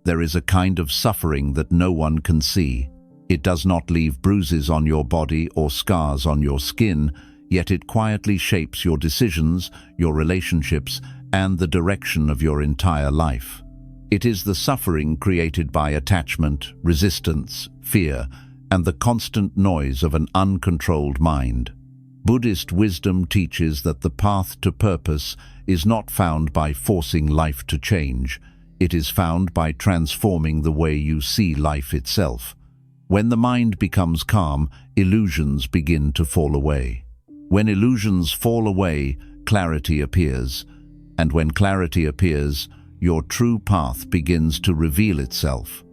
There is a kind of suffering that no one can see. It does not leave bruises on your body or scars on your skin, yet it quietly shapes your decisions, your relationships, and the direction of your entire life. It is the suffering created by attachment, resistance, fear, and the constant noise of an uncontrolled mind. Buddhist wisdom teaches that the path to purpose is not found by forcing life to change. It is found by transforming the way you see life itself. When the mind becomes calm, illusions begin to fall away. When illusions fall away, clarity appears. And when clarity appears, your true path begins to reveal itself.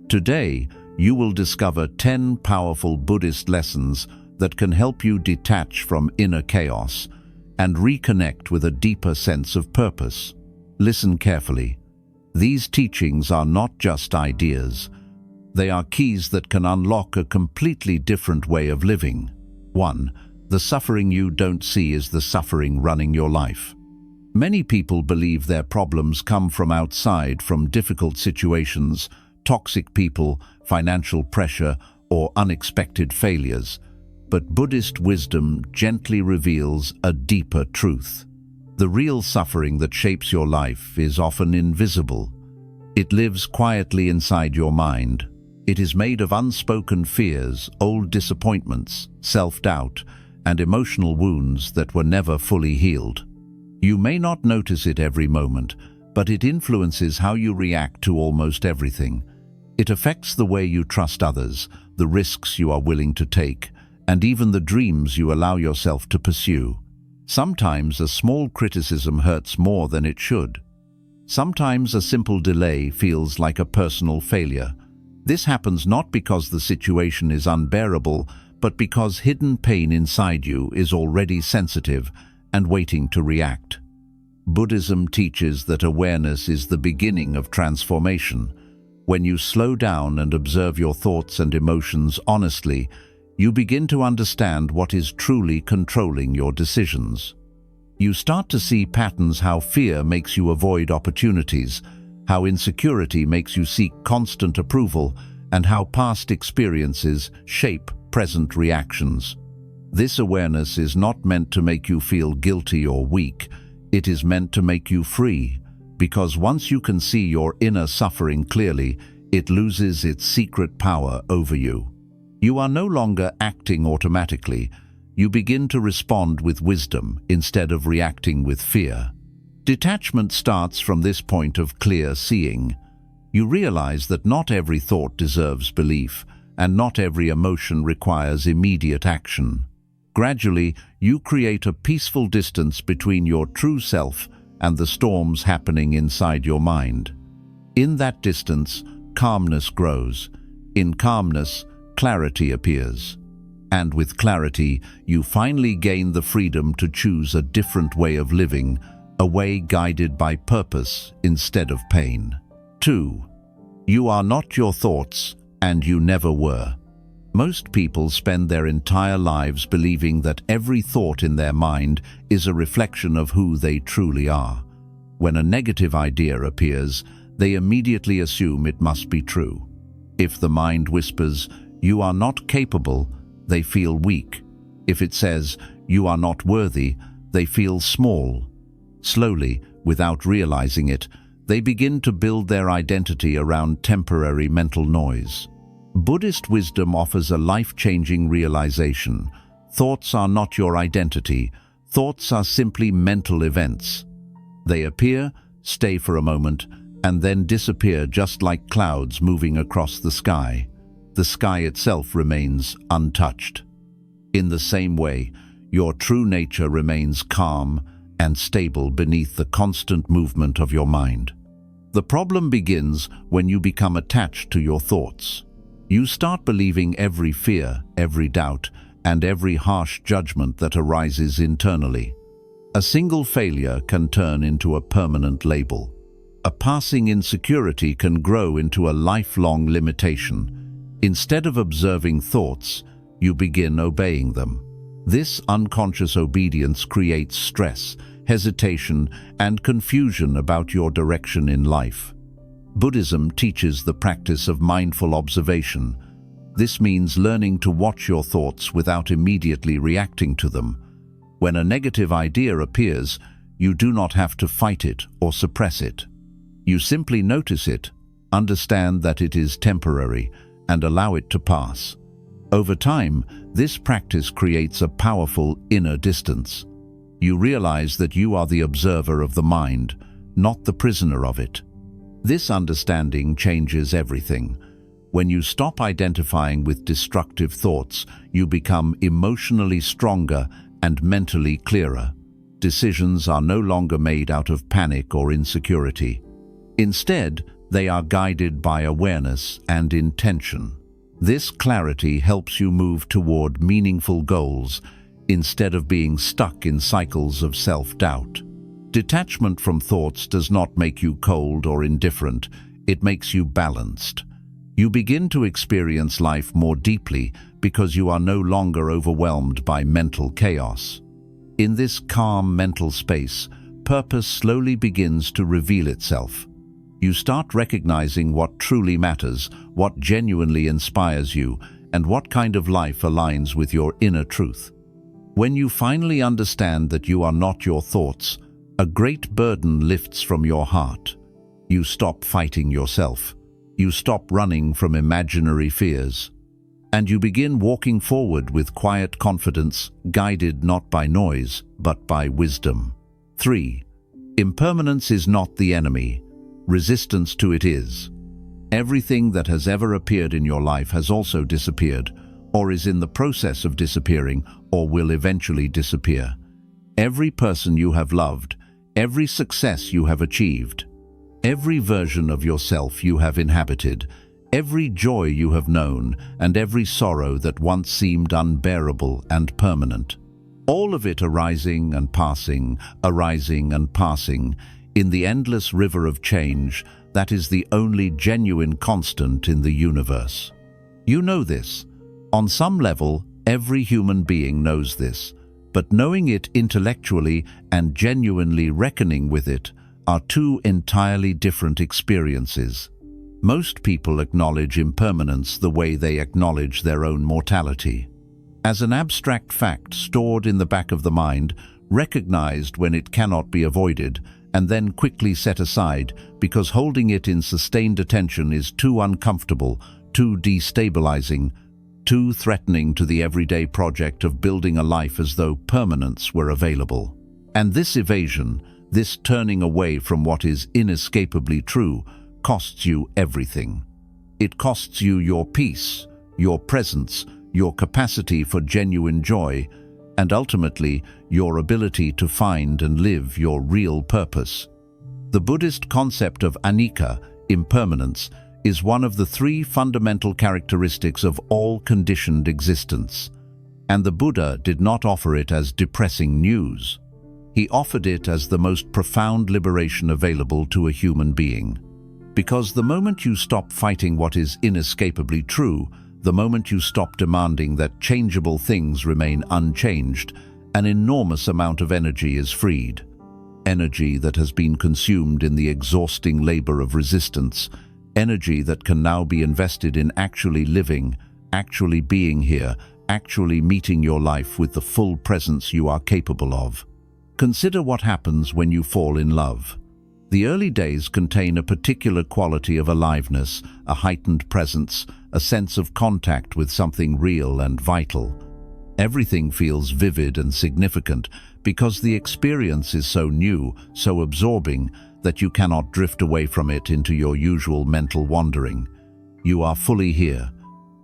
Today, you will discover 10 powerful Buddhist lessons that can help you detach from inner chaos and reconnect with a deeper sense of purpose. Listen carefully. These teachings are not just ideas. They are keys that can unlock a completely different way of living. 1. The suffering you don't see is the suffering running your life. Many people believe their problems come from outside, from difficult situations, toxic people, financial pressure, or unexpected failures. But Buddhist wisdom gently reveals a deeper truth. The real suffering that shapes your life is often invisible. It lives quietly inside your mind. It is made of unspoken fears, old disappointments, self-doubt, and emotional wounds that were never fully healed. You may not notice it every moment, but it influences how you react to almost everything. It affects the way you trust others, the risks you are willing to take, and even the dreams you allow yourself to pursue. Sometimes a small criticism hurts more than it should. Sometimes a simple delay feels like a personal failure. This happens not because the situation is unbearable, but because hidden pain inside you is already sensitive and waiting to react. Buddhism teaches that awareness is the beginning of transformation. When you slow down and observe your thoughts and emotions honestly, you begin to understand what is truly controlling your decisions. You start to see patterns: how fear makes you avoid opportunities, how insecurity makes you seek constant approval, and how past experiences shape present reactions. This awareness is not meant to make you feel guilty or weak. It is meant to make you free, because once you can see your inner suffering clearly, it loses its secret power over you. You are no longer acting automatically. You begin to respond with wisdom instead of reacting with fear. Detachment starts from this point of clear seeing. You realize that not every thought deserves belief, and not every emotion requires immediate action. Gradually, you create a peaceful distance between your true self and the storms happening inside your mind. In that distance, calmness grows. In calmness, clarity appears. And with clarity, you finally gain the freedom to choose a different way of living, a way guided by purpose instead of pain. 2. You are not your thoughts, and you never were. Most people spend their entire lives believing that every thought in their mind is a reflection of who they truly are. When a negative idea appears, they immediately assume it must be true. If the mind whispers, "You are not capable," they feel weak. If it says, "You are not worthy," they feel small. Slowly, without realizing it, they begin to build their identity around temporary mental noise. Buddhist wisdom offers a life-changing realization. Thoughts are not your identity. Thoughts are simply mental events. They appear, stay for a moment, and then disappear, just like clouds moving across the sky. The sky itself remains untouched. In the same way, your true nature remains calm and stable beneath the constant movement of your mind. The problem begins when you become attached to your thoughts. You start believing every fear, every doubt, and every harsh judgment that arises internally. A single failure can turn into a permanent label. A passing insecurity can grow into a lifelong limitation. Instead of observing thoughts, you begin obeying them. This unconscious obedience creates stress, hesitation, and confusion about your direction in life. Buddhism teaches the practice of mindful observation. This means learning to watch your thoughts without immediately reacting to them. When a negative idea appears, you do not have to fight it or suppress it. You simply notice it, understand that it is temporary, and allow it to pass. Over time, this practice creates a powerful inner distance. You realize that you are the observer of the mind, not the prisoner of it. This understanding changes everything. When you stop identifying with destructive thoughts, you become emotionally stronger and mentally clearer. Decisions are no longer made out of panic or insecurity. Instead, they are guided by awareness and intention. This clarity helps you move toward meaningful goals instead of being stuck in cycles of self-doubt. Detachment from thoughts does not make you cold or indifferent, it makes you balanced. You begin to experience life more deeply because you are no longer overwhelmed by mental chaos. In this calm mental space, purpose slowly begins to reveal itself. You start recognizing what truly matters, what genuinely inspires you, and what kind of life aligns with your inner truth. When you finally understand that you are not your thoughts, a great burden lifts from your heart. You stop fighting yourself. You stop running from imaginary fears. And you begin walking forward with quiet confidence, guided not by noise, but by wisdom. 3. Impermanence is not the enemy. Resistance to it is. Everything that has ever appeared in your life has also disappeared, or is in the process of disappearing, or will eventually disappear. Every person you have loved, every success you have achieved, every version of yourself you have inhabited, every joy you have known, and every sorrow that once seemed unbearable and permanent. All of it arising and passing, in the endless river of change that is the only genuine constant in the universe. You know this. On some level, every human being knows this, but knowing it intellectually and genuinely reckoning with it are two entirely different experiences. Most people acknowledge impermanence the way they acknowledge their own mortality. As an abstract fact stored in the back of the mind, recognized when it cannot be avoided, and then quickly set aside because holding it in sustained attention is too uncomfortable, too destabilizing, too threatening to the everyday project of building a life as though permanence were available. And this evasion, this turning away from what is inescapably true, costs you everything. It costs you your peace, your presence, your capacity for genuine joy, and ultimately your ability to find and live your real purpose. The Buddhist concept of anicca, impermanence, is one of the three fundamental characteristics of all conditioned existence. And the Buddha did not offer it as depressing news. He offered it as the most profound liberation available to a human being. Because the moment you stop fighting what is inescapably true, the moment you stop demanding that changeable things remain unchanged, an enormous amount of energy is freed. Energy that has been consumed in the exhausting labor of resistance, energy that can now be invested in actually living, actually being here, actually meeting your life with the full presence you are capable of. Consider what happens when you fall in love. The early days contain a particular quality of aliveness, a heightened presence, a sense of contact with something real and vital. Everything feels vivid and significant because the experience is so new, so absorbing, that you cannot drift away from it into your usual mental wandering. You are fully here.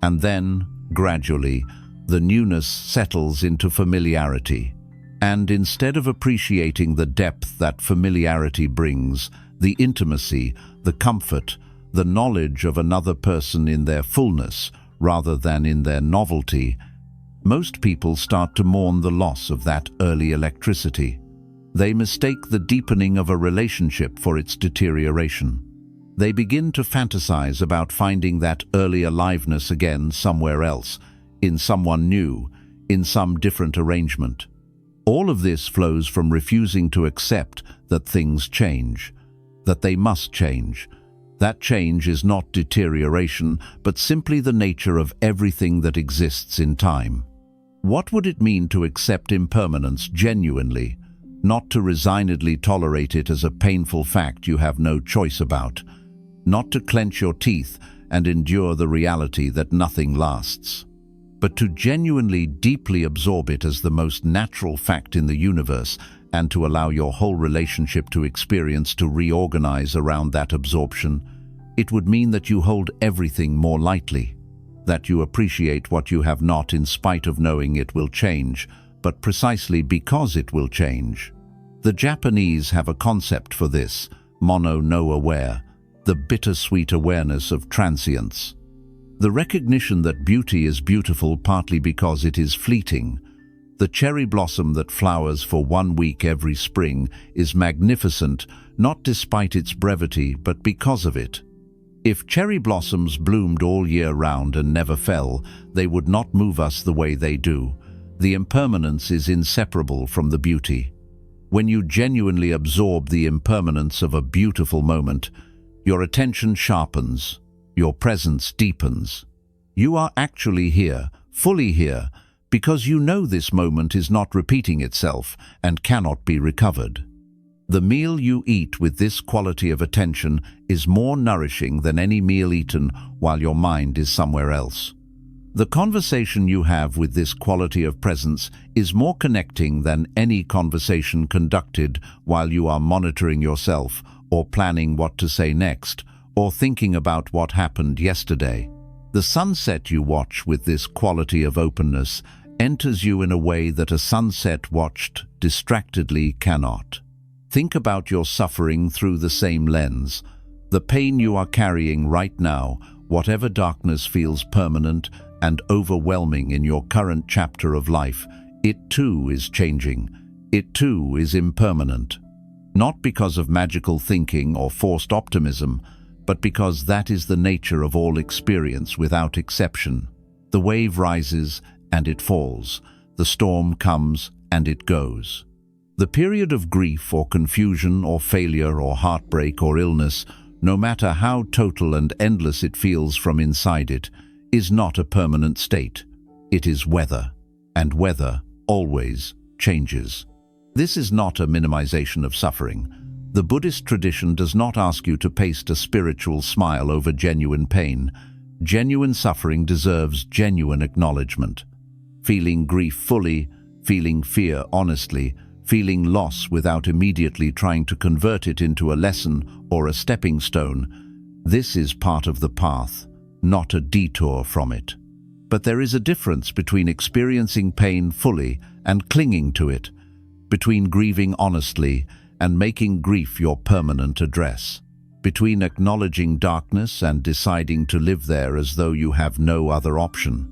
And then, gradually, the newness settles into familiarity. And instead of appreciating the depth that familiarity brings, the intimacy, the comfort, the knowledge of another person in their fullness rather than in their novelty, most people start to mourn the loss of that early electricity. They mistake the deepening of a relationship for its deterioration. They begin to fantasize about finding that early aliveness again somewhere else, in someone new, in some different arrangement. All of this flows from refusing to accept that things change, that they must change, That change is not deterioration, but simply the nature of everything that exists in time. What would it mean to accept impermanence genuinely, not to resignedly tolerate it as a painful fact you have no choice about, not to clench your teeth and endure the reality that nothing lasts, but to genuinely deeply absorb it as the most natural fact in the universe and to allow your whole relationship to experience to reorganize around that absorption? It would mean that you hold everything more lightly, that you appreciate what you have not in spite of knowing it will change, but precisely because it will change. The Japanese have a concept for this, mono no aware, the bittersweet awareness of transience. The recognition that beauty is beautiful partly because it is fleeting. The cherry blossom that flowers for 1 week every spring is magnificent, not despite its brevity, but because of it. If cherry blossoms bloomed all year round and never fell, they would not move us the way they do. The impermanence is inseparable from the beauty. When you genuinely absorb the impermanence of a beautiful moment, your attention sharpens, your presence deepens. You are actually here, fully here, because you know this moment is not repeating itself and cannot be recovered. The meal you eat with this quality of attention is more nourishing than any meal eaten while your mind is somewhere else. The conversation you have with this quality of presence is more connecting than any conversation conducted while you are monitoring yourself or planning what to say next, or thinking about what happened yesterday. The sunset you watch with this quality of openness enters you in a way that a sunset watched distractedly cannot. Think about your suffering through the same lens. The pain you are carrying right now, whatever darkness feels permanent and overwhelming in your current chapter of life, it too is changing. It too is impermanent. Not because of magical thinking or forced optimism, but because that is the nature of all experience without exception. The wave rises and it falls. The storm comes and it goes. The period of grief or confusion or failure or heartbreak or illness, no matter how total and endless it feels from inside it, is not a permanent state. It is weather, and weather always changes. This is not a minimization of suffering. The Buddhist tradition does not ask you to paste a spiritual smile over genuine pain. Genuine suffering deserves genuine acknowledgement. Feeling grief fully, feeling fear honestly, feeling loss without immediately trying to convert it into a lesson or a stepping stone, this is part of the path, not a detour from it. But there is a difference between experiencing pain fully and clinging to it, between grieving honestly and making grief your permanent address, between acknowledging darkness and deciding to live there as though you have no other option.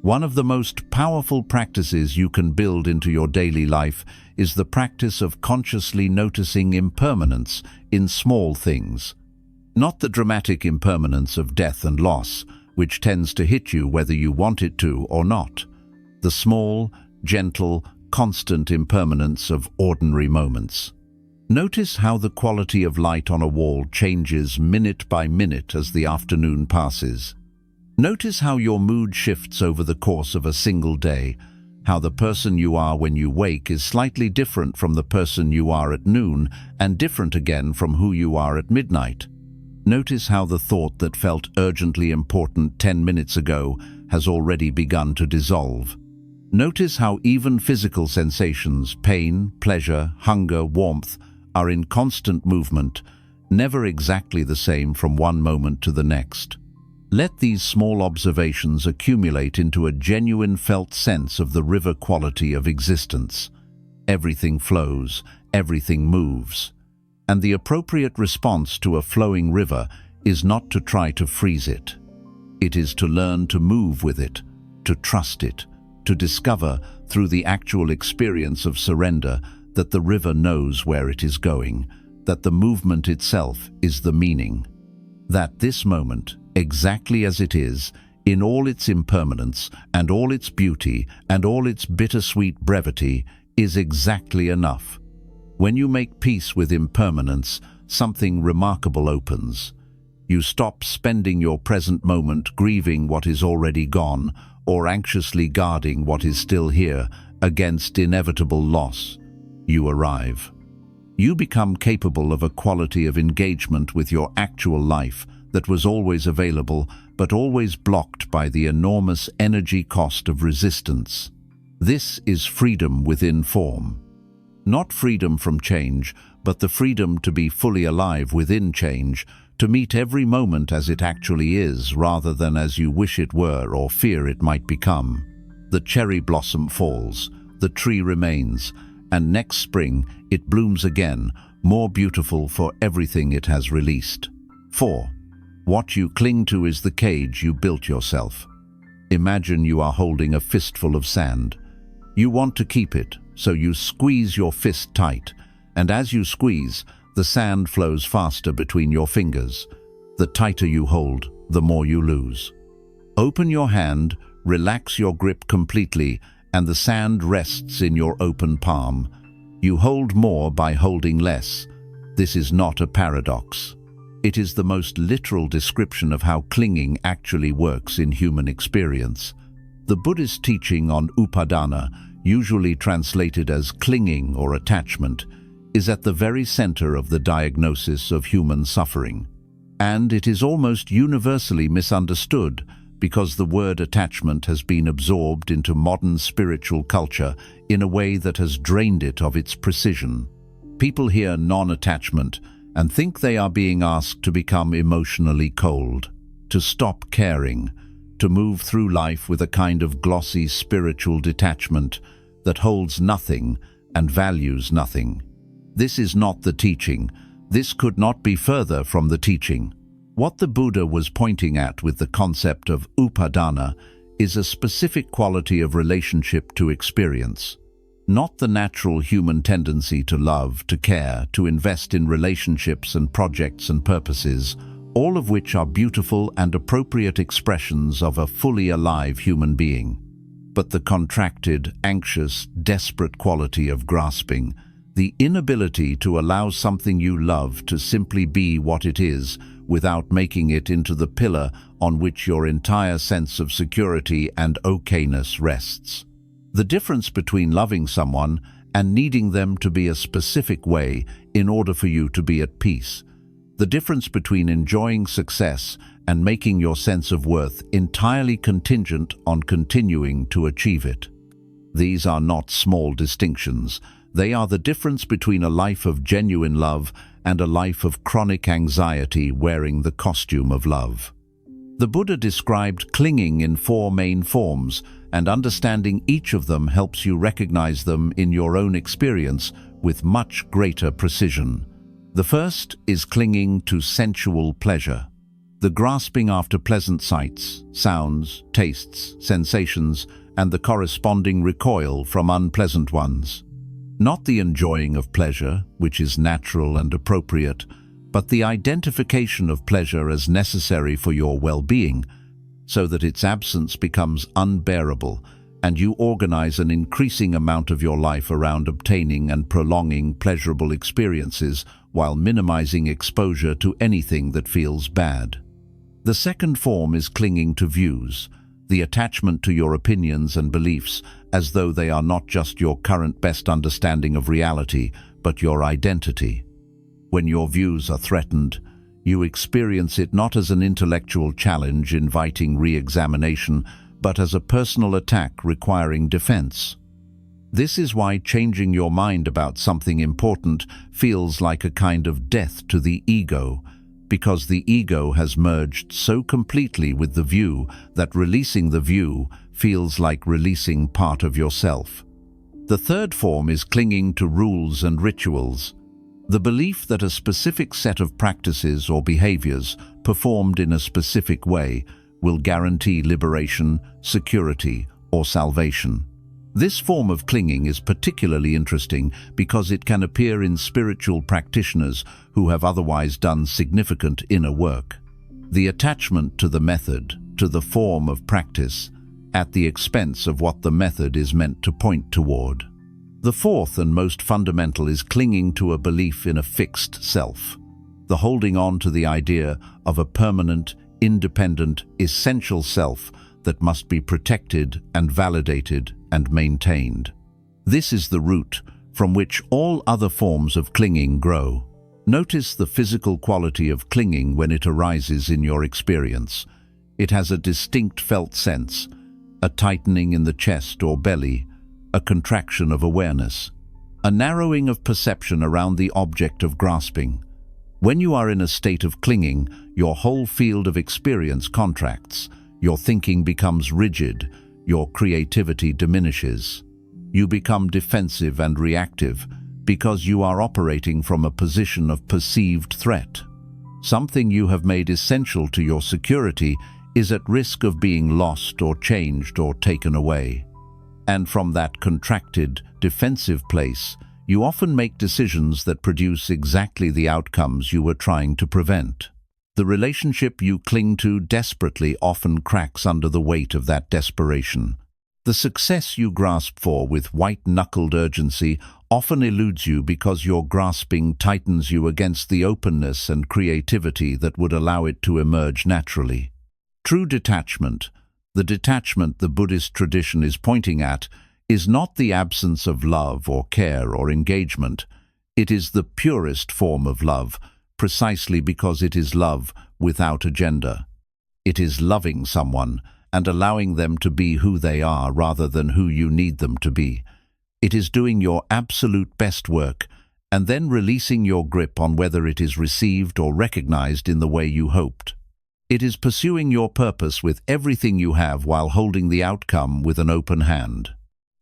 One of the most powerful practices you can build into your daily life is the practice of consciously noticing impermanence in small things. Not the dramatic impermanence of death and loss, which tends to hit you whether you want it to or not. The small, gentle, constant impermanence of ordinary moments. Notice how the quality of light on a wall changes minute by minute as the afternoon passes. Notice how your mood shifts over the course of a single day, how the person you are when you wake is slightly different from the person you are at noon and different again from who you are at midnight. Notice how the thought that felt urgently important 10 minutes ago has already begun to dissolve. Notice how even physical sensations, pain, pleasure, hunger, warmth, are in constant movement, never exactly the same from one moment to the next. Let these small observations accumulate into a genuine felt sense of the river quality of existence. Everything flows, everything moves. And the appropriate response to a flowing river is not to try to freeze it. It is to learn to move with it, to trust it, to discover through the actual experience of surrender that the river knows where it is going, that the movement itself is the meaning, that this moment, exactly as it is, in all its impermanence and all its beauty and all its bittersweet brevity, is exactly enough. When you make peace with impermanence, something remarkable opens. You stop spending your present moment grieving what is already gone or anxiously guarding what is still here against inevitable loss. You arrive. You become capable of a quality of engagement with your actual life that was always available but always blocked by the enormous energy cost of resistance. This is freedom within form. Not freedom from change, but the freedom to be fully alive within change, to meet every moment as it actually is rather than as you wish it were or fear it might become. The cherry blossom falls, the tree remains, and next spring it blooms again, more beautiful for everything it has released. 4. What you cling to is the cage you built yourself. Imagine you are holding a fistful of sand. You want to keep it, so you squeeze your fist tight, and as you squeeze, the sand flows faster between your fingers. The tighter you hold, the more you lose. Open your hand, relax your grip completely, and the sand rests in your open palm. You hold more by holding less. This is not a paradox. It is the most literal description of how clinging actually works in human experience. The Buddhist teaching on upadana, usually translated as clinging or attachment, is at the very center of the diagnosis of human suffering. And it is almost universally misunderstood because the word attachment has been absorbed into modern spiritual culture in a way that has drained it of its precision. People hear non-attachment and think they are being asked to become emotionally cold, to stop caring, to move through life with a kind of glossy spiritual detachment that holds nothing and values nothing. This is not the teaching. This could not be further from the teaching. What the Buddha was pointing at with the concept of upadana is a specific quality of relationship to experience, not the natural human tendency to love, to care, to invest in relationships and projects and purposes, all of which are beautiful and appropriate expressions of a fully alive human being. But the contracted, anxious, desperate quality of grasping, the inability to allow something you love to simply be what it is without making it into the pillar on which your entire sense of security and okayness rests. The difference between loving someone and needing them to be a specific way in order for you to be at peace. The difference between enjoying success and making your sense of worth entirely contingent on continuing to achieve it. These are not small distinctions. They are the difference between a life of genuine love and a life of chronic anxiety wearing the costume of love. The Buddha described clinging in 4 main forms, and understanding each of them helps you recognize them in your own experience with much greater precision. The first is clinging to sensual pleasure, the grasping after pleasant sights, sounds, tastes, sensations, and the corresponding recoil from unpleasant ones. Not the enjoying of pleasure, which is natural and appropriate, but the identification of pleasure as necessary for your well-being, so that its absence becomes unbearable, and you organize an increasing amount of your life around obtaining and prolonging pleasurable experiences while minimizing exposure to anything that feels bad. The second form is clinging to views, the attachment to your opinions and beliefs as though they are not just your current best understanding of reality, but your identity. When your views are threatened, you experience it not as an intellectual challenge inviting re-examination, but as a personal attack requiring defense. This is why changing your mind about something important feels like a kind of death to the ego, because the ego has merged so completely with the view that releasing the view feels like releasing part of yourself. The third form is clinging to rules and rituals, the belief that a specific set of practices or behaviors performed in a specific way will guarantee liberation, security, or salvation. This form of clinging is particularly interesting because it can appear in spiritual practitioners who have otherwise done significant inner work. The attachment to the method, to the form of practice, at the expense of what the method is meant to point toward. The fourth and most fundamental is clinging to a belief in a fixed self. the holding on to the idea of a permanent, independent, essential self that must be protected and validated and maintained. This is the root from which all other forms of clinging grow. Notice the physical quality of clinging when it arises in your experience. It has a distinct felt sense, a tightening in the chest or belly, a contraction of awareness, a narrowing of perception around the object of grasping. When you are in a state of clinging, your whole field of experience contracts, your thinking becomes rigid, your creativity diminishes. You become defensive and reactive because you are operating from a position of perceived threat. Something you have made essential to your security is at risk of being lost or changed or taken away. And from that contracted, defensive place, you often make decisions that produce exactly the outcomes you were trying to prevent. The relationship you cling to desperately often cracks under the weight of that desperation. The success you grasp for with white-knuckled urgency often eludes you because your grasping tightens you against the openness and creativity that would allow it to emerge naturally. True detachment, the detachment the Buddhist tradition is pointing at, is not the absence of love or care or engagement. It is the purest form of love, precisely because it is love without agenda. It is loving someone and allowing them to be who they are rather than who you need them to be. It is doing your absolute best work and then releasing your grip on whether it is received or recognized in the way you hoped. It is pursuing your purpose with everything you have while holding the outcome with an open hand.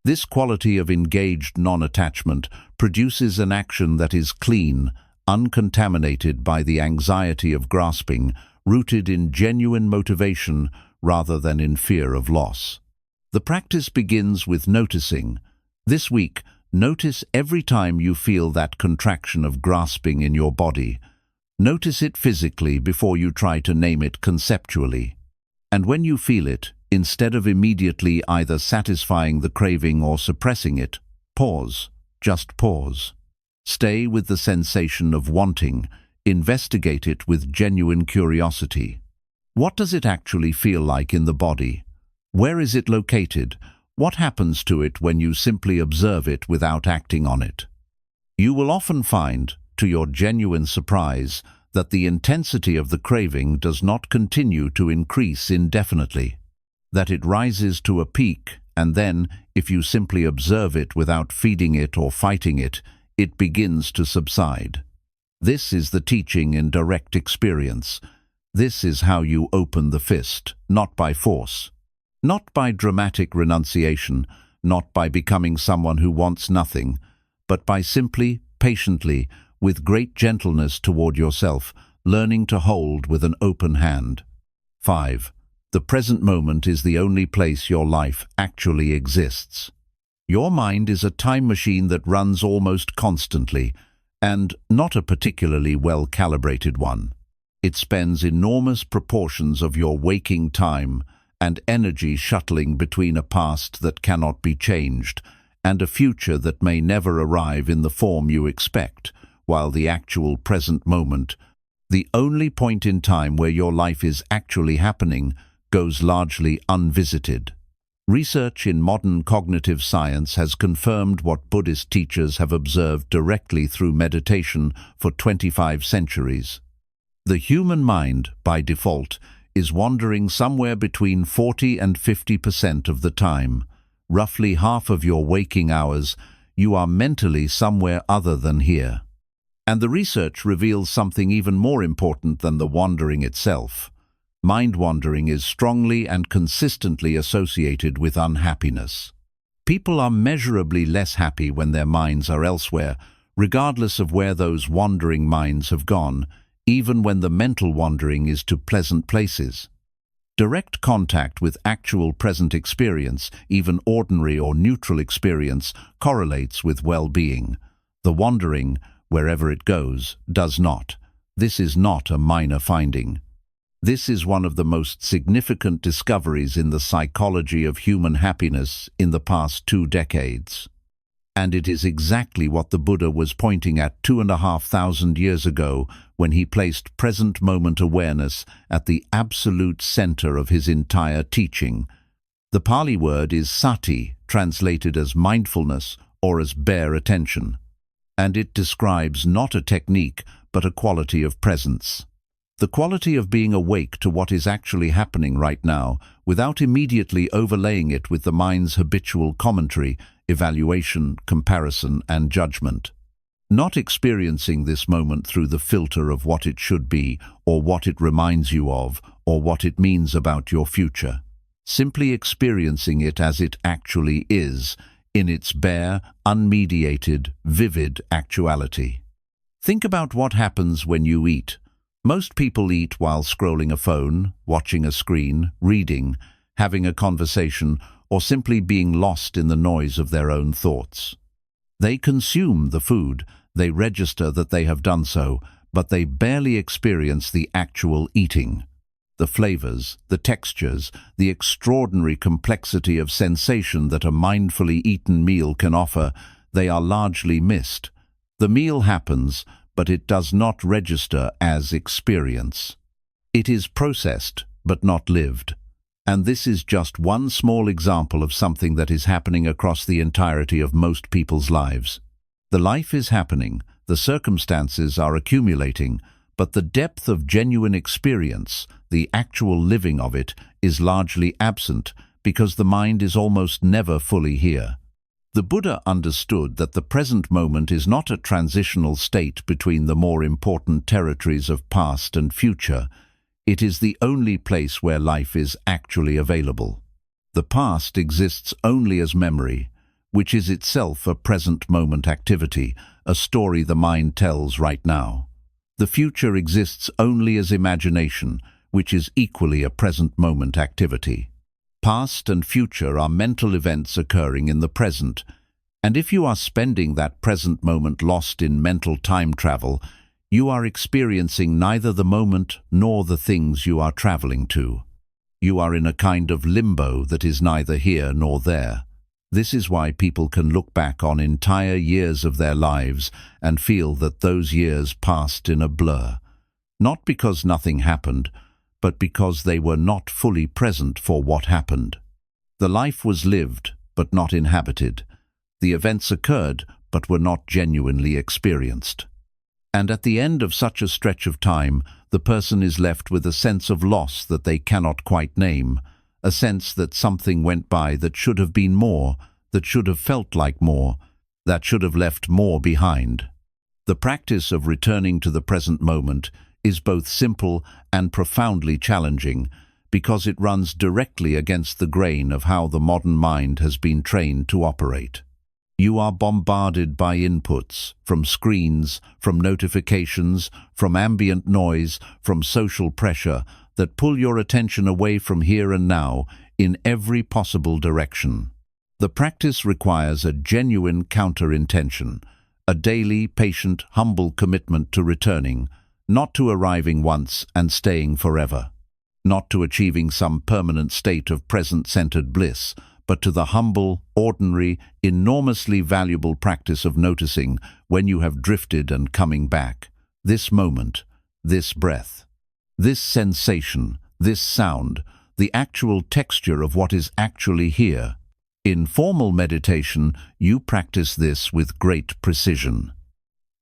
This quality of engaged non-attachment produces an action that is clean, uncontaminated by the anxiety of grasping, rooted in genuine motivation rather than in fear of loss. The practice begins with noticing. This week, notice every time you feel that contraction of grasping in your body. Notice it physically before you try to name it conceptually. And when you feel it, instead of immediately either satisfying the craving or suppressing it, pause. Just pause. Stay with the sensation of wanting. Investigate it with genuine curiosity. What does it actually feel like in the body? Where is it located? What happens to it when you simply observe it without acting on it? You will often find, to your genuine surprise, that the intensity of the craving does not continue to increase indefinitely, that it rises to a peak, and then, if you simply observe it without feeding it or fighting it, it begins to subside. This is the teaching in direct experience. This is how you open the fist, not by force, not by dramatic renunciation, not by becoming someone who wants nothing, but by simply, patiently, with great gentleness toward yourself, learning to hold with an open hand. 5. The present moment is the only place your life actually exists. Your mind is a time machine that runs almost constantly, and not a particularly well-calibrated one. It spends enormous proportions of your waking time and energy shuttling between a past that cannot be changed and a future that may never arrive in the form you expect, while the actual present moment, the only point in time where your life is actually happening, goes largely unvisited. Research in modern cognitive science has confirmed what Buddhist teachers have observed directly through meditation for 25 centuries. The human mind, by default, is wandering somewhere between 40 and 50% of the time. Roughly half of your waking hours, you are mentally somewhere other than here. And the research reveals something even more important than the wandering itself. Mind wandering is strongly and consistently associated with unhappiness. People are measurably less happy when their minds are elsewhere, regardless of where those wandering minds have gone, even when the mental wandering is to pleasant places. Direct contact with actual present experience, even ordinary or neutral experience, correlates with well-being. The wandering, wherever it goes, does not. This is not a minor finding. This is one of the most significant discoveries in the psychology of human happiness in the past 2 decades. And it is exactly what the Buddha was pointing at 2,500 years ago when he placed present moment awareness at the absolute center of his entire teaching. The Pali word is sati, translated as mindfulness or as bare attention, and it describes not a technique but a quality of presence. The quality of being awake to what is actually happening right now without immediately overlaying it with the mind's habitual commentary, evaluation, comparison, and judgment. Not experiencing this moment through the filter of what it should be, or what it reminds you of, or what it means about your future. Simply experiencing it as it actually is, in its bare, unmediated, vivid actuality. Think about what happens when you eat. Most people eat while scrolling a phone, watching a screen, reading, having a conversation, or simply being lost in the noise of their own thoughts. They consume the food, they register that they have done so, but they barely experience the actual eating. The flavors, the textures, the extraordinary complexity of sensation that a mindfully eaten meal can offer, they are largely missed. The meal happens, but it does not register as experience. It is processed, but not lived. And this is just one small example of something that is happening across the entirety of most people's lives. The life is happening, the circumstances are accumulating, but the depth of genuine experience, the actual living of it, is largely absent because the mind is almost never fully here. The Buddha understood that the present moment is not a transitional state between the more important territories of past and future. It is the only place where life is actually available. The past exists only as memory, which is itself a present moment activity, a story the mind tells right now. The future exists only as imagination, which is equally a present moment activity. Past and future are mental events occurring in the present, and if you are spending that present moment lost in mental time travel, you are experiencing neither the moment nor the things you are traveling to. You are in a kind of limbo that is neither here nor there. This is why people can look back on entire years of their lives and feel that those years passed in a blur. Not because nothing happened, but because they were not fully present for what happened. The life was lived, but not inhabited. The events occurred, but were not genuinely experienced. And at the end of such a stretch of time, the person is left with a sense of loss that they cannot quite name, a sense that something went by that should have been more, that should have felt like more, that should have left more behind. The practice of returning to the present moment is both simple and profoundly challenging because it runs directly against the grain of how the modern mind has been trained to operate. You are bombarded by inputs, from screens, from notifications, from ambient noise, from social pressure that pull your attention away from here and now in every possible direction. The practice requires a genuine counter-intention, a daily, patient, humble commitment to returning, not to arriving once and staying forever, not to achieving some permanent state of present-centered bliss, but to the humble, ordinary, enormously valuable practice of noticing when you have drifted and coming back. This moment, this breath, this sensation, this sound, the actual texture of what is actually here. In formal meditation, you practice this with great precision.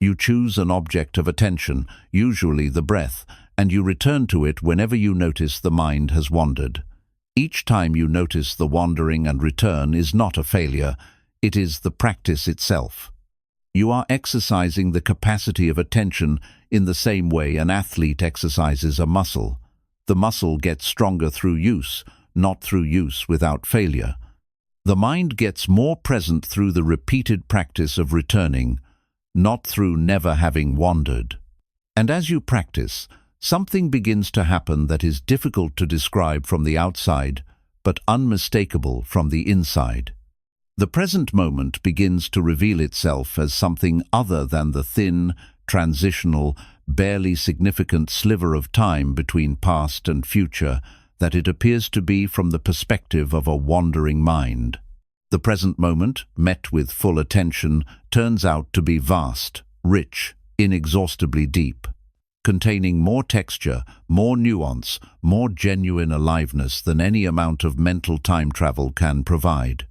You choose an object of attention, usually the breath, and you return to it whenever you notice the mind has wandered. Each time you notice the wandering and return is not a failure, it is the practice itself. You are exercising the capacity of attention in the same way an athlete exercises a muscle. The muscle gets stronger through use, not through use without failure. The mind gets more present through the repeated practice of returning, not through never having wandered. And as you practice, something begins to happen that is difficult to describe from the outside, but unmistakable from the inside. The present moment begins to reveal itself as something other than the thin, transitional, barely significant sliver of time between past and future that it appears to be from the perspective of a wandering mind. The present moment, met with full attention, turns out to be vast, rich, inexhaustibly deep, containing more texture, more nuance, more genuine aliveness than any amount of mental time travel can provide.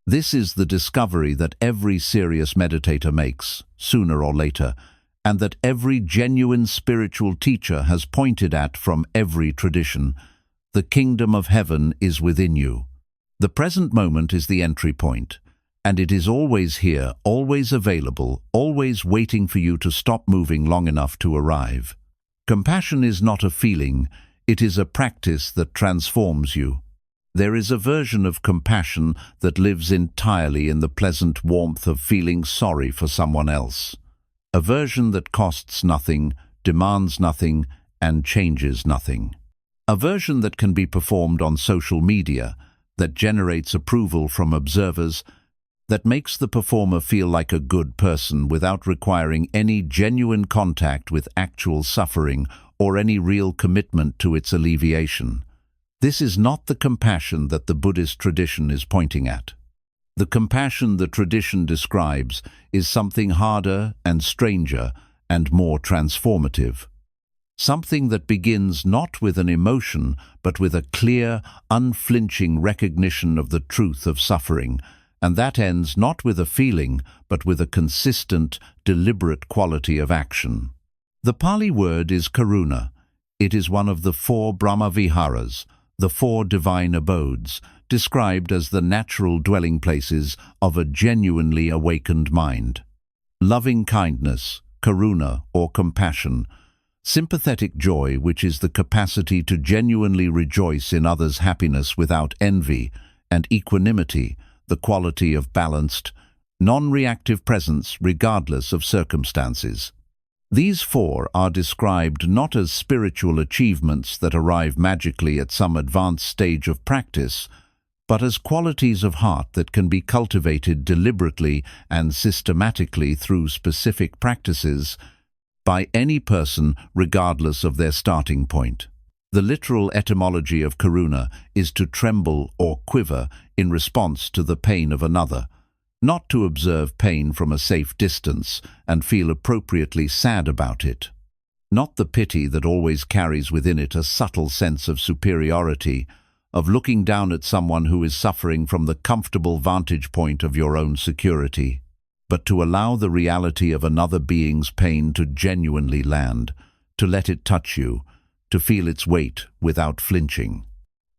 This is the discovery that every serious meditator makes, sooner or later, and that every genuine spiritual teacher has pointed at from every tradition. The kingdom of heaven is within you. The present moment is the entry point, and it is always here, always available, always waiting for you to stop moving long enough to arrive. Compassion is not a feeling, it is a practice that transforms you. There is a version of compassion that lives entirely in the pleasant warmth of feeling sorry for someone else. A version that costs nothing, demands nothing, and changes nothing. A version that can be performed on social media, that generates approval from observers, that makes the performer feel like a good person without requiring any genuine contact with actual suffering or any real commitment to its alleviation. This is not the compassion that the Buddhist tradition is pointing at. The compassion the tradition describes is something harder and stranger and more transformative. Something that begins not with an emotion, but with a clear, unflinching recognition of the truth of suffering, and that ends not with a feeling, but with a consistent, deliberate quality of action. The Pali word is karuna. It is one of the 4 Brahmaviharas, the 4 divine abodes, described as the natural dwelling places of a genuinely awakened mind. Loving kindness, karuna or compassion, sympathetic joy, which is the capacity to genuinely rejoice in others' happiness without envy, and equanimity, the quality of balanced, non-reactive presence regardless of circumstances. These 4 are described not as spiritual achievements that arrive magically at some advanced stage of practice, but as qualities of heart that can be cultivated deliberately and systematically through specific practices by any person regardless of their starting point. The literal etymology of karuna is to tremble or quiver in response to the pain of another, not to observe pain from a safe distance and feel appropriately sad about it. Not the pity that always carries within it a subtle sense of superiority, of looking down at someone who is suffering from the comfortable vantage point of your own security, but to allow the reality of another being's pain to genuinely land, to let it touch you, to feel its weight without flinching,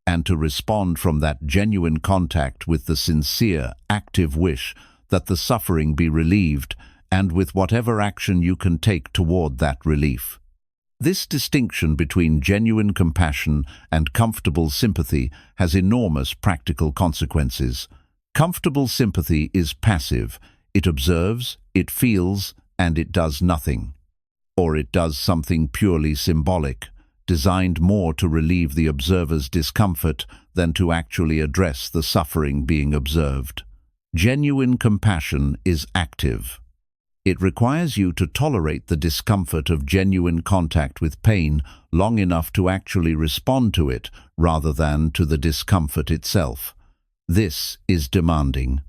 and to respond from that genuine contact with the sincere, active wish that the suffering be relieved and with whatever action you can take toward that relief. This distinction between genuine compassion and comfortable sympathy has enormous practical consequences. Comfortable sympathy is passive. It observes, it feels, and it does nothing. Or it does something purely symbolic, designed more to relieve the observer's discomfort than to actually address the suffering being observed. Genuine compassion is active. It requires you to tolerate the discomfort of genuine contact with pain long enough to actually respond to it rather than to the discomfort itself. This is demanding.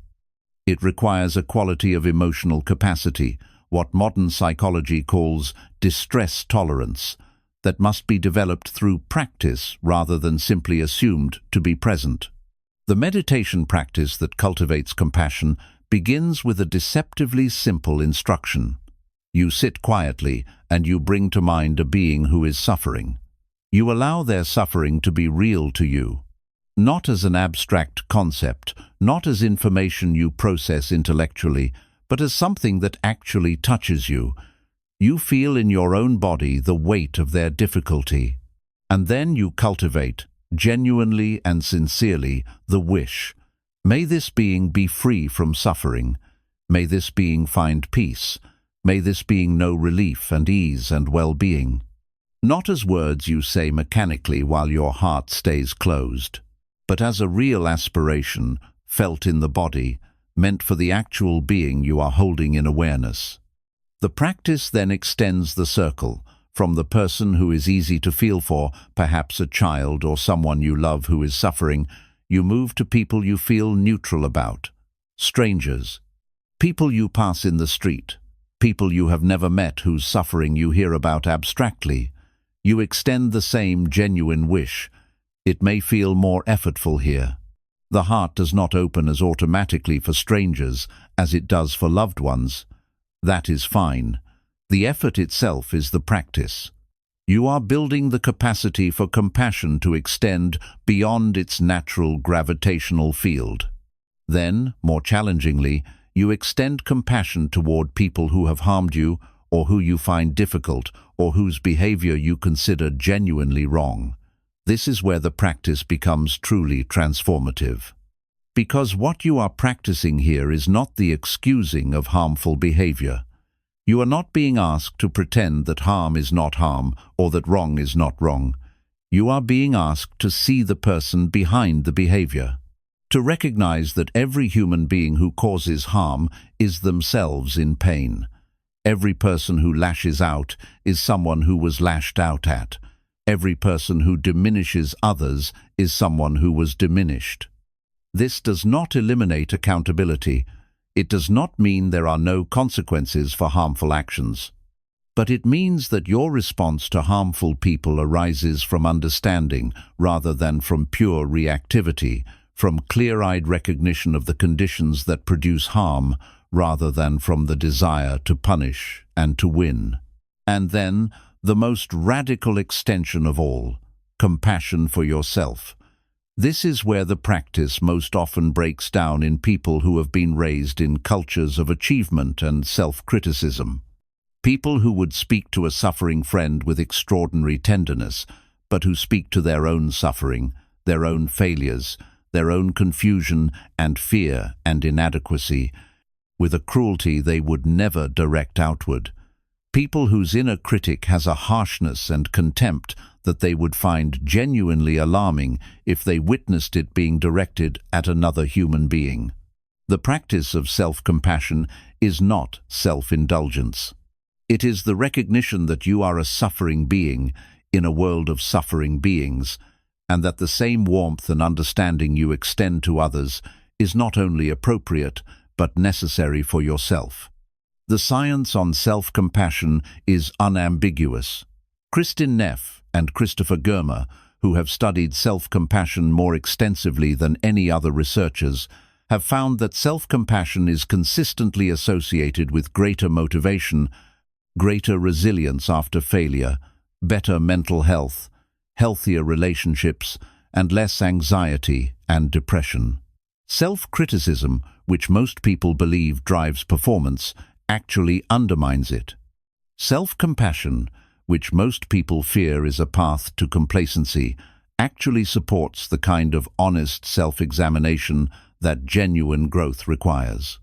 It requires a quality of emotional capacity, what modern psychology calls distress tolerance, that must be developed through practice rather than simply assumed to be present. The meditation practice that cultivates compassion begins with a deceptively simple instruction. You sit quietly and you bring to mind a being who is suffering. You allow their suffering to be real to you, not as an abstract concept, not as information you process intellectually, but as something that actually touches you. You feel in your own body the weight of their difficulty, and then you cultivate, genuinely and sincerely, the wish. May this being be free from suffering. May this being find peace. May this being know relief and ease and well-being. Not as words you say mechanically while your heart stays closed, but as a real aspiration, felt in the body, meant for the actual being you are holding in awareness. The practice then extends the circle, from the person who is easy to feel for, perhaps a child or someone you love who is suffering. You move to people you feel neutral about, Strangers. People you pass in the street. People you have never met whose suffering you hear about abstractly. You extend the same genuine wish. It may feel more effortful here. The heart does not open as automatically for strangers as it does for loved ones. That is fine. The effort itself is the practice. You are building the capacity for compassion to extend beyond its natural gravitational field. Then, more challengingly, you extend compassion toward people who have harmed you, or who you find difficult, or whose behavior you consider genuinely wrong. This is where the practice becomes truly transformative. Because what you are practicing here is not the excusing of harmful behavior. You are not being asked to pretend that harm is not harm, or that wrong is not wrong. You are being asked to see the person behind the behavior. To recognize that every human being who causes harm is themselves in pain. Every person who lashes out is someone who was lashed out at. Every person who diminishes others is someone who was diminished. This does not eliminate accountability. It does not mean there are no consequences for harmful actions. But it means that your response to harmful people arises from understanding rather than from pure reactivity, from clear-eyed recognition of the conditions that produce harm rather than from the desire to punish and to win. And then, the most radical extension of all, compassion for yourself. This is where the practice most often breaks down in people who have been raised in cultures of achievement and self-criticism. People who would speak to a suffering friend with extraordinary tenderness, but who speak to their own suffering, their own failures, their own confusion and fear and inadequacy, with a cruelty they would never direct outward. People whose inner critic has a harshness and contempt that they would find genuinely alarming if they witnessed it being directed at another human being. The practice of self-compassion is not self-indulgence. It is the recognition that you are a suffering being in a world of suffering beings, and that the same warmth and understanding you extend to others is not only appropriate, but necessary for yourself. The science on self-compassion is unambiguous. Kristin Neff and Christopher Germer, who have studied self-compassion more extensively than any other researchers, have found that self-compassion is consistently associated with greater motivation, greater resilience after failure, better mental health, healthier relationships, and less anxiety and depression. Self-criticism, which most people believe drives performance, actually undermines it. Self-compassion, which most people fear is a path to complacency, actually supports the kind of honest self-examination that genuine growth requires.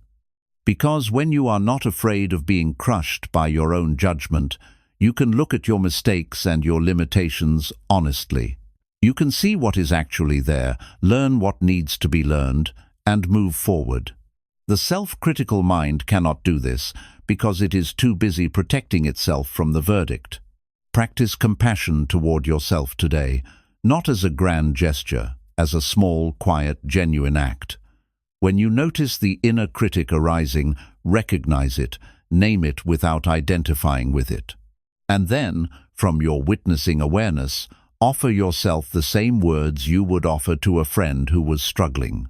Because when you are not afraid of being crushed by your own judgment, you can look at your mistakes and your limitations honestly. You can see what is actually there, learn what needs to be learned, and move forward. The self-critical mind cannot do this because it is too busy protecting itself from the verdict. Practice compassion toward yourself today, not as a grand gesture, as a small, quiet, genuine act. When you notice the inner critic arising, recognize it, name it without identifying with it. And then, from your witnessing awareness, offer yourself the same words you would offer to a friend who was struggling.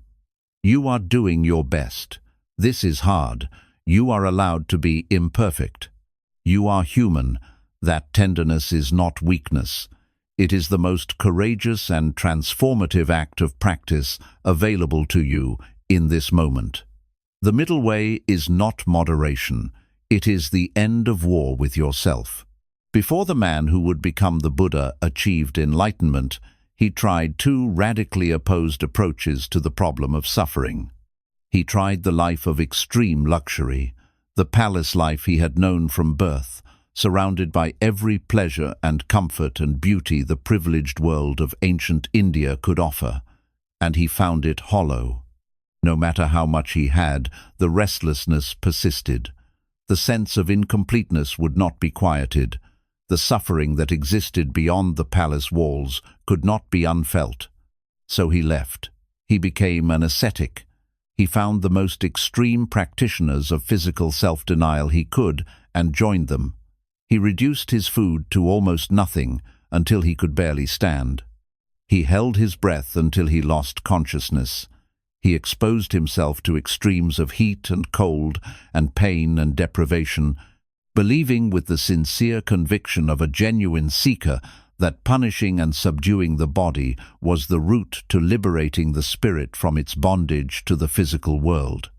You are doing your best. This is hard. You are allowed to be imperfect. You are human. That tenderness is not weakness. It is the most courageous and transformative act of practice available to you in this moment. The middle way is not moderation. It is the end of war with yourself. Before the man who would become the Buddha achieved enlightenment, he tried two radically opposed approaches to the problem of suffering. He tried the life of extreme luxury, the palace life he had known from birth, surrounded by every pleasure and comfort and beauty the privileged world of ancient India could offer, and he found it hollow. No matter how much he had, the restlessness persisted. The sense of incompleteness would not be quieted. The suffering that existed beyond the palace walls could not be unfelt. So he left. He became an ascetic. He found the most extreme practitioners of physical self-denial he could and joined them. He reduced his food to almost nothing until he could barely stand. He held his breath until he lost consciousness. He exposed himself to extremes of heat and cold and pain and deprivation, believing with the sincere conviction of a genuine seeker that punishing and subduing the body was the route to liberating the spirit from its bondage to the physical world.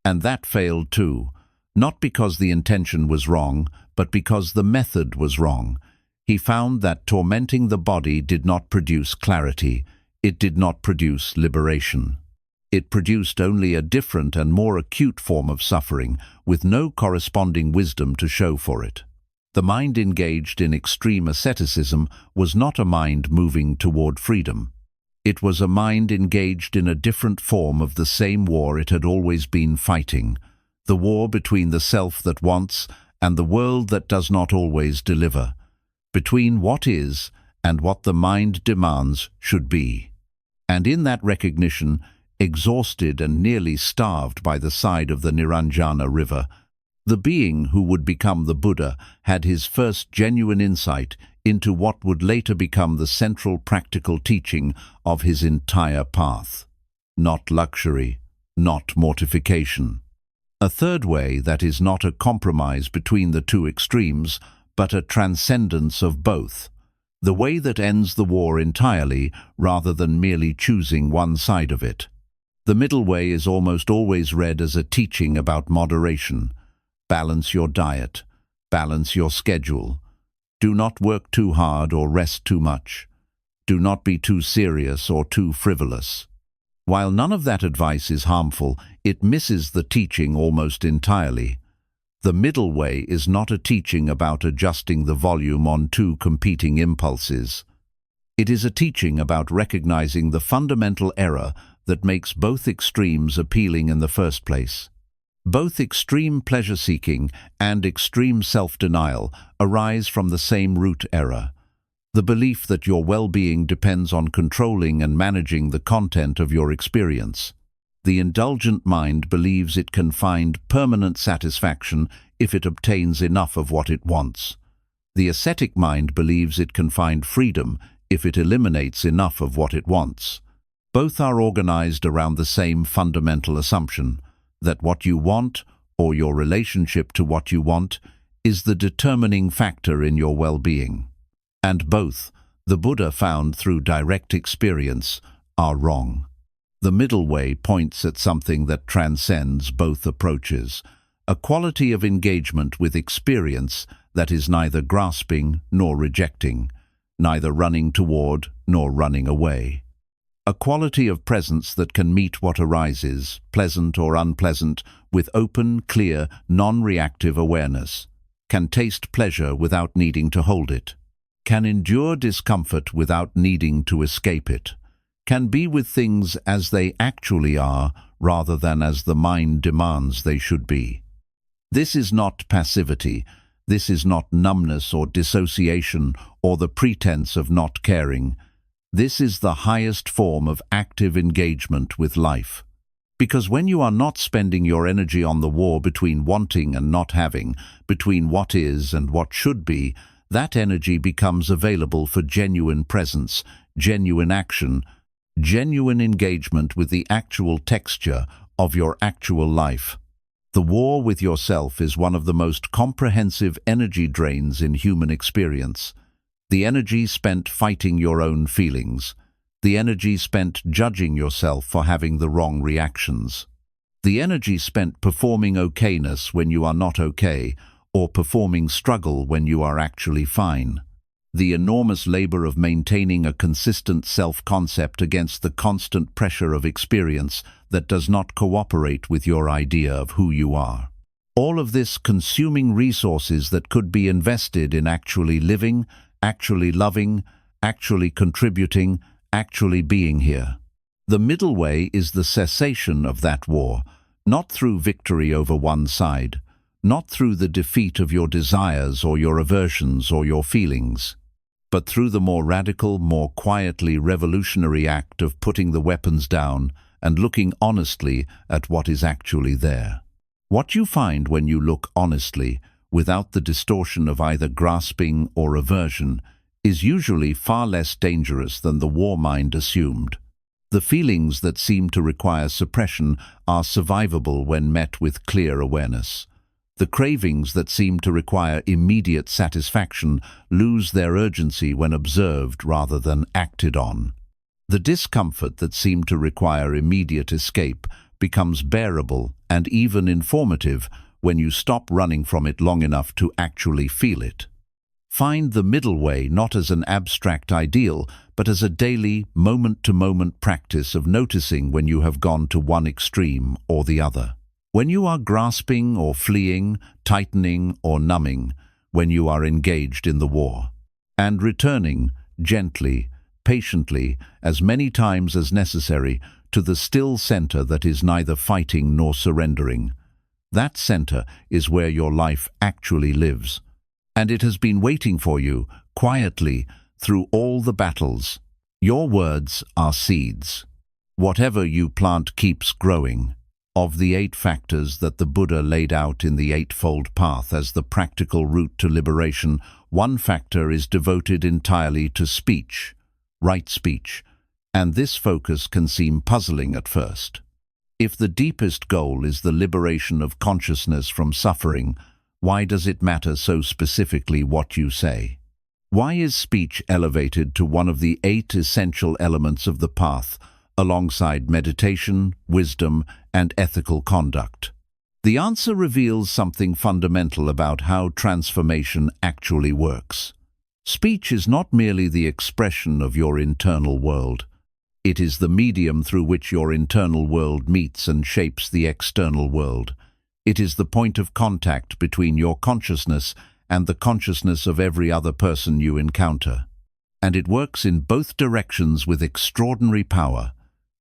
And that failed too, not because the intention was wrong, but because the method was wrong. He found that tormenting the body did not produce clarity, it did not produce liberation. It produced only a different and more acute form of suffering, with no corresponding wisdom to show for it. The mind engaged in extreme asceticism was not a mind moving toward freedom. It was a mind engaged in a different form of the same war it had always been fighting, the war between the self that wants and the world that does not always deliver, between what is and what the mind demands should be. And in that recognition, exhausted and nearly starved by the side of the Niranjana river, the being who would become the Buddha had his first genuine insight into what would later become the central practical teaching of his entire path. Not luxury, not mortification. A third way that is not a compromise between the two extremes, but a transcendence of both. The way that ends the war entirely rather than merely choosing one side of it. The middle way is almost always read as a teaching about moderation. Balance your diet. Balance your schedule. Do not work too hard or rest too much. Do not be too serious or too frivolous. While none of that advice is harmful, it misses the teaching almost entirely. The middle way is not a teaching about adjusting the volume on two competing impulses. It is a teaching about recognizing the fundamental error that makes both extremes appealing in the first place. Both extreme pleasure-seeking and extreme self-denial arise from the same root error, the belief that your well-being depends on controlling and managing the content of your experience. The indulgent mind believes it can find permanent satisfaction if it obtains enough of what it wants. The ascetic mind believes it can find freedom if it eliminates enough of what it wants. Both are organized around the same fundamental assumption, that what you want, or your relationship to what you want, is the determining factor in your well-being. And both, the Buddha found through direct experience, are wrong. The middle way points at something that transcends both approaches, a quality of engagement with experience that is neither grasping nor rejecting, neither running toward nor running away. A quality of presence that can meet what arises, pleasant or unpleasant, with open, clear, non-reactive awareness, can taste pleasure without needing to hold it, can endure discomfort without needing to escape it, can be with things as they actually are rather than as the mind demands they should be. This is not passivity, this is not numbness or dissociation or the pretense of not caring. This is the highest form of active engagement with life. Because when you are not spending your energy on the war between wanting and not having, between what is and what should be, that energy becomes available for genuine presence, genuine action, genuine engagement with the actual texture of your actual life. The war with yourself is one of the most comprehensive energy drains in human experience. The energy spent fighting your own feelings. The energy spent judging yourself for having the wrong reactions. The energy spent performing okayness when you are not okay, or performing struggle when you are actually fine. The enormous labor of maintaining a consistent self-concept against the constant pressure of experience that does not cooperate with your idea of who you are. All of this consuming resources that could be invested in actually living, actually loving, actually contributing, actually being here. The middle way is the cessation of that war, not through victory over one side, not through the defeat of your desires or your aversions or your feelings, but through the more radical, more quietly revolutionary act of putting the weapons down and looking honestly at what is actually there. What you find when you look honestly, without the distortion of either grasping or aversion, is usually far less dangerous than the war mind assumed. The feelings that seem to require suppression are survivable when met with clear awareness. The cravings that seem to require immediate satisfaction lose their urgency when observed rather than acted on. The discomfort that seemed to require immediate escape becomes bearable and even informative when you stop running from it long enough to actually feel it. Find the middle way not as an abstract ideal, but as a daily, moment-to-moment practice of noticing when you have gone to one extreme or the other. When you are grasping or fleeing, tightening or numbing, when you are engaged in the war. And returning, gently, patiently, as many times as necessary, to the still center that is neither fighting nor surrendering. That center is where your life actually lives. And it has been waiting for you, quietly, through all the battles. Your words are seeds. Whatever you plant keeps growing. Of the 8 factors that the Buddha laid out in the Eightfold Path as the practical route to liberation, 1 factor is devoted entirely to speech, right speech, and this focus can seem puzzling at first. If the deepest goal is the liberation of consciousness from suffering, why does it matter so specifically what you say? Why is speech elevated to one of the 8 essential elements of the path, alongside meditation, wisdom, and ethical conduct? The answer reveals something fundamental about how transformation actually works. Speech is not merely the expression of your internal world. It is the medium through which your internal world meets and shapes the external world. It is the point of contact between your consciousness and the consciousness of every other person you encounter. And it works in both directions with extraordinary power.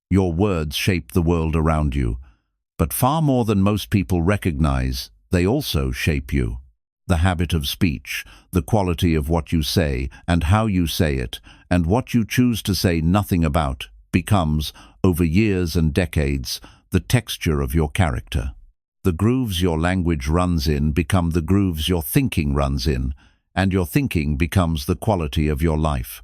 Your words shape the world around you, but far more than most people recognize, they also shape you. The habit of speech, the quality of what you say and how you say it, and what you choose to say nothing about, becomes, over years and decades, the texture of your character. The grooves your language runs in become the grooves your thinking runs in, and your thinking becomes the quality of your life.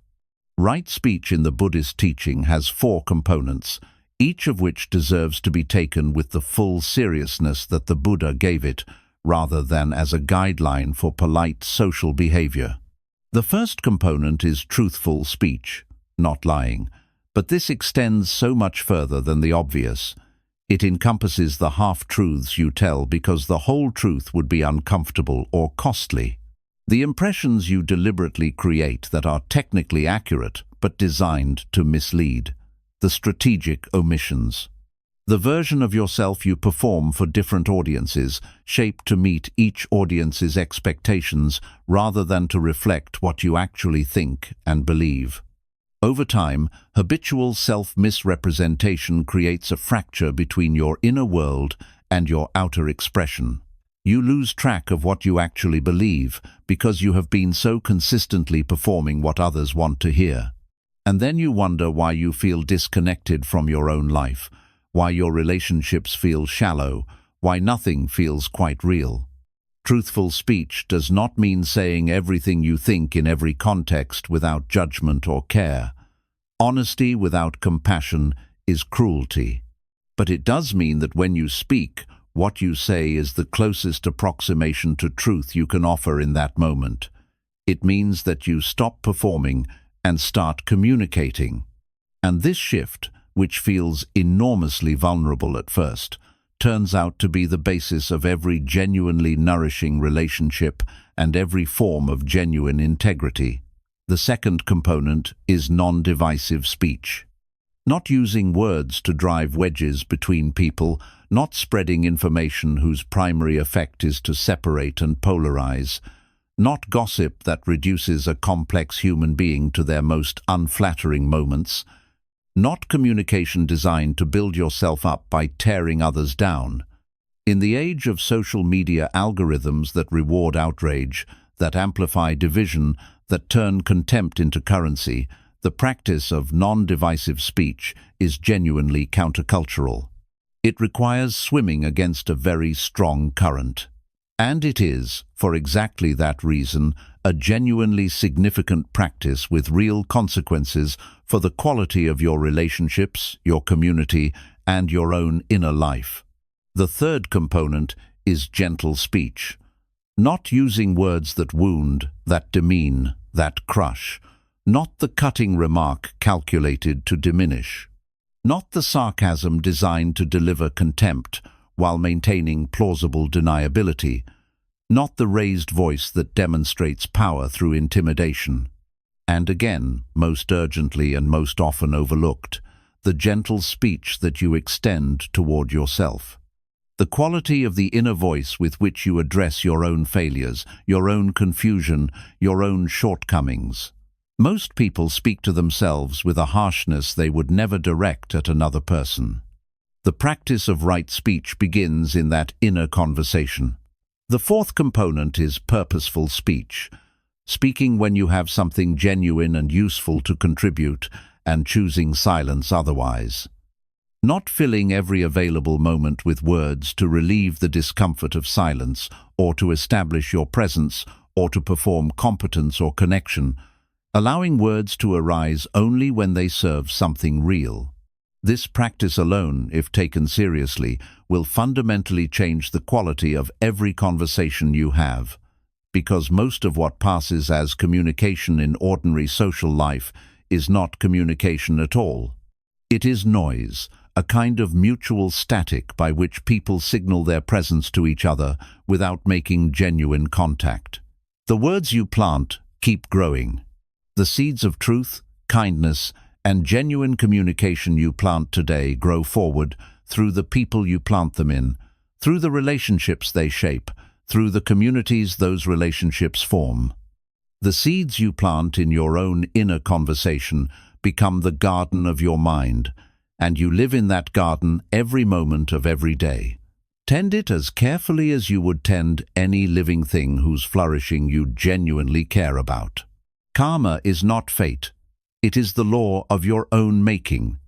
Right speech in the Buddhist teaching has 4 components, each of which deserves to be taken with the full seriousness that the Buddha gave it, rather than as a guideline for polite social behavior. The first component is truthful speech, not lying, but this extends so much further than the obvious. It encompasses the half-truths you tell because the whole truth would be uncomfortable or costly. The impressions you deliberately create that are technically accurate but designed to mislead. The strategic omissions. The version of yourself you perform for different audiences, shaped to meet each audience's expectations rather than to reflect what you actually think and believe. Over time, habitual self-misrepresentation creates a fracture between your inner world and your outer expression. You lose track of what you actually believe because you have been so consistently performing what others want to hear. And then you wonder why you feel disconnected from your own life, why your relationships feel shallow, why nothing feels quite real. Truthful speech does not mean saying everything you think in every context without judgment or care. Honesty without compassion is cruelty. But it does mean that when you speak, what you say is the closest approximation to truth you can offer in that moment. It means that you stop performing and start communicating. And this shift, which feels enormously vulnerable at first, turns out to be the basis of every genuinely nourishing relationship and every form of genuine integrity. The second component is non-divisive speech. Not using words to drive wedges between people, not spreading information whose primary effect is to separate and polarize, not gossip that reduces a complex human being to their most unflattering moments, not communication designed to build yourself up by tearing others down. In the age of social media algorithms that reward outrage, that amplify division, that turn contempt into currency, The practice of non-divisive speech is genuinely countercultural. It requires swimming against a very strong current. And it is, for exactly that reason, a genuinely significant practice with real consequences for the quality of your relationships, your community, and your own inner life. The third component is gentle speech. Not using words that wound, that demean, that crush. Not the cutting remark calculated to diminish. Not the sarcasm designed to deliver contempt while maintaining plausible deniability. Not the raised voice that demonstrates power through intimidation. And again, most urgently and most often overlooked, the gentle speech that you extend toward yourself. The quality of the inner voice with which you address your own failures, your own confusion, your own shortcomings. Most people speak to themselves with a harshness they would never direct at another person. The practice of right speech begins in that inner conversation. The fourth component is purposeful speech, speaking when you have something genuine and useful to contribute and choosing silence otherwise. Not filling every available moment with words to relieve the discomfort of silence or to establish your presence or to perform competence or connection, allowing words to arise only when they serve something real. This practice alone, if taken seriously, will fundamentally change the quality of every conversation you have, because most of what passes as communication in ordinary social life is not communication at all. It is noise, a kind of mutual static by which people signal their presence to each other without making genuine contact. The words you plant keep growing. The seeds of truth, kindness, and genuine communication you plant today grow forward through the people you plant them in, through the relationships they shape, through the communities those relationships form. The seeds you plant in your own inner conversation become the garden of your mind, and you live in that garden every moment of every day. Tend it as carefully as you would tend any living thing whose flourishing you genuinely care about. Karma is not fate. It is the law of your own making.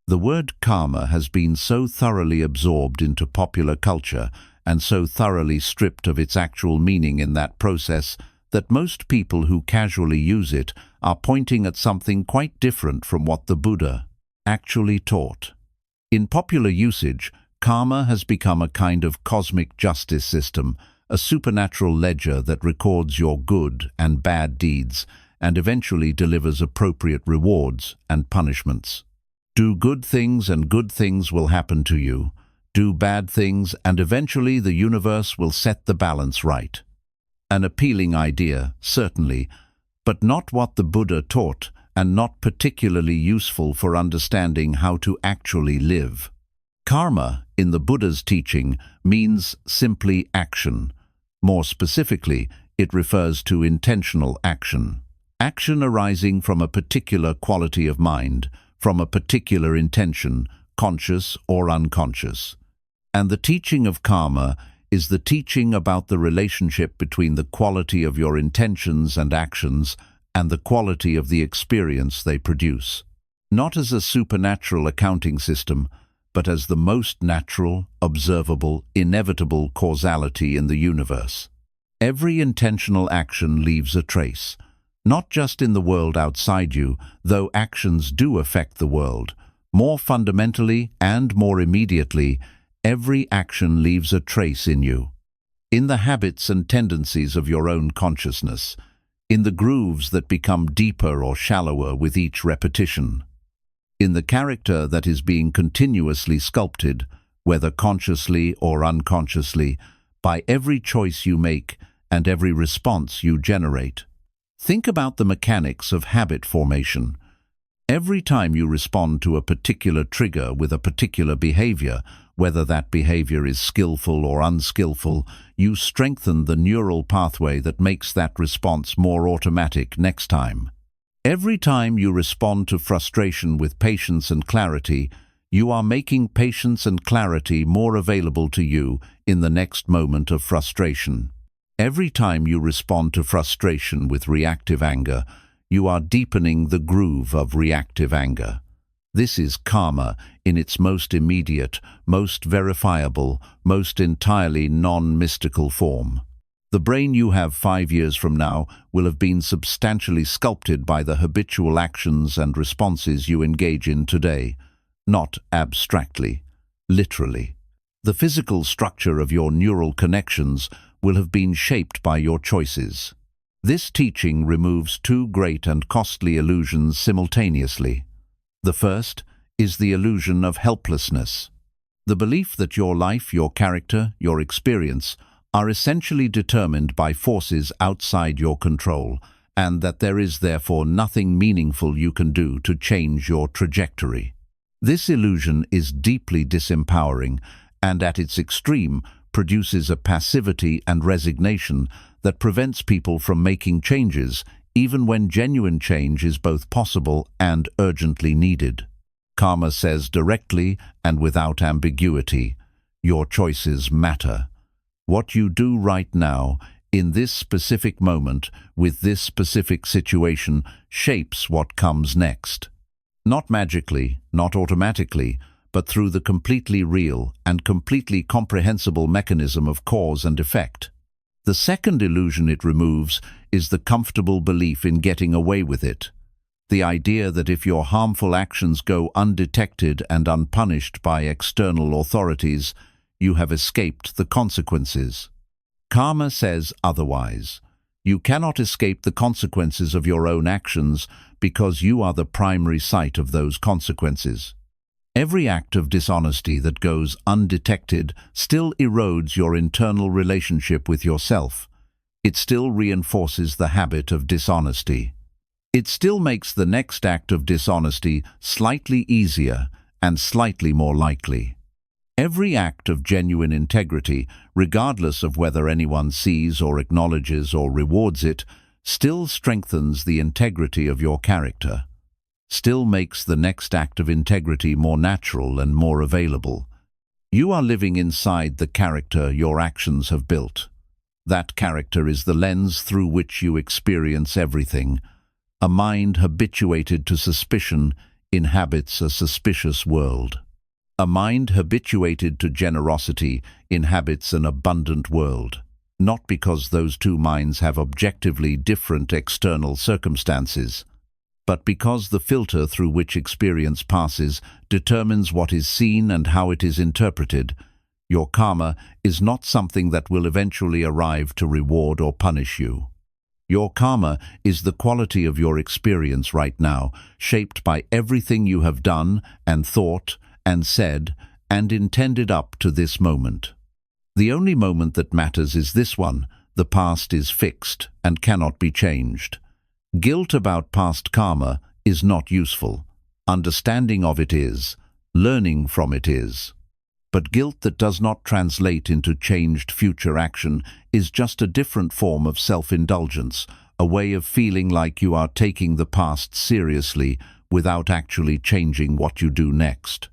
The word karma has been so thoroughly absorbed into popular culture and so thoroughly stripped of its actual meaning in that process that most people who casually use it are pointing at something quite different from what the Buddha actually taught. In popular usage, karma has become a kind of cosmic justice system, a supernatural ledger that records your good and bad deeds and eventually delivers appropriate rewards and punishments. Do good things and good things will happen to you. Do bad things and eventually the universe will set the balance right. An appealing idea, certainly, but not what the Buddha taught and not particularly useful for understanding how to actually live. Karma, in the Buddha's teaching, means simply action. More specifically, it refers to intentional action. Action arising from a particular quality of mind, from a particular intention, conscious or unconscious. And the teaching of karma is the teaching about the relationship between the quality of your intentions and actions and the quality of the experience they produce. Not as a supernatural accounting system, but as the most natural, observable, inevitable causality in the universe. Every intentional action leaves a trace. Not just in the world outside you, though actions do affect the world. More fundamentally and more immediately, every action leaves a trace in you. In the habits and tendencies of your own consciousness, in the grooves that become deeper or shallower with each repetition, in the character that is being continuously sculpted, whether consciously or unconsciously, by every choice you make and every response you generate. Think about the mechanics of habit formation. Every time you respond to a particular trigger with a particular behavior, whether that behavior is skillful or unskillful, you strengthen the neural pathway that makes that response more automatic next time. Every time you respond to frustration with patience and clarity, you are making patience and clarity more available to you in the next moment of frustration. Every time you respond to frustration with reactive anger, you are deepening the groove of reactive anger. This is karma in its most immediate, most verifiable, most entirely non-mystical form. The brain you have 5 years from now will have been substantially sculpted by the habitual actions and responses you engage in today, not abstractly, literally. The physical structure of your neural connections will have been shaped by your choices. This teaching removes two great and costly illusions simultaneously. The first is the illusion of helplessness. The belief that your life, your character, your experience are essentially determined by forces outside your control, and that there is therefore nothing meaningful you can do to change your trajectory. This illusion is deeply disempowering, and at its extreme produces a passivity and resignation that prevents people from making changes, even when genuine change is both possible and urgently needed. Karma says directly and without ambiguity, your choices matter. What you do right now, in this specific moment, with this specific situation, shapes what comes next. Not magically, not automatically, but through the completely real and completely comprehensible mechanism of cause and effect. The second illusion it removes is the comfortable belief in getting away with it. The idea that if your harmful actions go undetected and unpunished by external authorities, you have escaped the consequences. Karma says otherwise. You cannot escape the consequences of your own actions because you are the primary site of those consequences. Every act of dishonesty that goes undetected still erodes your internal relationship with yourself. It still reinforces the habit of dishonesty. It still makes the next act of dishonesty slightly easier and slightly more likely. Every act of genuine integrity, regardless of whether anyone sees or acknowledges or rewards it, still strengthens the integrity of your character, still makes the next act of integrity more natural and more available. You are living inside the character your actions have built. That character is the lens through which you experience everything. A mind habituated to suspicion inhabits a suspicious world. A mind habituated to generosity inhabits an abundant world, not because those two minds have objectively different external circumstances, but because the filter through which experience passes determines what is seen and how it is interpreted. Your karma is not something that will eventually arrive to reward or punish you. Your karma is the quality of your experience right now, shaped by everything you have done and thought and said and intended up to this moment. The only moment that matters is this one. The past is fixed and cannot be changed. Guilt about past karma is not useful. Understanding of it is. Learning from it is. But guilt that does not translate into changed future action is just a different form of self-indulgence, a way of feeling like you are taking the past seriously without actually changing what you do next.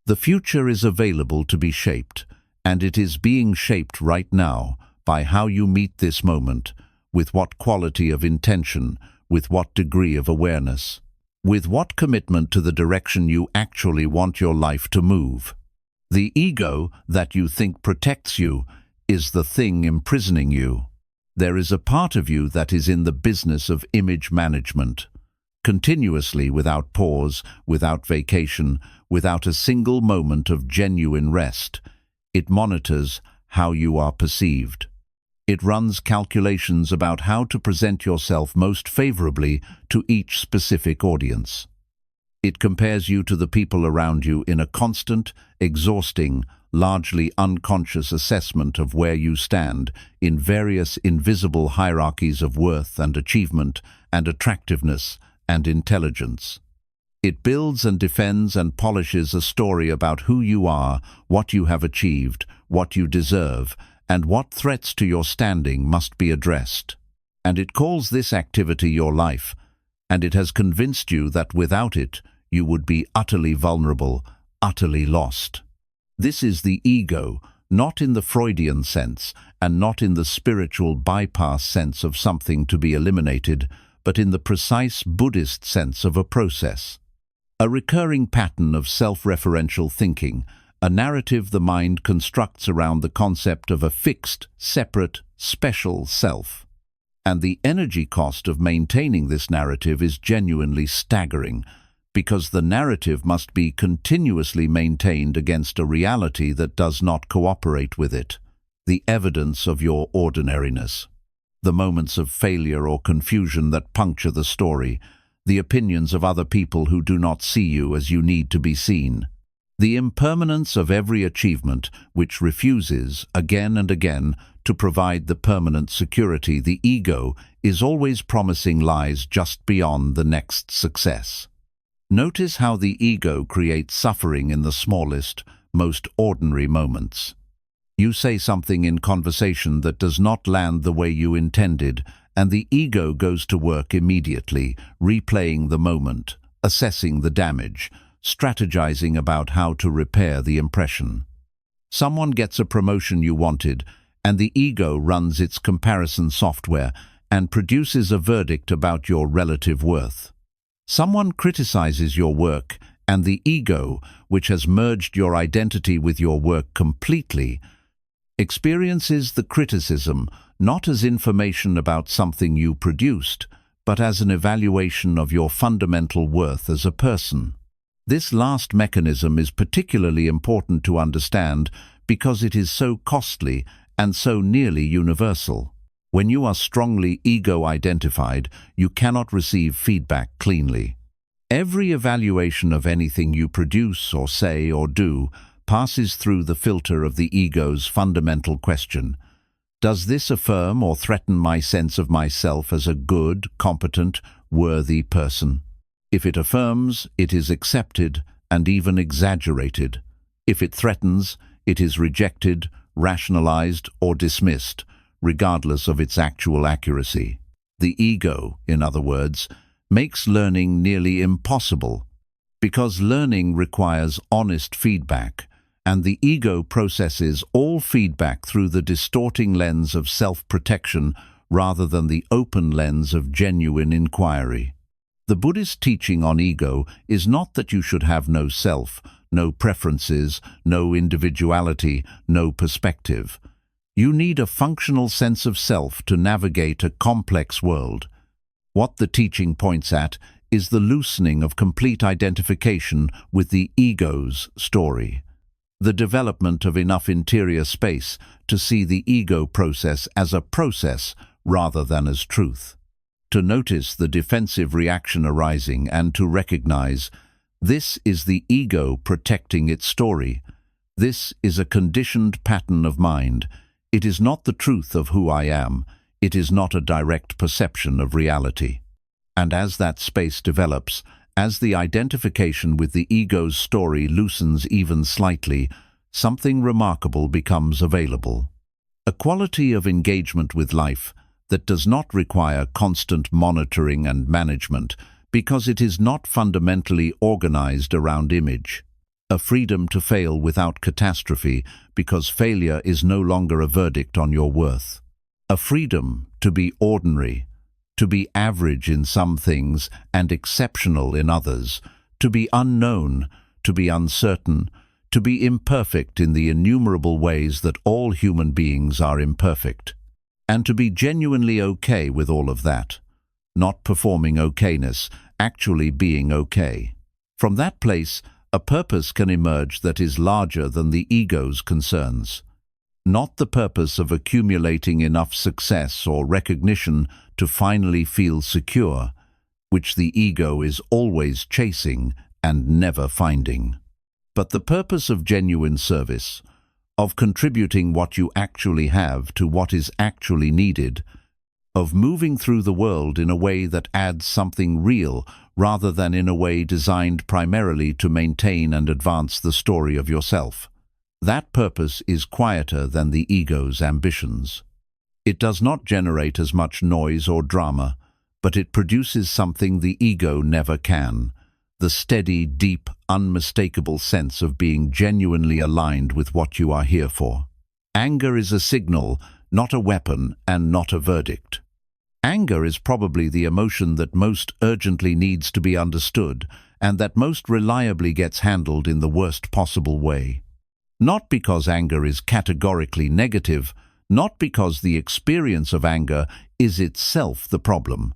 The future is available to be shaped, and it is being shaped right now by how you meet this moment, with what quality of intention, with what degree of awareness, with what commitment to the direction you actually want your life to move. The ego that you think protects you is the thing imprisoning you. There is a part of you that is in the business of image management, continuously, without pause, without vacation, without a single moment of genuine rest. It monitors how you are perceived. It runs calculations about how to present yourself most favorably to each specific audience. It compares you to the people around you in a constant, exhausting, largely unconscious assessment of where you stand in various invisible hierarchies of worth and achievement and attractiveness and intelligence. It builds and defends and polishes a story about who you are, what you have achieved, what you deserve, and what threats to your standing must be addressed. And it calls this activity your life, and it has convinced you that without it, you would be utterly vulnerable, utterly lost. This is the ego, not in the Freudian sense, and not in the spiritual bypass sense of something to be eliminated, but in the precise Buddhist sense of a process. A recurring pattern of self-referential thinking, a narrative the mind constructs around the concept of a fixed, separate, special self. And the energy cost of maintaining this narrative is genuinely staggering, because the narrative must be continuously maintained against a reality that does not cooperate with it. The evidence of your ordinariness. The moments of failure or confusion that puncture the story. The opinions of other people who do not see you as you need to be seen. The impermanence of every achievement which refuses, again and again, to provide the permanent security the ego is always promising lies just beyond the next success. Notice how the ego creates suffering in the smallest, most ordinary moments. You say something in conversation that does not land the way you intended, and the ego goes to work immediately, replaying the moment, assessing the damage, strategizing about how to repair the impression. Someone gets a promotion you wanted, and the ego runs its comparison software and produces a verdict about your relative worth. Someone criticizes your work, and the ego, which has merged your identity with your work completely, experiences the criticism not as information about something you produced, but as an evaluation of your fundamental worth as a person. This last mechanism is particularly important to understand because it is so costly and so nearly universal. When you are strongly ego-identified, you cannot receive feedback cleanly. Every evaluation of anything you produce or say or do passes through the filter of the ego's fundamental question. Does this affirm or threaten my sense of myself as a good, competent, worthy person? If it affirms, it is accepted and even exaggerated. If it threatens, it is rejected, rationalized, or dismissed, regardless of its actual accuracy. The ego, in other words, makes learning nearly impossible, because learning requires honest feedback, and the ego processes all feedback through the distorting lens of self-protection rather than the open lens of genuine inquiry. The Buddhist teaching on ego is not that you should have no self, no preferences, no individuality, no perspective. You need a functional sense of self to navigate a complex world. What the teaching points at is the loosening of complete identification with the ego's story. The development of enough interior space to see the ego process as a process rather than as truth. To notice the defensive reaction arising and to recognize, this is the ego protecting its story. This is a conditioned pattern of mind. It is not the truth of who I am. It is not a direct perception of reality. And as that space develops, as the identification with the ego's story loosens even slightly, something remarkable becomes available. A quality of engagement with life that does not require constant monitoring and management because it is not fundamentally organized around image. A freedom to fail without catastrophe because failure is no longer a verdict on your worth. A freedom to be ordinary, to be average in some things and exceptional in others, to be unknown, to be uncertain, to be imperfect in the innumerable ways that all human beings are imperfect. And to be genuinely okay with all of that, not performing okayness, actually being okay. From that place, a purpose can emerge that is larger than the ego's concerns. Not the purpose of accumulating enough success or recognition to finally feel secure, which the ego is always chasing and never finding. But the purpose of genuine service, of contributing what you actually have to what is actually needed, of moving through the world in a way that adds something real rather than in a way designed primarily to maintain and advance the story of yourself. That purpose is quieter than the ego's ambitions. It does not generate as much noise or drama, but it produces something the ego never can. The steady, deep, unmistakable sense of being genuinely aligned with what you are here for. Anger is a signal, not a weapon and not a verdict. Anger is probably the emotion that most urgently needs to be understood and that most reliably gets handled in the worst possible way. Not because anger is categorically negative, not because the experience of anger is itself the problem.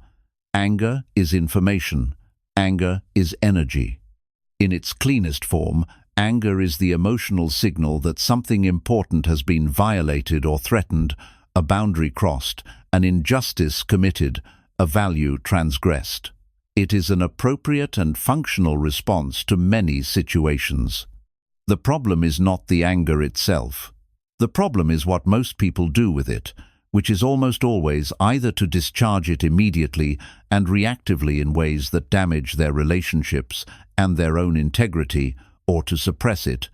Anger is information. Anger is energy. In its cleanest form, anger is the emotional signal that something important has been violated or threatened, a boundary crossed, an injustice committed, a value transgressed. It is an appropriate and functional response to many situations. The problem is not the anger itself. The problem is what most people do with it, which is almost always either to discharge it immediately and reactively in ways that damage their relationships and their own integrity, or to suppress it,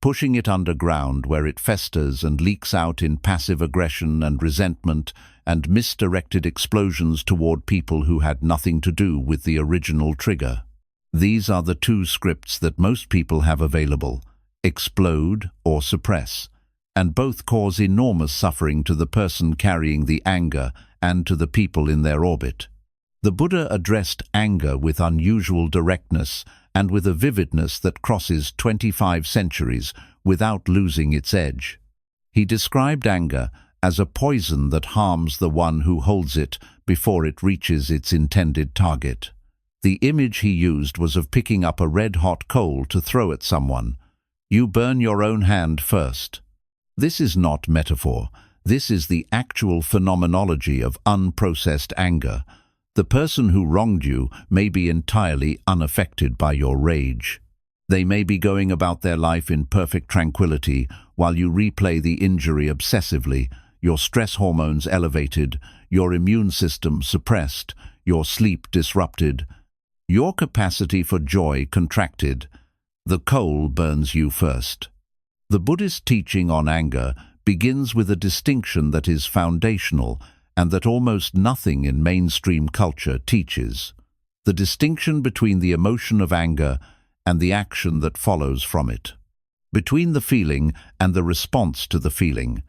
pushing it underground where it festers and leaks out in passive aggression and resentment and misdirected explosions toward people who had nothing to do with the original trigger. These are the two scripts that most people have available: explode or suppress, and both cause enormous suffering to the person carrying the anger and to the people in their orbit. The Buddha addressed anger with unusual directness and with a vividness that crosses 25 centuries without losing its edge. He described anger as a poison that harms the one who holds it before it reaches its intended target. The image he used was of picking up a red-hot coal to throw at someone. You burn your own hand first. This is not metaphor. This is the actual phenomenology of unprocessed anger. The person who wronged you may be entirely unaffected by your rage. They may be going about their life in perfect tranquility while you replay the injury obsessively, your stress hormones elevated, your immune system suppressed, your sleep disrupted, your capacity for joy contracted. The coal burns you first. The Buddhist teaching on anger begins with a distinction that is foundational and that almost nothing in mainstream culture teaches: the distinction between the emotion of anger and the action that follows from it, between the feeling and the response to the feeling.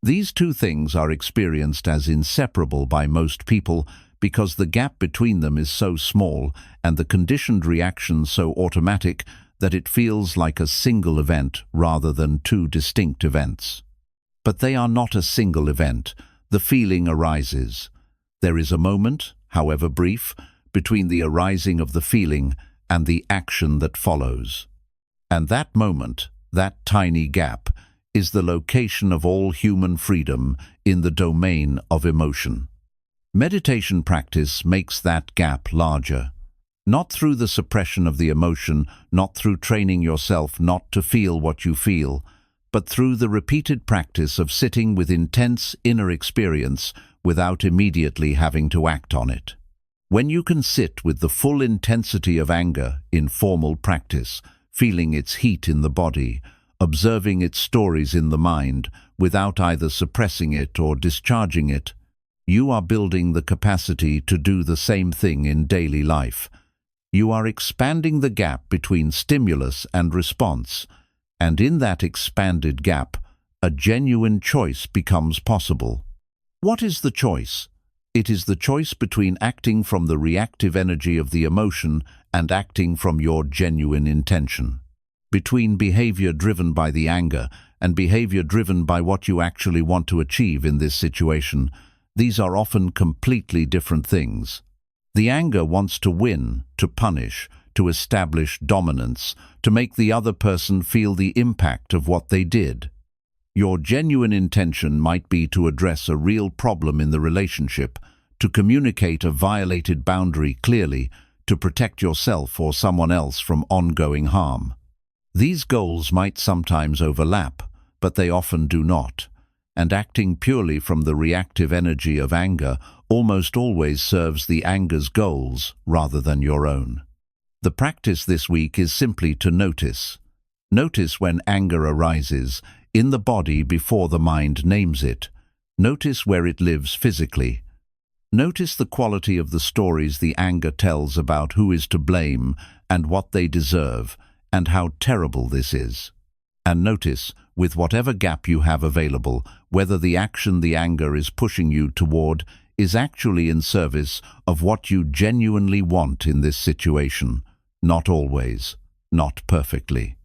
These two things are experienced as inseparable by most people because the gap between them is so small and the conditioned reaction so automatic that it feels like a single event rather than two distinct events. But they are not a single event. The feeling arises. There is a moment, however brief, between the arising of the feeling and the action that follows. And that moment, that tiny gap, is the location of all human freedom in the domain of emotion. Meditation practice makes that gap larger. Not through the suppression of the emotion, not through training yourself not to feel what you feel, but through the repeated practice of sitting with intense inner experience without immediately having to act on it. When you can sit with the full intensity of anger in formal practice, feeling its heat in the body, observing its stories in the mind, without either suppressing it or discharging it, you are building the capacity to do the same thing in daily life. You are expanding the gap between stimulus and response, and in that expanded gap, a genuine choice becomes possible. What is the choice? It is the choice between acting from the reactive energy of the emotion and acting from your genuine intention. Between behavior driven by the anger and behavior driven by what you actually want to achieve in this situation, these are often completely different things. The anger wants to win, to punish, to establish dominance, to make the other person feel the impact of what they did. Your genuine intention might be to address a real problem in the relationship, to communicate a violated boundary clearly, to protect yourself or someone else from ongoing harm. These goals might sometimes overlap, but they often do not, and acting purely from the reactive energy of anger almost always serves the anger's goals rather than your own. The practice this week is simply to notice. Notice when anger arises, in the body before the mind names it. Notice where it lives physically. Notice the quality of the stories the anger tells about who is to blame and what they deserve, and how terrible this is. And notice, with whatever gap you have available, whether the action the anger is pushing you toward is actually in service of what you genuinely want in this situation. Not always, not perfectly.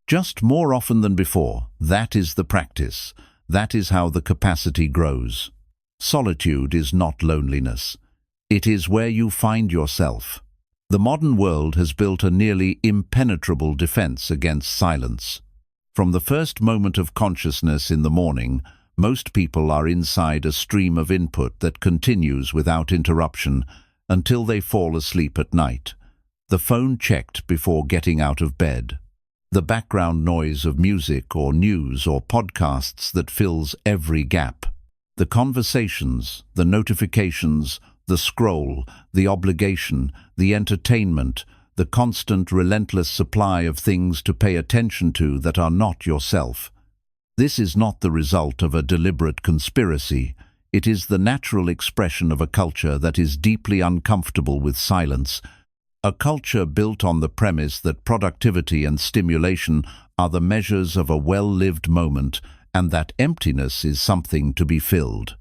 Just more often than before, that is the practice. That is how the capacity grows. Solitude is not loneliness. It is where you find yourself. The modern world has built a nearly impenetrable defense against silence. From the first moment of consciousness in the morning, most people are inside a stream of input that continues without interruption until they fall asleep at night. The phone checked before getting out of bed. The background noise of music or news or podcasts that fills every gap. The conversations, the notifications, the scroll, the obligation, the entertainment, the constant, relentless supply of things to pay attention to that are not yourself. This is not the result of a deliberate conspiracy. It is the natural expression of a culture that is deeply uncomfortable with silence. A culture built on the premise that productivity and stimulation are the measures of a well-lived moment and that emptiness is something to be filled.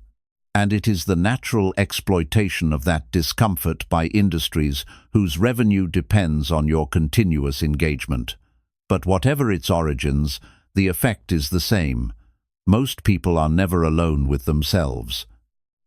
And it is the natural exploitation of that discomfort by industries whose revenue depends on your continuous engagement. But whatever its origins, the effect is the same. Most people are never alone with themselves.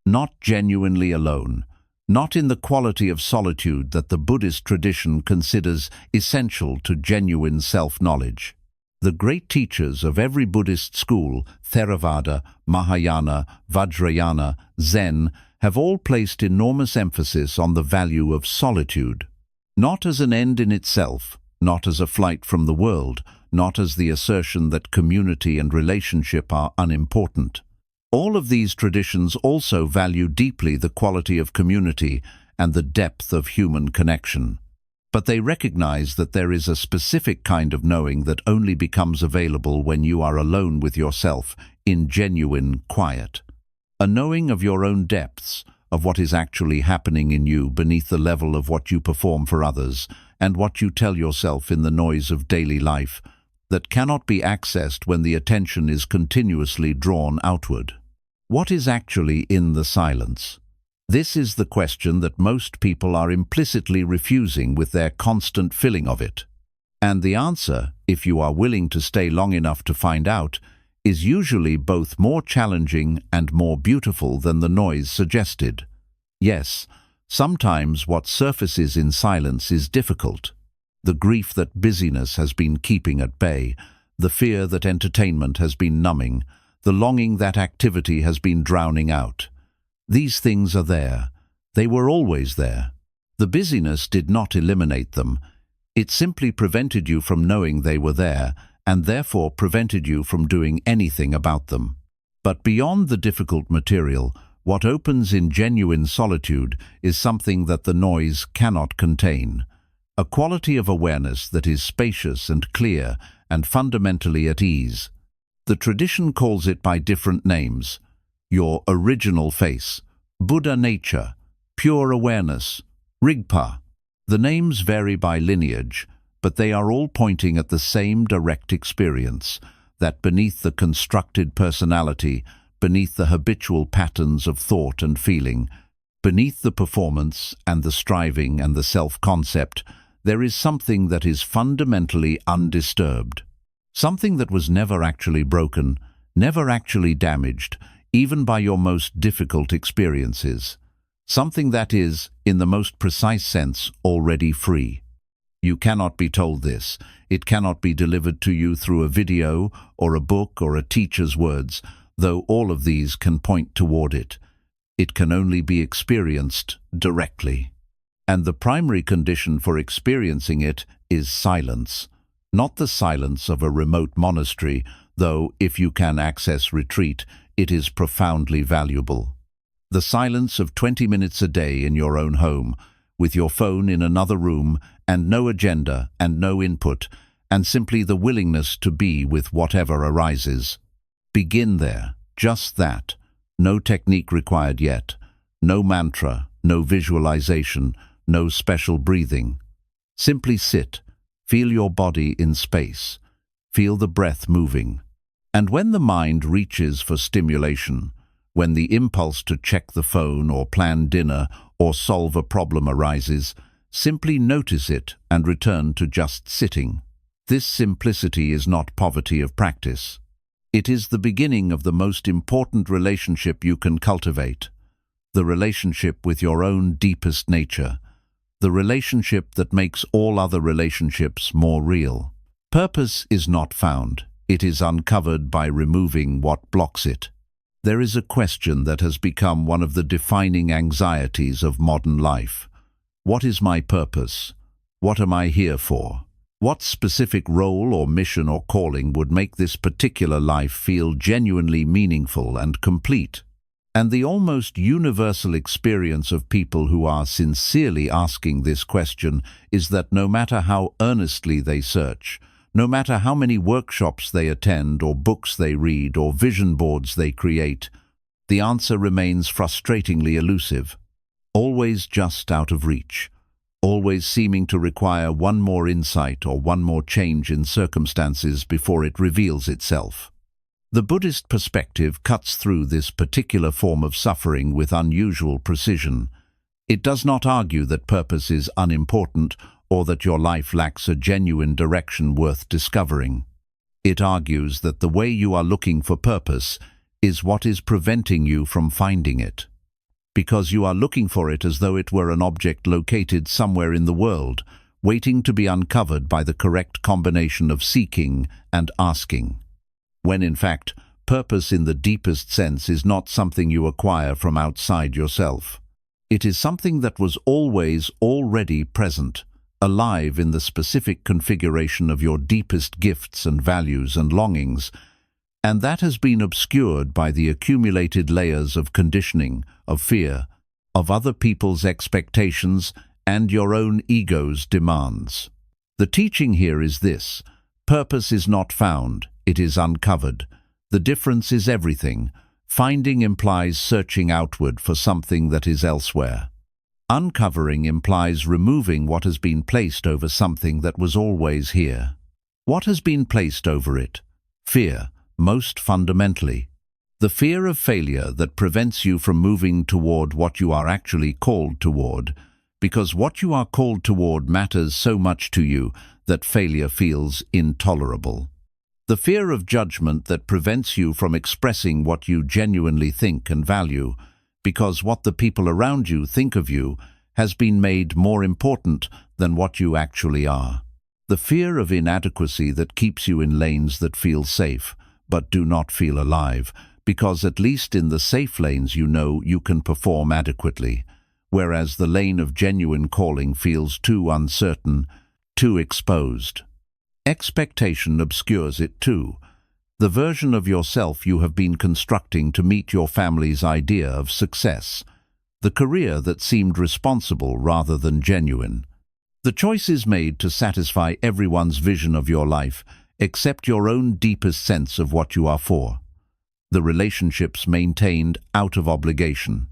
Not genuinely alone. Not in the quality of solitude that the Buddhist tradition considers essential to genuine self-knowledge. The great teachers of every Buddhist school, Theravada, Mahayana, Vajrayana, Zen, have all placed enormous emphasis on the value of solitude. Not as an end in itself, not as a flight from the world, not as the assertion that community and relationship are unimportant. All of these traditions also value deeply the quality of community and the depth of human connection. But they recognize that there is a specific kind of knowing that only becomes available when you are alone with yourself in genuine quiet. A knowing of your own depths, of what is actually happening in you beneath the level of what you perform for others and what you tell yourself in the noise of daily life, that cannot be accessed when the attention is continuously drawn outward. What is actually in the silence? This is the question that most people are implicitly refusing with their constant filling of it. And the answer, if you are willing to stay long enough to find out, is usually both more challenging and more beautiful than the noise suggested. Yes, sometimes what surfaces in silence is difficult. The grief that busyness has been keeping at bay, the fear that entertainment has been numbing, the longing that activity has been drowning out. These things are there. They were always there. The busyness did not eliminate them. It simply prevented you from knowing they were there, and therefore prevented you from doing anything about them. But beyond the difficult material, what opens in genuine solitude is something that the noise cannot contain. A quality of awareness that is spacious and clear and fundamentally at ease. The tradition calls it by different names: your original face, Buddha nature, pure awareness, Rigpa. The names vary by lineage, but they are all pointing at the same direct experience, that beneath the constructed personality, beneath the habitual patterns of thought and feeling, beneath the performance and the striving and the self-concept, there is something that is fundamentally undisturbed. Something that was never actually broken, never actually damaged, even by your most difficult experiences. Something that is, in the most precise sense, already free. You cannot be told this. It cannot be delivered to you through a video or a book or a teacher's words, though all of these can point toward it. It can only be experienced directly. And the primary condition for experiencing it is silence. Not the silence of a remote monastery, though if you can access retreat, it is profoundly valuable. The silence of 20 minutes a day in your own home, with your phone in another room, and no agenda and no input, and simply the willingness to be with whatever arises. Begin there, just that. No technique required yet. No mantra, no visualization, no special breathing. Simply sit. Feel your body in space. Feel the breath moving. And when the mind reaches for stimulation, When the impulse to check the phone or plan dinner or solve a problem arises, simply notice it and return to just sitting. This simplicity is not poverty of practice. It is the beginning of the most important relationship you can cultivate, the relationship with your own deepest nature, the relationship that makes all other relationships more real. Purpose is not found. It is uncovered by removing what blocks it. There is a question that has become one of the defining anxieties of modern life. What is my purpose? What am I here for? What specific role or mission or calling would make this particular life feel genuinely meaningful and complete? And the almost universal experience of people who are sincerely asking this question is that no matter how earnestly they search, no matter how many workshops they attend or books they read or vision boards they create, the answer remains frustratingly elusive, always just out of reach, always seeming to require one more insight or one more change in circumstances before it reveals itself. The Buddhist perspective cuts through this particular form of suffering with unusual precision. It does not argue that purpose is unimportant or that your life lacks a genuine direction worth discovering. It argues that the way you are looking for purpose is what is preventing you from finding it, because you are looking for it as though it were an object located somewhere in the world, waiting to be uncovered by the correct combination of seeking and asking. When in fact, purpose in the deepest sense is not something you acquire from outside yourself. It is something that was always already present, alive in the specific configuration of your deepest gifts and values and longings, and that has been obscured by the accumulated layers of conditioning, of fear, of other people's expectations and your own ego's demands. The teaching here is this: purpose is not found, it is uncovered. The difference is everything. Finding implies searching outward for something that is elsewhere. Uncovering implies removing what has been placed over something that was always here. What has been placed over it? Fear, most fundamentally. The fear of failure that prevents you from moving toward what you are actually called toward, because what you are called toward matters so much to you that failure feels intolerable. The fear of judgment that prevents you from expressing what you genuinely think and value, because what the people around you think of you has been made more important than what you actually are. The fear of inadequacy that keeps you in lanes that feel safe, but do not feel alive, because at least in the safe lanes you know you can perform adequately, whereas the lane of genuine calling feels too uncertain, too exposed. Expectation obscures it too. The version of yourself you have been constructing to meet your family's idea of success, the career that seemed responsible rather than genuine. The choices made to satisfy everyone's vision of your life except your own deepest sense of what you are for. The relationships maintained out of obligation.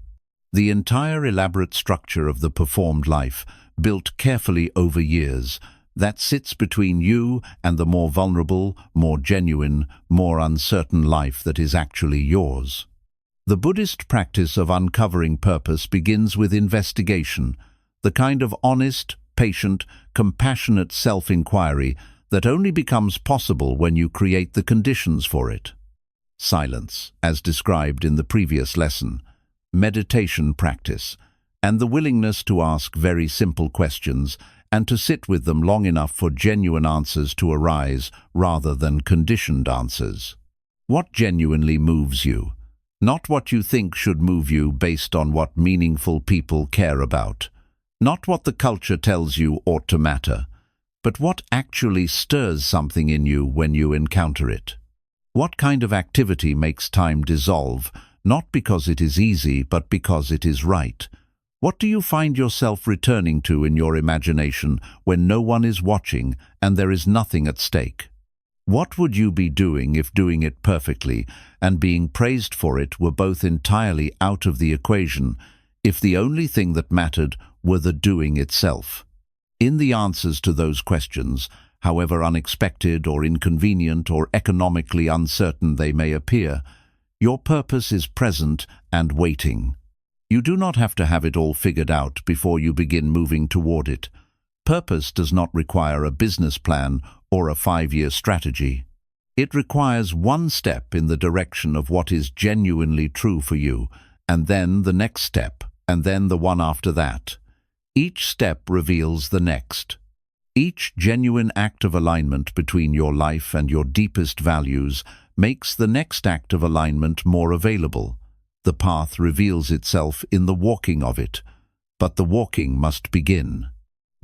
The entire elaborate structure of the performed life, built carefully over years, that sits between you and the more vulnerable, more genuine, more uncertain life that is actually yours. The Buddhist practice of uncovering purpose begins with investigation, the kind of honest, patient, compassionate self-inquiry that only becomes possible when you create the conditions for it. Silence, as described in the previous lesson, meditation practice, and the willingness to ask very simple questions and to sit with them long enough for genuine answers to arise rather than conditioned answers. What genuinely moves you? Not what you think should move you based on what meaningful people care about. Not what the culture tells you ought to matter, but what actually stirs something in you when you encounter it. What kind of activity makes time dissolve, not because it is easy, but because it is right? What do you find yourself returning to in your imagination when no one is watching and there is nothing at stake? What would you be doing if doing it perfectly and being praised for it were both entirely out of the equation, if the only thing that mattered were the doing itself? In the answers to those questions, however unexpected or inconvenient or economically uncertain they may appear, Your purpose is present and waiting. You do not have to have it all figured out before you begin moving toward it. Purpose does not require a business plan or a 5-year strategy. It requires one step in the direction of what is genuinely true for you, and then the next step, and then the one after that. Each step reveals the next. Each genuine act of alignment between your life and your deepest values makes the next act of alignment more available. The path reveals itself in the walking of it, but the walking must begin.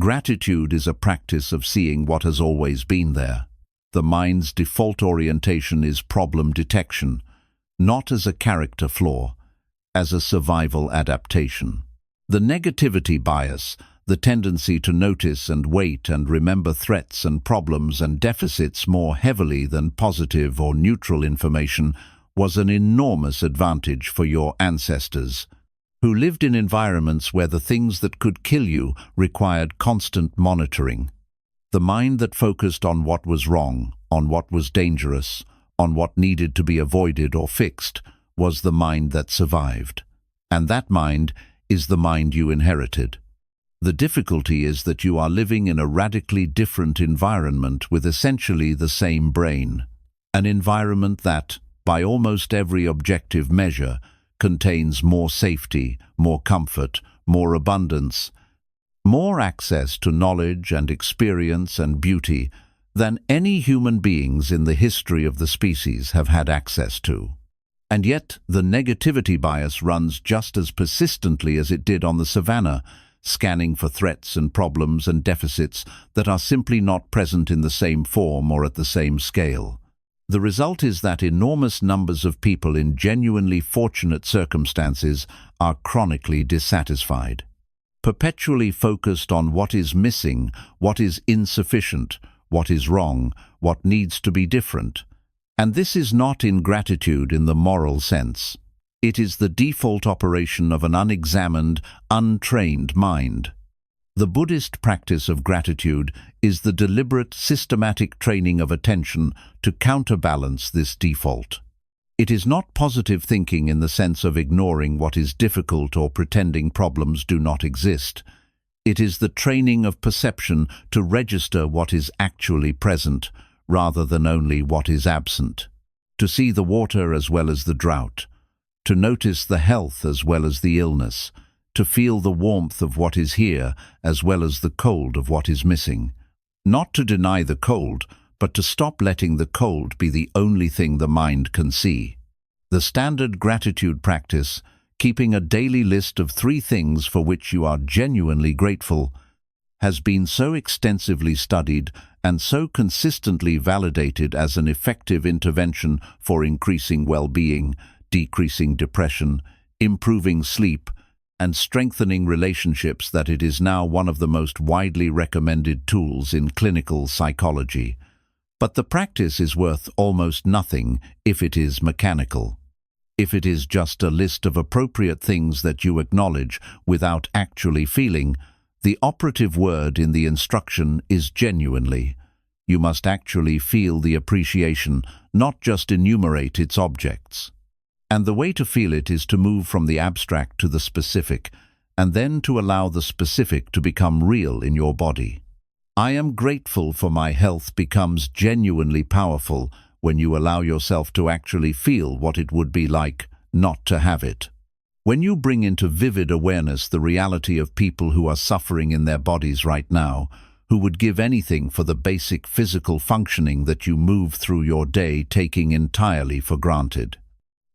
Gratitude is a practice of seeing what has always been there. The mind's default orientation is problem detection, not as a character flaw, as a survival adaptation. The negativity bias, the tendency to notice and wait and remember threats and problems and deficits more heavily than positive or neutral information, was an enormous advantage for your ancestors, who lived in environments where the things that could kill you required constant monitoring. The mind that focused on what was wrong, on what was dangerous, on what needed to be avoided or fixed, was the mind that survived. And that mind is the mind you inherited. The difficulty is that you are living in a radically different environment with essentially the same brain. An environment that, by almost every objective measure, contains more safety, more comfort, more abundance, more access to knowledge and experience and beauty than any human beings in the history of the species have had access to. And yet the negativity bias runs just as persistently as it did on the savannah, scanning for threats and problems and deficits that are simply not present in the same form or at the same scale. The result is that enormous numbers of people in genuinely fortunate circumstances are chronically dissatisfied, perpetually focused on what is missing, what is insufficient, what is wrong, what needs to be different. And this is not ingratitude in the moral sense. It is the default operation of an unexamined, untrained mind. The Buddhist practice of gratitude is the deliberate, systematic training of attention to counterbalance this default. It is not positive thinking in the sense of ignoring what is difficult or pretending problems do not exist. It is the training of perception to register what is actually present, rather than only what is absent. To see the water as well as the drought. To notice the health as well as the illness. To feel the warmth of what is here as well as the cold of what is missing. Not to deny the cold, but to stop letting the cold be the only thing the mind can see. The standard gratitude practice, keeping a daily list of 3 things for which you are genuinely grateful, has been so extensively studied and so consistently validated as an effective intervention for increasing well-being, decreasing depression, improving sleep, and strengthening relationships that it is now one of the most widely recommended tools in clinical psychology. But the practice is worth almost nothing if it is mechanical. If it is just a list of appropriate things that you acknowledge without actually feeling, the operative word in the instruction is genuinely. You must actually feel the appreciation, not just enumerate its objects. And the way to feel it is to move from the abstract to the specific, and then to allow the specific to become real in your body. I am grateful for my health becomes genuinely powerful when you allow yourself to actually feel what it would be like not to have it. When you bring into vivid awareness the reality of people who are suffering in their bodies right now, who would give anything for the basic physical functioning that you move through your day taking entirely for granted.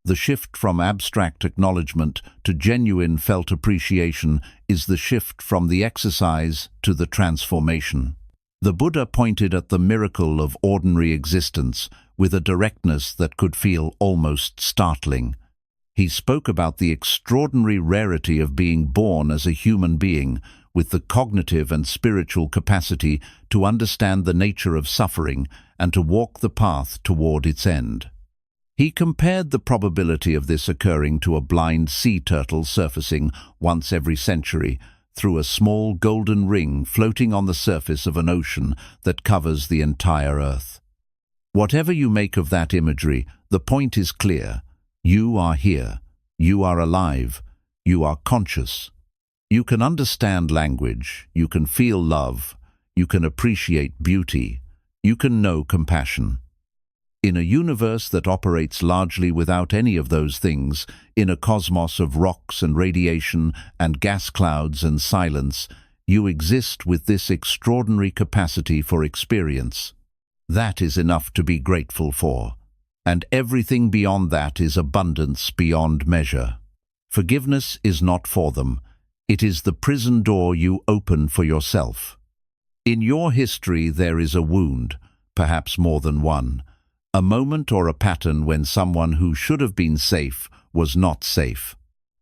The shift from abstract acknowledgement to genuine felt appreciation is the shift from the exercise to the transformation. The Buddha pointed at the miracle of ordinary existence with a directness that could feel almost startling. He spoke about the extraordinary rarity of being born as a human being with the cognitive and spiritual capacity to understand the nature of suffering and to walk the path toward its end. He compared the probability of this occurring to a blind sea turtle surfacing once every century through a small golden ring floating on the surface of an ocean that covers the entire earth. Whatever you make of that imagery, the point is clear. You are here. You are alive. You are conscious. You can understand language. You can feel love. You can appreciate beauty. You can know compassion. In a universe that operates largely without any of those things, in a cosmos of rocks and radiation and gas clouds and silence, you exist with this extraordinary capacity for experience. That is enough to be grateful for. And everything beyond that is abundance beyond measure. Forgiveness is not for them. It is the prison door you open for yourself. In your history there is a wound, perhaps more than one. A moment or a pattern when someone who should have been safe was not safe.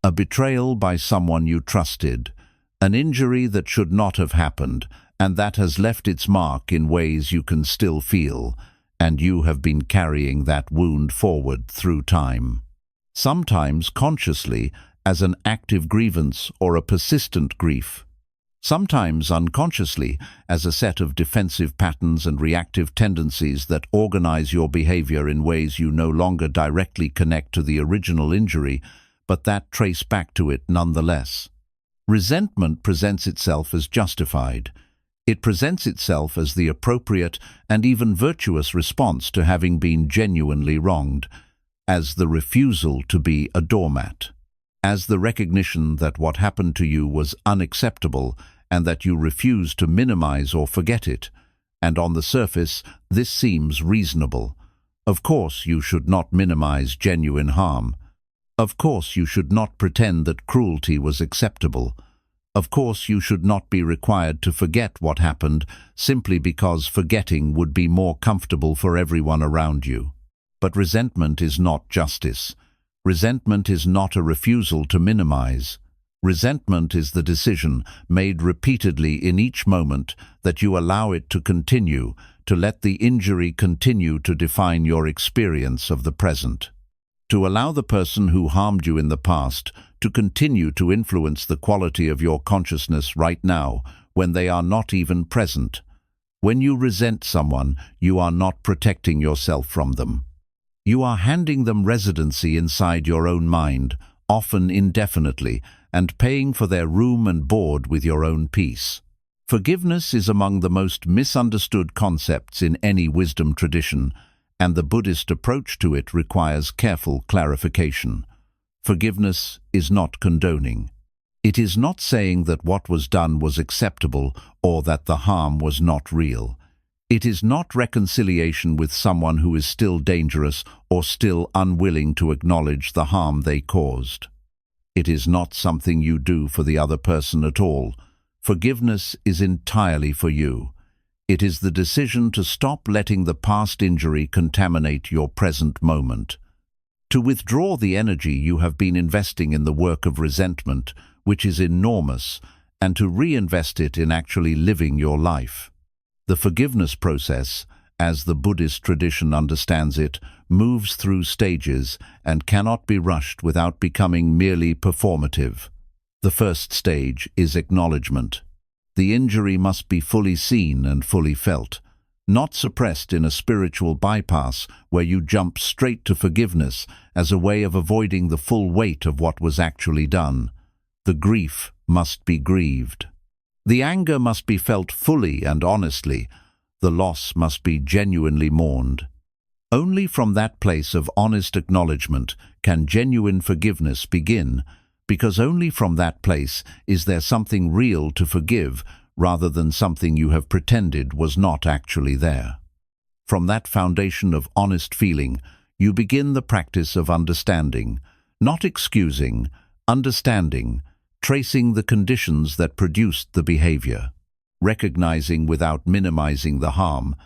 A betrayal by someone you trusted. An injury that should not have happened, and that has left its mark in ways you can still feel, and you have been carrying that wound forward through time. Sometimes consciously, as an active grievance or a persistent grief. Sometimes unconsciously, as a set of defensive patterns and reactive tendencies that organize your behavior in ways you no longer directly connect to the original injury, but that trace back to it nonetheless. Resentment presents itself as justified. It presents itself as the appropriate and even virtuous response to having been genuinely wronged, as the refusal to be a doormat, as the recognition that what happened to you was unacceptable and that you refuse to minimize or forget it. And on the surface, this seems reasonable. Of course, you should not minimize genuine harm. Of course, you should not pretend that cruelty was acceptable. Of course, you should not be required to forget what happened simply because forgetting would be more comfortable for everyone around you. But resentment is not justice. Resentment is not a refusal to minimize. Resentment is the decision, made repeatedly in each moment, that you allow it to continue, to let the injury continue to define your experience of the present. To allow the person who harmed you in the past to continue to influence the quality of your consciousness right now, when they are not even present. When you resent someone, you are not protecting yourself from them. You are handing them residency inside your own mind, often indefinitely, and paying for their room and board with your own peace. Forgiveness is among the most misunderstood concepts in any wisdom tradition, and the Buddhist approach to it requires careful clarification. Forgiveness is not condoning. It is not saying that what was done was acceptable or that the harm was not real. It is not reconciliation with someone who is still dangerous or still unwilling to acknowledge the harm they caused. It is not something you do for the other person at all. Forgiveness is entirely for you. It is the decision to stop letting the past injury contaminate your present moment. To withdraw the energy you have been investing in the work of resentment, which is enormous, and to reinvest it in actually living your life. The forgiveness process, as the Buddhist tradition understands it, moves through stages and cannot be rushed without becoming merely performative. The first stage is acknowledgement. The injury must be fully seen and fully felt, not suppressed in a spiritual bypass where you jump straight to forgiveness as a way of avoiding the full weight of what was actually done. The grief must be grieved. The anger must be felt fully and honestly. The loss must be genuinely mourned. Only from that place of honest acknowledgement can genuine forgiveness begin, because only from that place is there something real to forgive rather than something you have pretended was not actually there. From that foundation of honest feeling, you begin the practice of understanding, not excusing, understanding, tracing the conditions that produced the behavior, recognizing without minimizing the harm,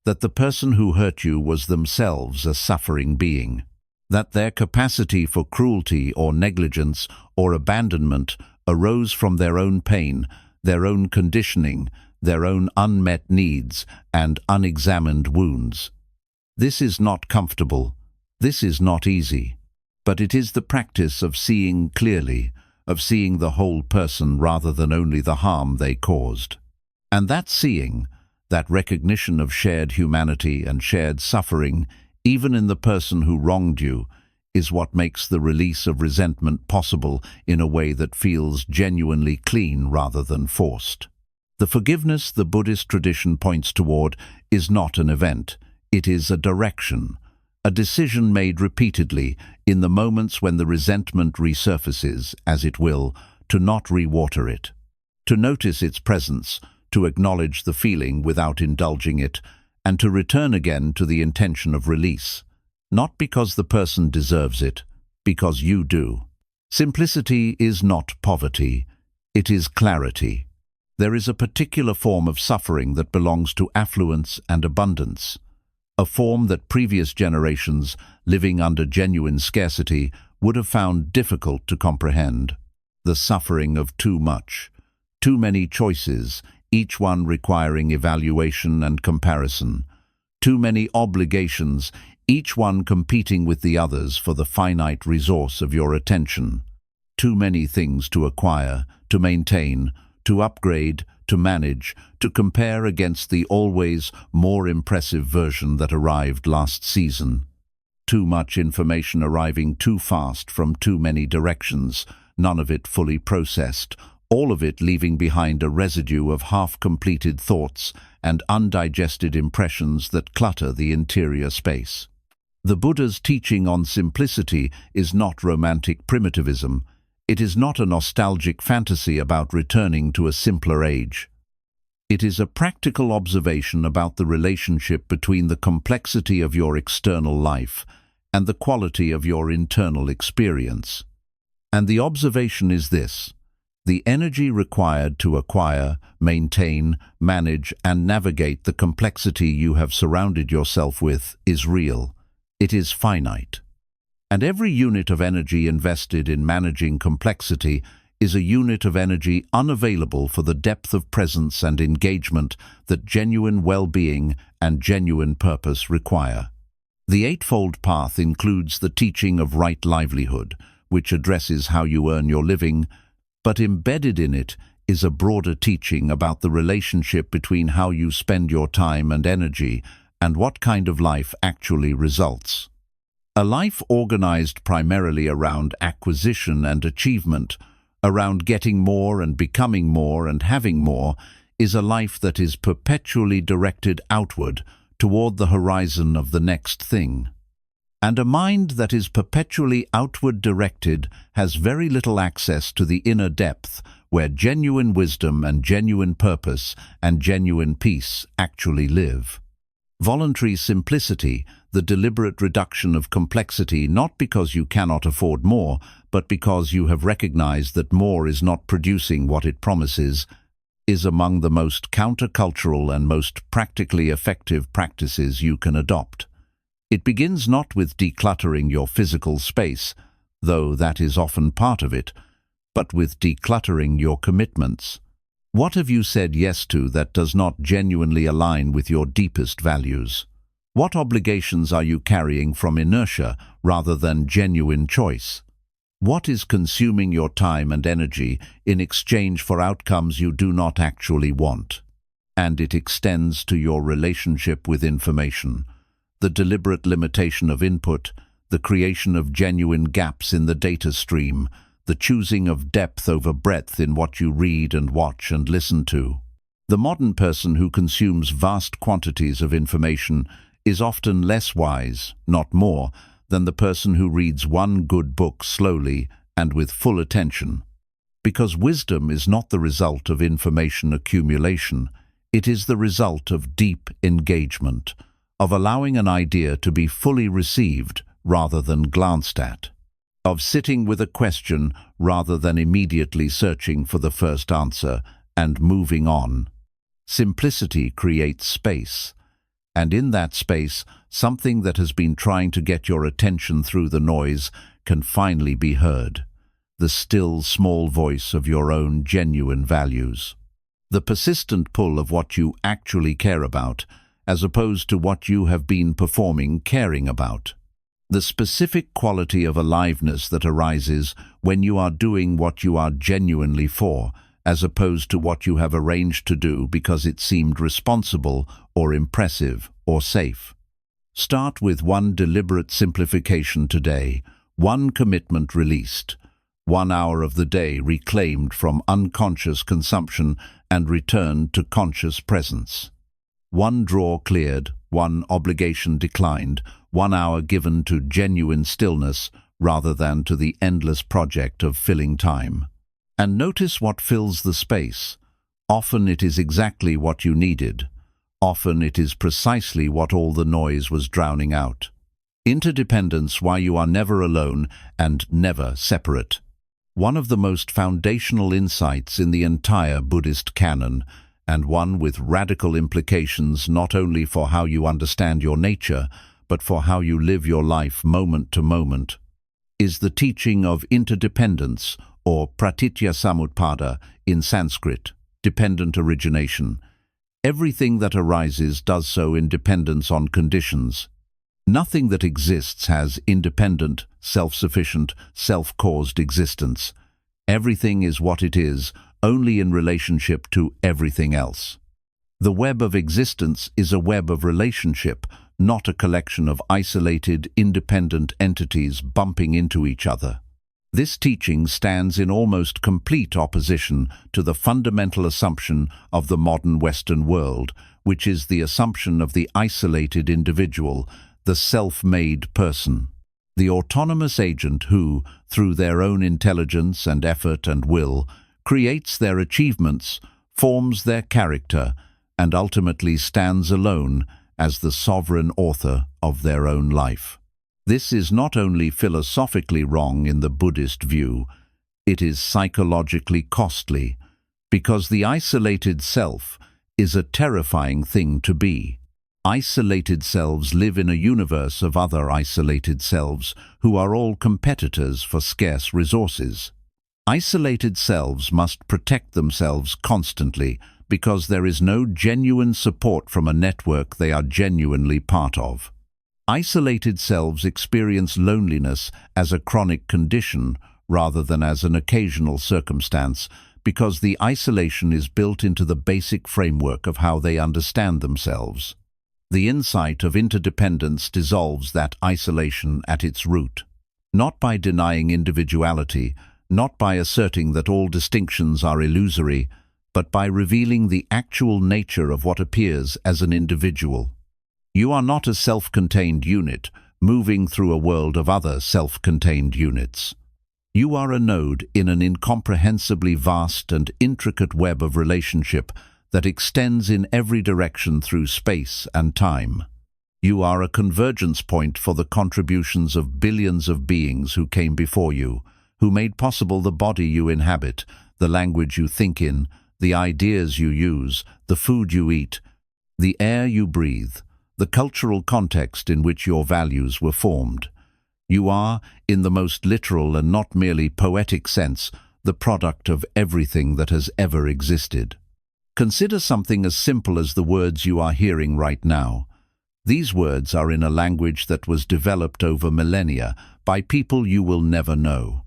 that the person who hurt you was themselves a suffering being, that their capacity for cruelty or negligence or abandonment arose from their own pain, their own conditioning, their own unmet needs and unexamined wounds. This is not comfortable, this is not easy, but it is the practice of seeing clearly, of seeing the whole person rather than only the harm they caused. And that seeing, that recognition of shared humanity and shared suffering, even in the person who wronged you, is what makes the release of resentment possible in a way that feels genuinely clean rather than forced. The forgiveness the Buddhist tradition points toward is not an event, it is a direction, a decision made repeatedly in the moments when the resentment resurfaces, as it will, to not re-water it, to notice its presence, to acknowledge the feeling without indulging it, and to return again to the intention of release, not because the person deserves it, because you do. Simplicity is not poverty, it is clarity. There is a particular form of suffering that belongs to affluence and abundance, a form that previous generations, living under genuine scarcity, would have found difficult to comprehend. The suffering of too much, too many choices, each one requiring evaluation and comparison, too many obligations, each one competing with the others for the finite resource of your attention, too many things to acquire, to maintain, to upgrade, to manage, to compare against the always more impressive version that arrived last season. Too much information arriving too fast from too many directions, none of it fully processed, all of it leaving behind a residue of half-completed thoughts and undigested impressions that clutter the interior space. The Buddha's teaching on simplicity is not romantic primitivism. It is not a nostalgic fantasy about returning to a simpler age. It is a practical observation about the relationship between the complexity of your external life and the quality of your internal experience. And the observation is this: the energy required to acquire, maintain, manage, and navigate the complexity you have surrounded yourself with is real. It is finite. And every unit of energy invested in managing complexity is a unit of energy unavailable for the depth of presence and engagement that genuine well-being and genuine purpose require. The Eightfold Path includes the teaching of right livelihood, which addresses how you earn your living, but embedded in it is a broader teaching about the relationship between how you spend your time and energy and what kind of life actually results. A life organized primarily around acquisition and achievement, around getting more and becoming more and having more, is a life that is perpetually directed outward toward the horizon of the next thing. And a mind that is perpetually outward directed has very little access to the inner depth where genuine wisdom and genuine purpose and genuine peace actually live. Voluntary simplicity, the deliberate reduction of complexity, not because you cannot afford more, but because you have recognized that more is not producing what it promises, is among the most countercultural and most practically effective practices you can adopt. It begins not with decluttering your physical space, though that is often part of it, but with decluttering your commitments. What have you said yes to that does not genuinely align with your deepest values? What obligations are you carrying from inertia rather than genuine choice? What is consuming your time and energy in exchange for outcomes you do not actually want? And it extends to your relationship with information, the deliberate limitation of input, the creation of genuine gaps in the data stream, the choosing of depth over breadth in what you read and watch and listen to. The modern person who consumes vast quantities of information is often less wise, not more, than the person who reads one good book slowly and with full attention. Because wisdom is not the result of information accumulation, it is the result of deep engagement, of allowing an idea to be fully received rather than glanced at, of sitting with a question rather than immediately searching for the first answer and moving on. Simplicity creates space, and in that space, something that has been trying to get your attention through the noise can finally be heard, the still, small voice of your own genuine values. The persistent pull of what you actually care about, as opposed to what you have been performing caring about. The specific quality of aliveness that arises when you are doing what you are genuinely for, as opposed to what you have arranged to do because it seemed responsible or impressive or safe. Start with one deliberate simplification today, One commitment released. 1 hour of the day reclaimed from unconscious consumption and returned to conscious presence. One drawer cleared, one obligation declined, 1 hour given to genuine stillness rather than to the endless project of filling time. And notice what fills the space. Often it is exactly what you needed. Often it is precisely what all the noise was drowning out. Interdependence, why you are never alone and never separate. One of the most foundational insights in the entire Buddhist canon, and one with radical implications not only for how you understand your nature, but for how you live your life moment to moment, is the teaching of interdependence, or pratityasamutpada in Sanskrit, dependent origination. Everything that arises does so in dependence on conditions. Nothing that exists has independent, self-sufficient, self-caused existence. Everything is what it is, only in relationship to everything else. The web of existence is a web of relationship, not a collection of isolated, independent entities bumping into each other. This teaching stands in almost complete opposition to the fundamental assumption of the modern Western world, which is the assumption of the isolated individual, the self-made person. The autonomous agent who, through their own intelligence and effort and will, creates their achievements, forms their character, and ultimately stands alone as the sovereign author of their own life. This is not only philosophically wrong in the Buddhist view, it is psychologically costly, because the isolated self is a terrifying thing to be. Isolated selves live in a universe of other isolated selves who are all competitors for scarce resources. Isolated selves must protect themselves constantly because there is no genuine support from a network they are genuinely part of. Isolated selves experience loneliness as a chronic condition rather than as an occasional circumstance because the isolation is built into the basic framework of how they understand themselves. The insight of interdependence dissolves that isolation at its root. Not by denying individuality, not by asserting that all distinctions are illusory, but by revealing the actual nature of what appears as an individual. You are not a self-contained unit, moving through a world of other self-contained units. You are a node in an incomprehensibly vast and intricate web of relationship that extends in every direction through space and time. You are a convergence point for the contributions of billions of beings who came before you, who made possible the body you inhabit, the language you think in, the ideas you use, the food you eat, the air you breathe, the cultural context in which your values were formed. You are, in the most literal and not merely poetic sense, the product of everything that has ever existed. Consider something as simple as the words you are hearing right now. These words are in a language that was developed over millennia by people you will never know.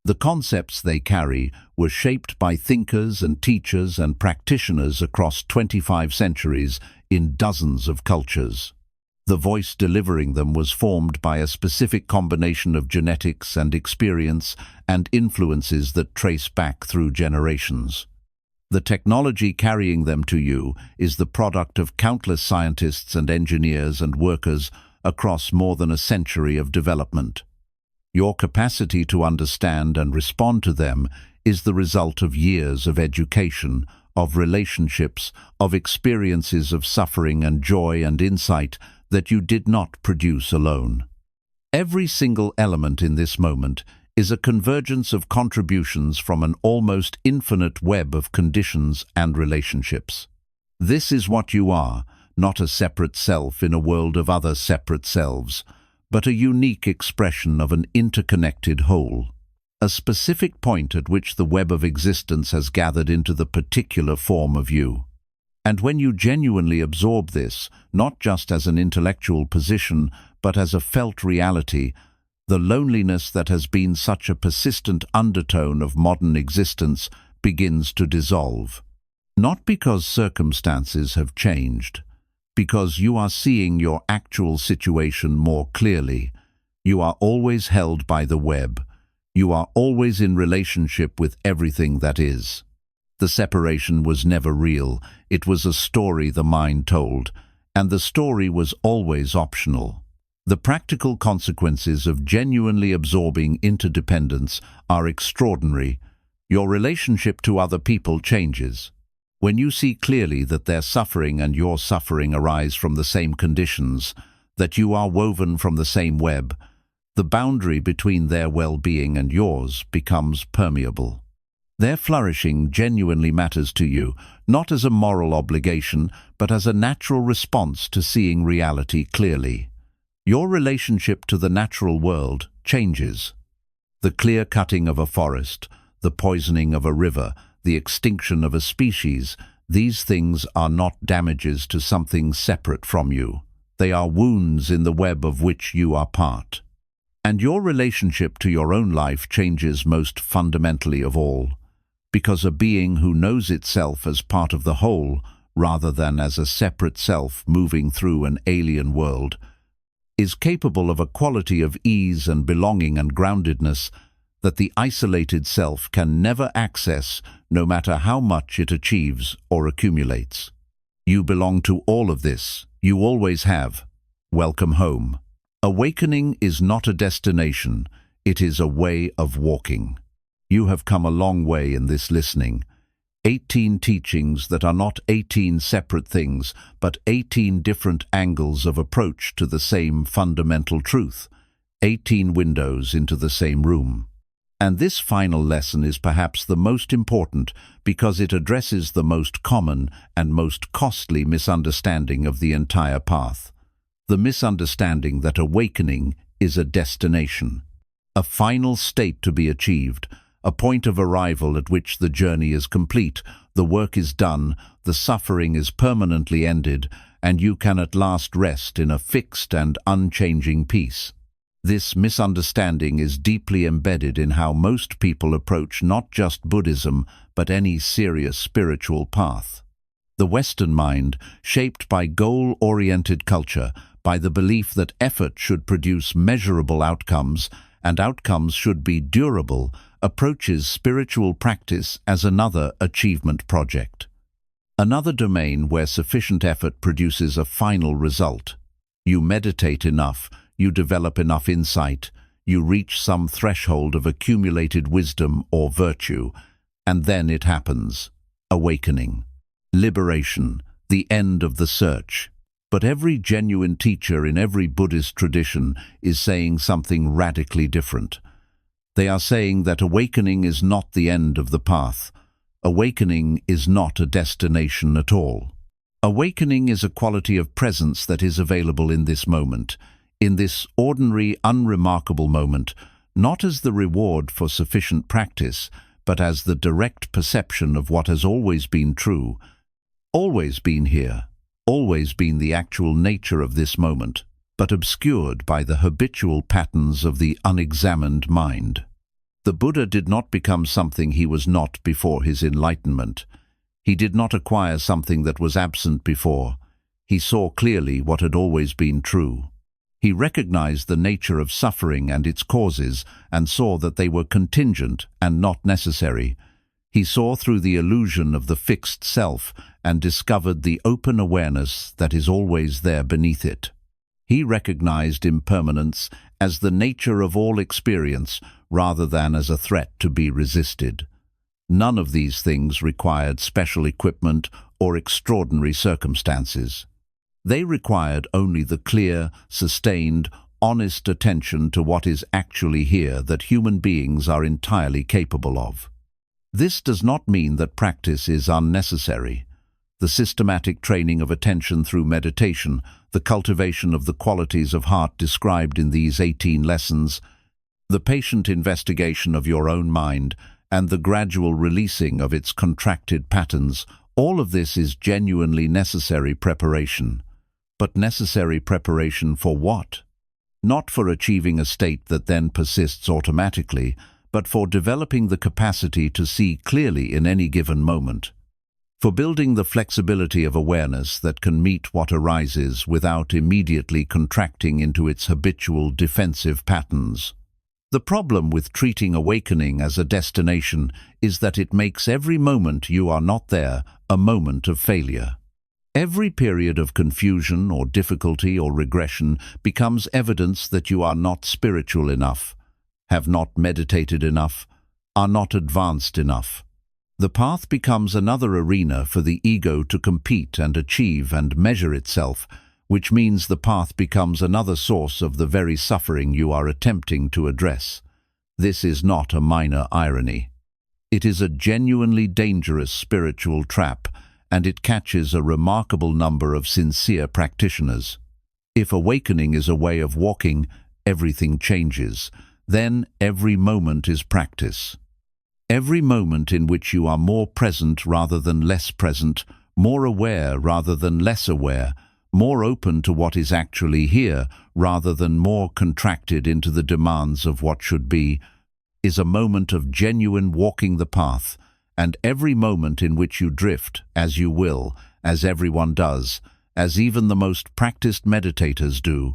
The concepts they carry were shaped by thinkers and teachers and practitioners across 25 centuries in dozens of cultures. The voice delivering them was formed by a specific combination of genetics and experience and influences that trace back through generations. The technology carrying them to you is the product of countless scientists and engineers and workers across more than a century of development. Your capacity to understand and respond to them is the result of years of education, of relationships, of experiences of suffering and joy and insight that you did not produce alone. Every single element in this moment is a convergence of contributions from an almost infinite web of conditions and relationships. This is what you are, not a separate self in a world of other separate selves, but a unique expression of an interconnected whole. A specific point at which the web of existence has gathered into the particular form of you. And when you genuinely absorb this, not just as an intellectual position, but as a felt reality, the loneliness that has been such a persistent undertone of modern existence begins to dissolve. Not because circumstances have changed, because you are seeing your actual situation more clearly. You are always held by the web. You are always in relationship with everything that is. The separation was never real. It was a story the mind told, and the story was always optional. The practical consequences of genuinely absorbing interdependence are extraordinary. Your relationship to other people changes. When you see clearly that their suffering and your suffering arise from the same conditions, that you are woven from the same web, the boundary between their well-being and yours becomes permeable. Their flourishing genuinely matters to you, not as a moral obligation, but as a natural response to seeing reality clearly. Your relationship to the natural world changes. The clear-cutting of a forest, the poisoning of a river, the extinction of a species, these things are not damages to something separate from you. They are wounds in the web of which you are part. And your relationship to your own life changes most fundamentally of all, because a being who knows itself as part of the whole, rather than as a separate self moving through an alien world, is capable of a quality of ease and belonging and groundedness that the isolated self can never access, no matter how much it achieves or accumulates. You belong to all of this. You always have. Welcome home. Awakening is not a destination. It is a way of walking. You have come a long way in this listening. 18 teachings that are not 18 separate things, but 18 different angles of approach to the same fundamental truth. 18 windows into the same room. And this final lesson is perhaps the most important because it addresses the most common and most costly misunderstanding of the entire path. The misunderstanding that awakening is a destination, a final state to be achieved, a point of arrival at which the journey is complete, the work is done, the suffering is permanently ended, and you can at last rest in a fixed and unchanging peace. This misunderstanding is deeply embedded in how most people approach not just Buddhism, but any serious spiritual path. The Western mind, shaped by goal-oriented culture, by the belief that effort should produce measurable outcomes, and outcomes should be durable, approaches spiritual practice as another achievement project. Another domain where sufficient effort produces a final result. You meditate enough, you develop enough insight, you reach some threshold of accumulated wisdom or virtue, and then it happens. Awakening. Liberation. The end of the search. But every genuine teacher in every Buddhist tradition is saying something radically different. They are saying that awakening is not the end of the path. Awakening is not a destination at all. Awakening is a quality of presence that is available in this moment, in this ordinary, unremarkable moment, not as the reward for sufficient practice, but as the direct perception of what has always been true, always been here, always been the actual nature of this moment, but obscured by the habitual patterns of the unexamined mind. The Buddha did not become something he was not before his enlightenment. He did not acquire something that was absent before. He saw clearly what had always been true. He recognized the nature of suffering and its causes and saw that they were contingent and not necessary. He saw through the illusion of the fixed self and discovered the open awareness that is always there beneath it. He recognized impermanence as the nature of all experience rather than as a threat to be resisted. None of these things required special equipment or extraordinary circumstances. They required only the clear, sustained, honest attention to what is actually here that human beings are entirely capable of. This does not mean that practice is unnecessary. The systematic training of attention through meditation, the cultivation of the qualities of heart described in these 18 lessons, the patient investigation of your own mind, and the gradual releasing of its contracted patterns, all of this is genuinely necessary preparation. But necessary preparation for what? Not for achieving a state that then persists automatically, but for developing the capacity to see clearly in any given moment. for building the flexibility of awareness that can meet what arises without immediately contracting into its habitual defensive patterns. The problem with treating awakening as a destination is that it makes every moment you are not there a moment of failure. Every period of confusion or difficulty or regression becomes evidence that you are not spiritual enough, have not meditated enough, are not advanced enough. The path becomes another arena for the ego to compete and achieve and measure itself, which means the path becomes another source of the very suffering you are attempting to address. This is not a minor irony. It is a genuinely dangerous spiritual trap, and it catches a remarkable number of sincere practitioners. If awakening is a way of walking, everything changes. Then every moment is practice. Every moment in which you are more present rather than less present, more aware rather than less aware, more open to what is actually here rather than more contracted into the demands of what should be, is a moment of genuine walking the path, and every moment in which you drift, as you will, as everyone does, as even the most practiced meditators do,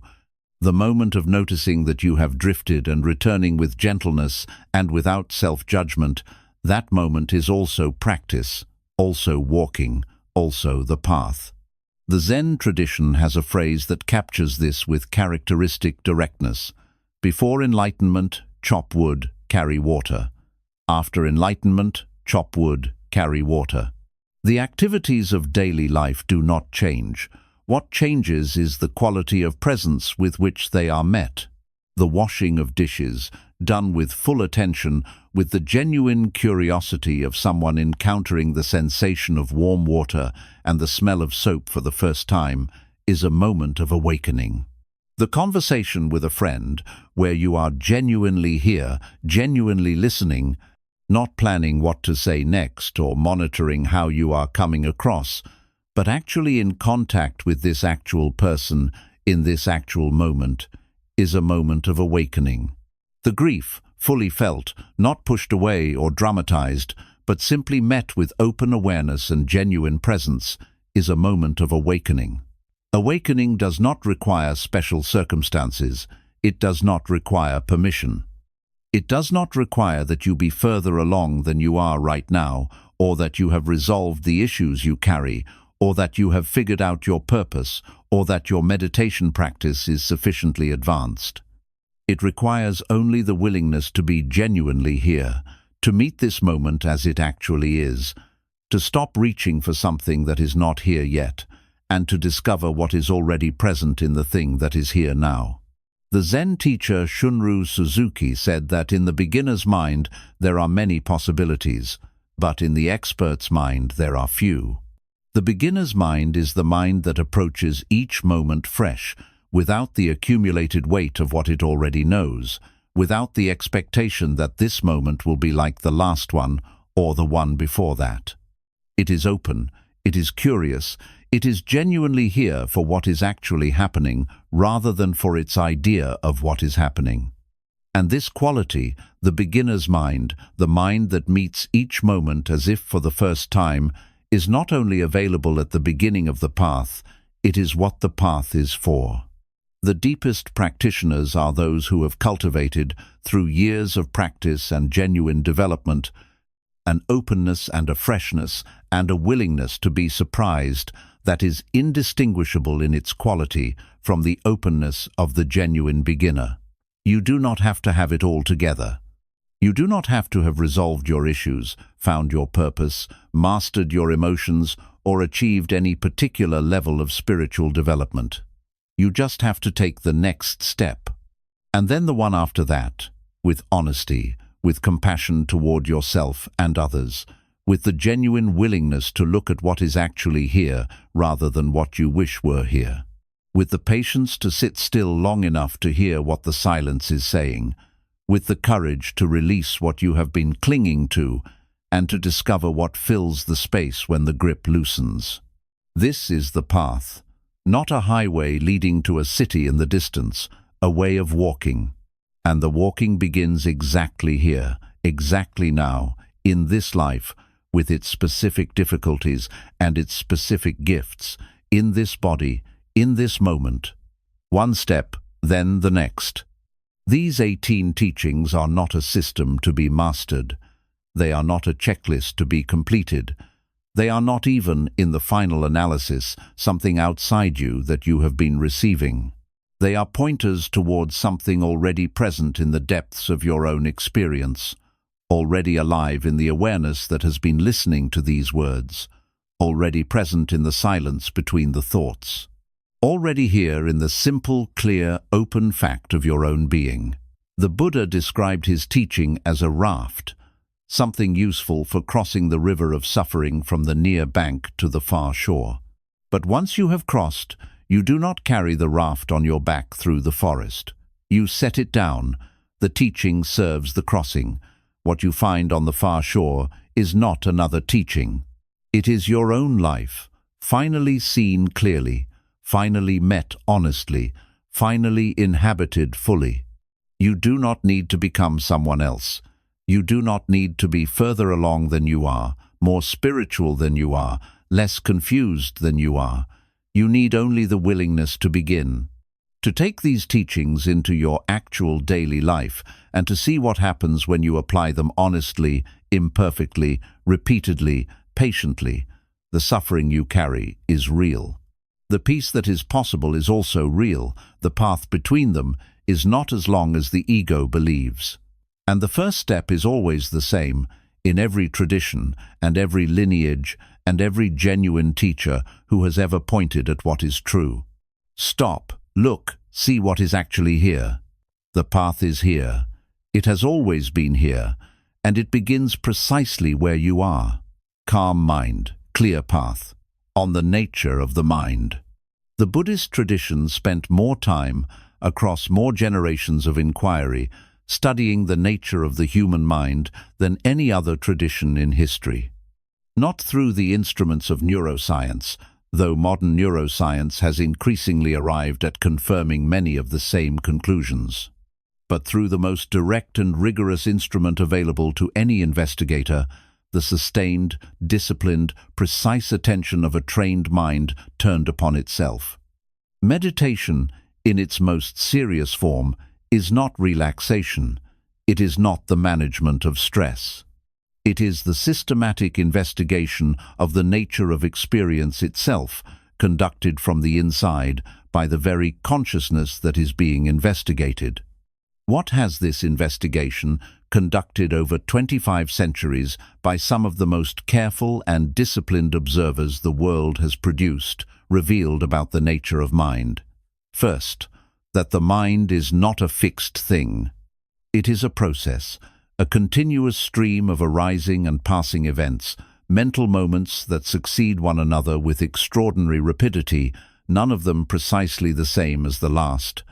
the moment of noticing that you have drifted and returning with gentleness and without self-judgment, that moment is also practice, also walking, also the path. The Zen tradition has a phrase that captures this with characteristic directness. Before enlightenment, chop wood, carry water. After enlightenment, chop wood, carry water. The activities of daily life do not change. What changes is the quality of presence with which they are met. The washing of dishes, done with full attention, with the genuine curiosity of someone encountering the sensation of warm water and the smell of soap for the first time, is a moment of awakening. The conversation with a friend, where you are genuinely here, genuinely listening, not planning what to say next or monitoring how you are coming across, but actually in contact with this actual person in this actual moment, is a moment of awakening. The grief, fully felt, not pushed away or dramatized, but simply met with open awareness and genuine presence, is a moment of awakening. Awakening does not require special circumstances. It does not require permission. It does not require that you be further along than you are right now, or that you have resolved the issues you carry, or that you have figured out your purpose, or that your meditation practice is sufficiently advanced. It requires only the willingness to be genuinely here, to meet this moment as it actually is, to stop reaching for something that is not here yet, and to discover what is already present in the thing that is here now. The Zen teacher Shunryu Suzuki said that in the beginner's mind there are many possibilities, but in the expert's mind there are few. The beginner's mind is the mind that approaches each moment fresh, without the accumulated weight of what it already knows, without the expectation that this moment will be like the last one or the one before that. It is open, it is curious, it is genuinely here for what is actually happening rather than for its idea of what is happening. And this quality, the beginner's mind, the mind that meets each moment as if for the first time, is not only available at the beginning of the path, it is what the path is for. The deepest practitioners are those who have cultivated, through years of practice and genuine development, an openness and a freshness and a willingness to be surprised that is indistinguishable in its quality from the openness of the genuine beginner. You do not have to have it all together. You do not have to have resolved your issues, found your purpose, mastered your emotions, or achieved any particular level of spiritual development. You just have to take the next step, and then the one after that, with honesty, with compassion toward yourself and others, with the genuine willingness to look at what is actually here rather than what you wish were here, with the patience to sit still long enough to hear what the silence is saying, with the courage to release what you have been clinging to and to discover what fills the space when the grip loosens. This is the path, not a highway leading to a city in the distance, a way of walking. And the walking begins exactly here, exactly now, in this life, with its specific difficulties and its specific gifts, in this body, in this moment. One step, then the next. These 18 teachings are not a system to be mastered. They are not a checklist to be completed. They are not even, in the final analysis, something outside you that you have been receiving. They are pointers towards something already present in the depths of your own experience, already alive in the awareness that has been listening to these words, already present in the silence between the thoughts, already here in the simple, clear, open fact of your own being. The Buddha described his teaching as a raft, something useful for crossing the river of suffering from the near bank to the far shore. But once you have crossed, you do not carry the raft on your back through the forest. You set it down. The teaching serves the crossing. What you find on the far shore is not another teaching. It is your own life, finally seen clearly, finally met honestly, finally inhabited fully. You do not need to become someone else. You do not need to be further along than you are, more spiritual than you are, less confused than you are. You need only the willingness to begin, to take these teachings into your actual daily life, and to see what happens when you apply them honestly, imperfectly, repeatedly, patiently. The suffering you carry is real. The peace that is possible is also real. The path between them is not as long as the ego believes. And the first step is always the same in every tradition and every lineage and every genuine teacher who has ever pointed at what is true. Stop, look, see what is actually here. The path is here. It has always been here, and it begins precisely where you are. Calm mind, clear path, on the nature of the mind. The Buddhist tradition spent more time, across more generations of inquiry, studying the nature of the human mind than any other tradition in history. Not through the instruments of neuroscience, though modern neuroscience has increasingly arrived at confirming many of the same conclusions, but through the most direct and rigorous instrument available to any investigator, the sustained, disciplined, precise attention of a trained mind turned upon itself. Meditation, in its most serious form, is not relaxation. It is not the management of stress. It is the systematic investigation of the nature of experience itself, conducted from the inside by the very consciousness that is being investigated. What has this investigation, conducted over 25 centuries by some of the most careful and disciplined observers the world has produced, revealed about the nature of mind? First, that the mind is not a fixed thing. It is a process, a continuous stream of arising and passing events, mental moments that succeed one another with extraordinary rapidity, none of them precisely the same as the last,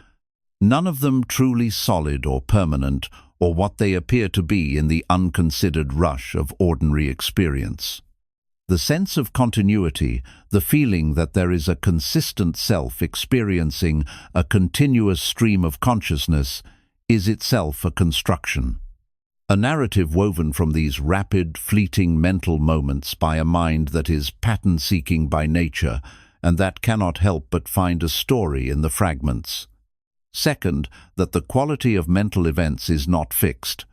none of them truly solid or permanent, or what they appear to be in the unconsidered rush of ordinary experience. The sense of continuity, the feeling that there is a consistent self experiencing a continuous stream of consciousness, is itself a construction. A narrative woven from these rapid, fleeting mental moments by a mind that is pattern-seeking by nature and that cannot help but find a story in the fragments. Second, that the quality of mental events is not fixed.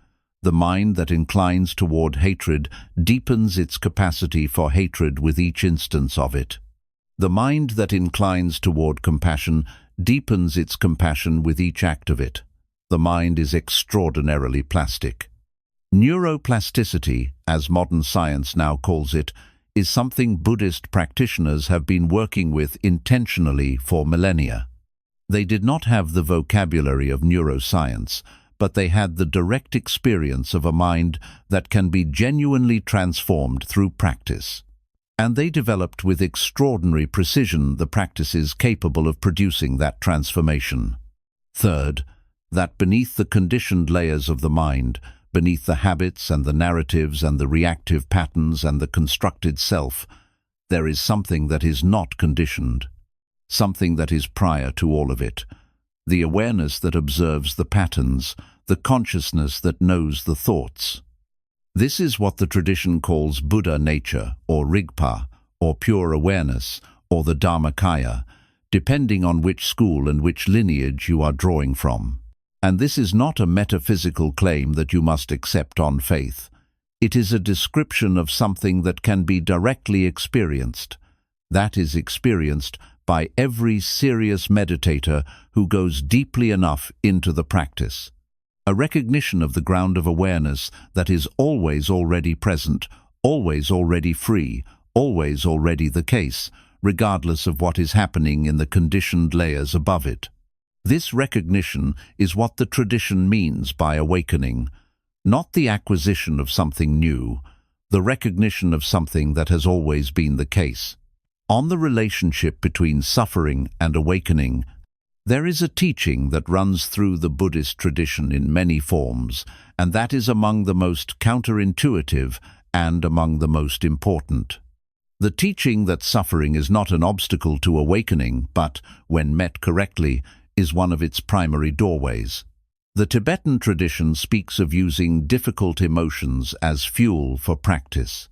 The mind that inclines toward hatred deepens its capacity for hatred with each instance of it. The mind that inclines toward compassion deepens its compassion with each act of it. The mind is extraordinarily plastic. Neuroplasticity, as modern science now calls it, is something Buddhist practitioners have been working with intentionally for millennia. They did not have the vocabulary of neuroscience, but they had the direct experience of a mind that can be genuinely transformed through practice. And they developed with extraordinary precision the practices capable of producing that transformation. Third, that beneath the conditioned layers of the mind, beneath the habits and the narratives and the reactive patterns and the constructed self, there is something that is not conditioned, something that is prior to all of it. The awareness that observes the patterns, the consciousness that knows the thoughts. This is what the tradition calls Buddha nature, or Rigpa, or pure awareness, or the Dharmakaya, depending on which school and which lineage you are drawing from. And this is not a metaphysical claim that you must accept on faith. It is a description of something that can be directly experienced. That is experienced by every serious meditator who goes deeply enough into the practice. A recognition of the ground of awareness that is always already present, always already free, always already the case, regardless of what is happening in the conditioned layers above it. This recognition is what the tradition means by awakening, not the acquisition of something new, the recognition of something that has always been the case. On the relationship between suffering and awakening, there is a teaching that runs through the Buddhist tradition in many forms, and that is among the most counterintuitive and among the most important. The teaching that suffering is not an obstacle to awakening, but, when met correctly, is one of its primary doorways. The Tibetan tradition speaks of using difficult emotions as fuel for practice.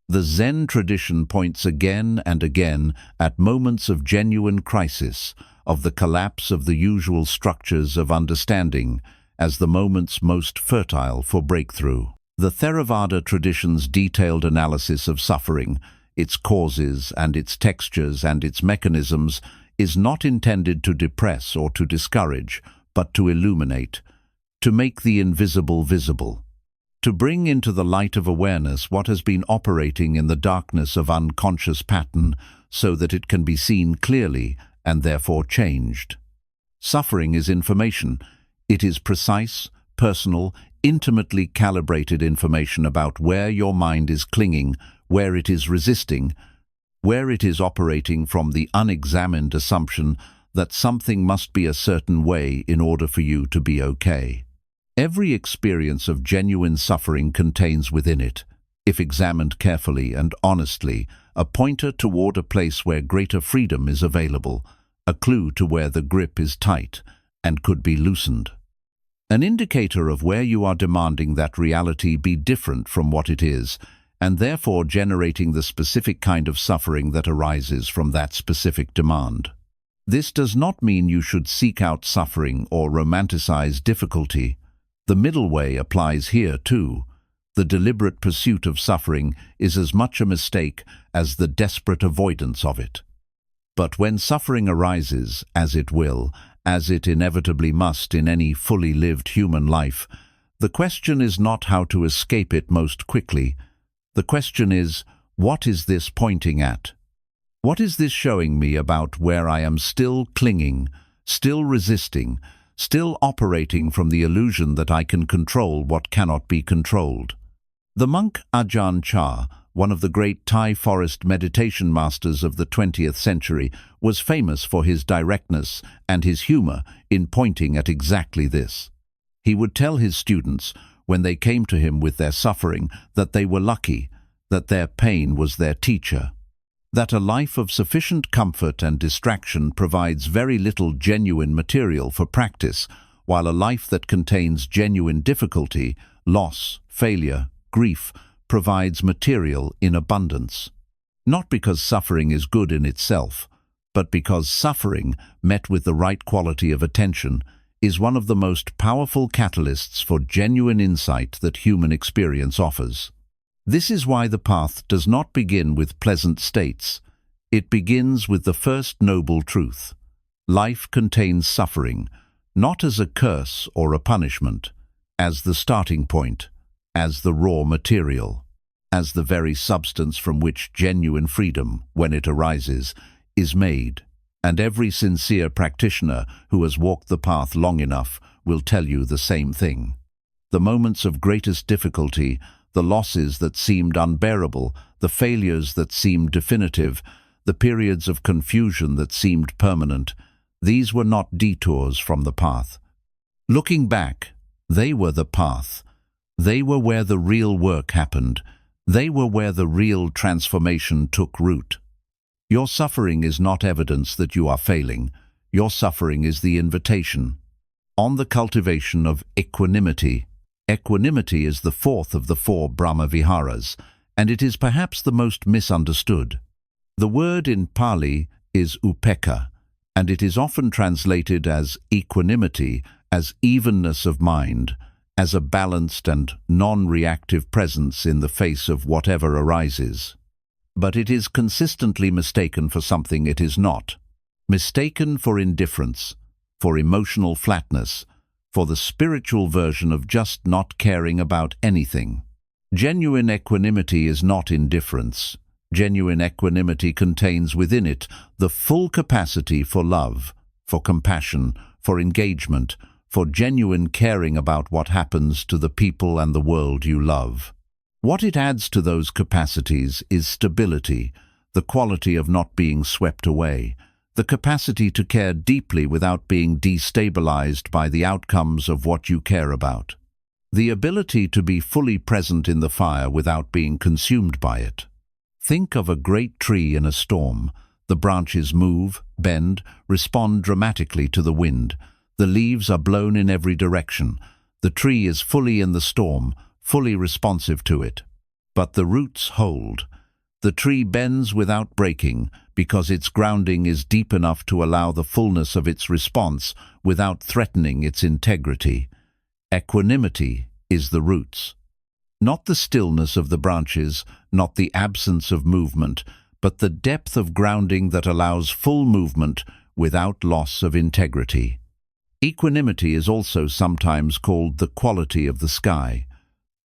The Zen tradition points again and again at moments of genuine crisis, of the collapse of the usual structures of understanding, as the moments most fertile for breakthrough. The Theravada tradition's detailed analysis of suffering, its causes and its textures and its mechanisms, is not intended to depress or to discourage, but to illuminate, to make the invisible visible, to bring into the light of awareness what has been operating in the darkness of unconscious pattern so that it can be seen clearly and therefore changed. Suffering is information. It is precise, personal, intimately calibrated information about where your mind is clinging, where it is resisting, where it is operating from the unexamined assumption that something must be a certain way in order for you to be okay. Every experience of genuine suffering contains within it, if examined carefully and honestly, a pointer toward a place where greater freedom is available, a clue to where the grip is tight and could be loosened. An indicator of where you are demanding that reality be different from what it is, and therefore generating the specific kind of suffering that arises from that specific demand. This does not mean you should seek out suffering or romanticize difficulty. The middle way applies here too. The deliberate pursuit of suffering is as much a mistake as the desperate avoidance of it. But when suffering arises, as it will, as it inevitably must in any fully lived human life, the question is not how to escape it most quickly. The question is, what is this pointing at? What is this showing me about where I am still clinging, still resisting, still operating from the illusion that I can control what cannot be controlled? The monk Ajahn Chah, one of the great Thai forest meditation masters of the 20th century, was famous for his directness and his humor in pointing at exactly this. He would tell his students, when they came to him with their suffering, that they were lucky, that their pain was their teacher, that a life of sufficient comfort and distraction provides very little genuine material for practice, while a life that contains genuine difficulty, loss, failure, grief, provides material in abundance. Not because suffering is good in itself, but because suffering, met with the right quality of attention, is one of the most powerful catalysts for genuine insight that human experience offers. This is why the path does not begin with pleasant states. It begins with the first noble truth. Life contains suffering, not as a curse or a punishment, as the starting point, as the raw material, as the very substance from which genuine freedom, when it arises, is made. And every sincere practitioner who has walked the path long enough will tell you the same thing. The moments of greatest difficulty, the losses that seemed unbearable, the failures that seemed definitive, the periods of confusion that seemed permanent, these were not detours from the path. Looking back, they were the path. They were where the real work happened. They were where the real transformation took root. Your suffering is not evidence that you are failing. Your suffering is the invitation. On the cultivation of equanimity. Equanimity is the fourth of the four Brahma Viharas, and it is perhaps the most misunderstood. The word in Pali is upekkha, and it is often translated as equanimity, as evenness of mind, as a balanced and non-reactive presence in the face of whatever arises. But it is consistently mistaken for something it is not. Mistaken for indifference, for emotional flatness, for the spiritual version of just not caring about anything. Genuine equanimity is not indifference. Genuine equanimity contains within it the full capacity for love, for compassion, for engagement, for genuine caring about what happens to the people and the world you love. What it adds to those capacities is stability, the quality of not being swept away, the capacity to care deeply without being destabilized by the outcomes of what you care about, the ability to be fully present in the fire without being consumed by it. Think of a great tree in a storm. The branches move, bend, respond dramatically to the wind. The leaves are blown in every direction. The tree is fully in the storm, fully responsive to it. But the roots hold. The tree bends without breaking because its grounding is deep enough to allow the fullness of its response without threatening its integrity. Equanimity is the roots. Not the stillness of the branches, not the absence of movement, but the depth of grounding that allows full movement without loss of integrity. Equanimity is also sometimes called the quality of the sky,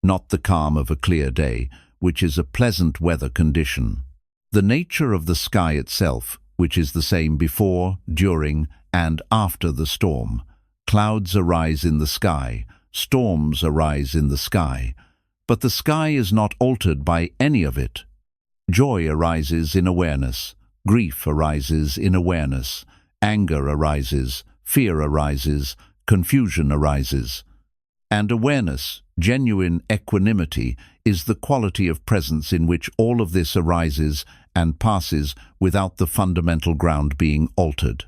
not the calm of a clear day, which is a pleasant weather condition. The nature of the sky itself, which is the same before, during, and after the storm. Clouds arise in the sky, storms arise in the sky, but the sky is not altered by any of it. Joy arises in awareness, grief arises in awareness, anger arises, fear arises, confusion arises. And awareness, genuine equanimity, is the quality of presence in which all of this arises and passes without the fundamental ground being altered.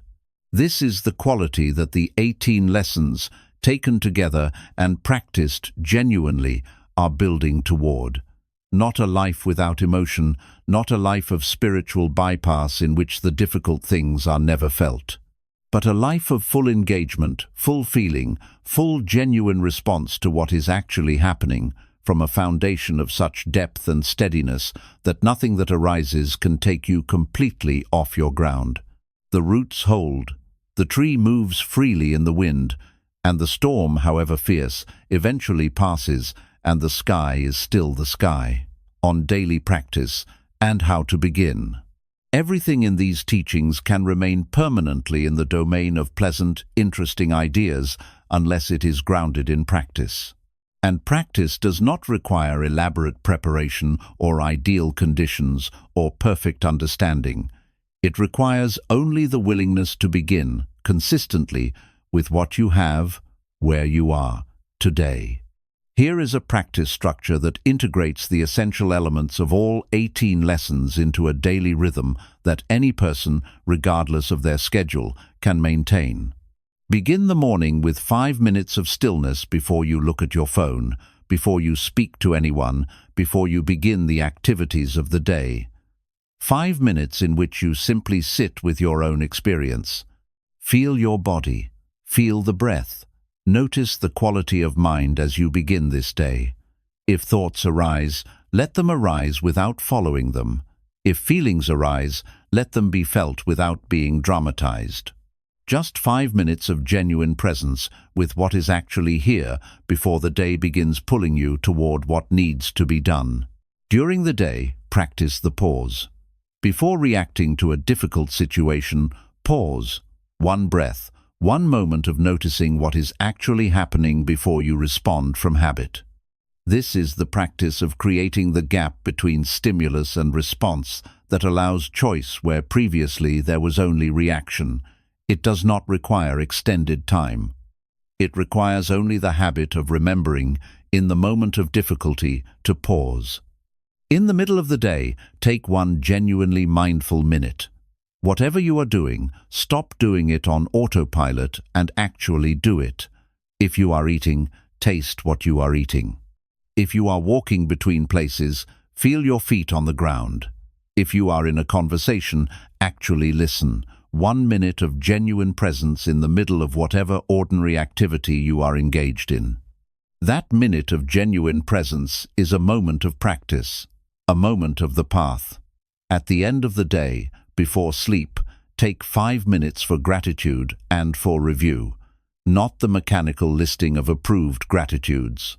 This is the quality that the 18 lessons, taken together and practiced genuinely, are building toward. Not a life without emotion, not a life of spiritual bypass in which the difficult things are never felt, but a life of full engagement, full feeling, full genuine response to what is actually happening, from a foundation of such depth and steadiness that nothing that arises can take you completely off your ground. The roots hold, the tree moves freely in the wind, and the storm, however fierce, eventually passes, and the sky is still the sky. On daily practice and how to begin. Everything in these teachings can remain permanently in the domain of pleasant, interesting ideas unless it is grounded in practice. And practice does not require elaborate preparation or ideal conditions or perfect understanding. It requires only the willingness to begin, consistently, with what you have, where you are, today. Here is a practice structure that integrates the essential elements of all 18 lessons into a daily rhythm that any person, regardless of their schedule, can maintain. Begin the morning with 5 minutes of stillness before you look at your phone, before you speak to anyone, before you begin the activities of the day. 5 minutes in which you simply sit with your own experience. Feel your body. Feel the breath. Notice the quality of mind as you begin this day. If thoughts arise, let them arise without following them. If feelings arise, let them be felt without being dramatized. Just 5 minutes of genuine presence with what is actually here before the day begins pulling you toward what needs to be done. During the day, practice the pause. Before reacting to a difficult situation, pause. One breath, one moment of noticing what is actually happening before you respond from habit. This is the practice of creating the gap between stimulus and response that allows choice where previously there was only reaction. It does not require extended time. It requires only the habit of remembering, in the moment of difficulty, to pause. In the middle of the day, take one genuinely mindful minute. Whatever you are doing, stop doing it on autopilot and actually do it. If you are eating, taste what you are eating. If you are walking between places, feel your feet on the ground. If you are in a conversation, actually listen. 1 minute of genuine presence in the middle of whatever ordinary activity you are engaged in. That minute of genuine presence is a moment of practice, a moment of the path. At the end of the day, before sleep, take 5 minutes for gratitude and for review, not the mechanical listing of approved gratitudes.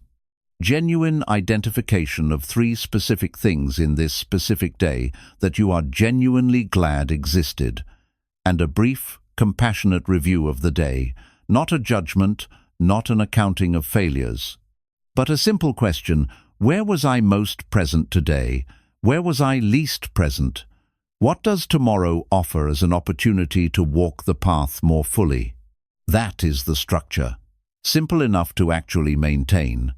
Genuine identification of 3 specific things in this specific day that you are genuinely glad existed, and a brief, compassionate review of the day, not a judgment, not an accounting of failures, but a simple question: where was I most present today? Where was I least present? What does tomorrow offer as an opportunity to walk the path more fully? That is the structure. Simple enough to actually maintain,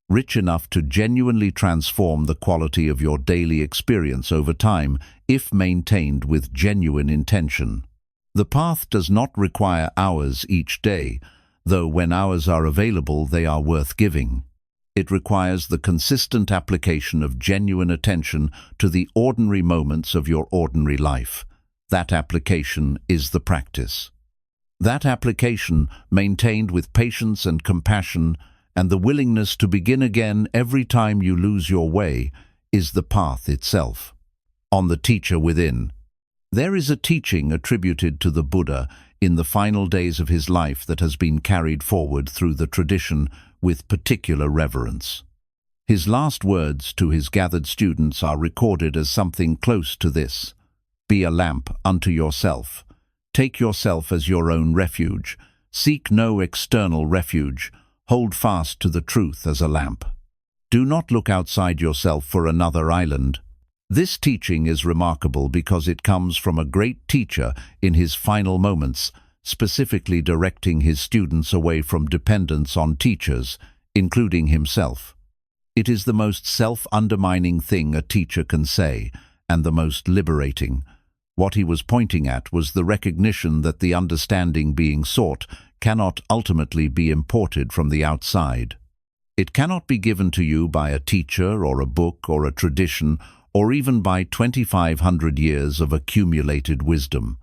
rich enough to genuinely transform the quality of your daily experience over time if maintained with genuine intention. The path does not require hours each day, though when hours are available they are worth giving. It requires the consistent application of genuine attention to the ordinary moments of your ordinary life. That application is the practice. That application, maintained with patience and compassion, and the willingness to begin again every time you lose your way, is the path itself. On the teacher within. There is a teaching attributed to the Buddha in the final days of his life that has been carried forward through the tradition with particular reverence. His last words to his gathered students are recorded as something close to this: "Be a lamp unto yourself. Take yourself as your own refuge. Seek no external refuge. Hold fast to the truth as a lamp. Do not look outside yourself for another island." This teaching is remarkable because it comes from a great teacher in his final moments, specifically directing his students away from dependence on teachers, including himself. It is the most self-undermining thing a teacher can say, and the most liberating. What he was pointing at was the recognition that the understanding being sought cannot ultimately be imported from the outside. It cannot be given to you by a teacher or a book or a tradition, or even by 2,500 years of accumulated wisdom.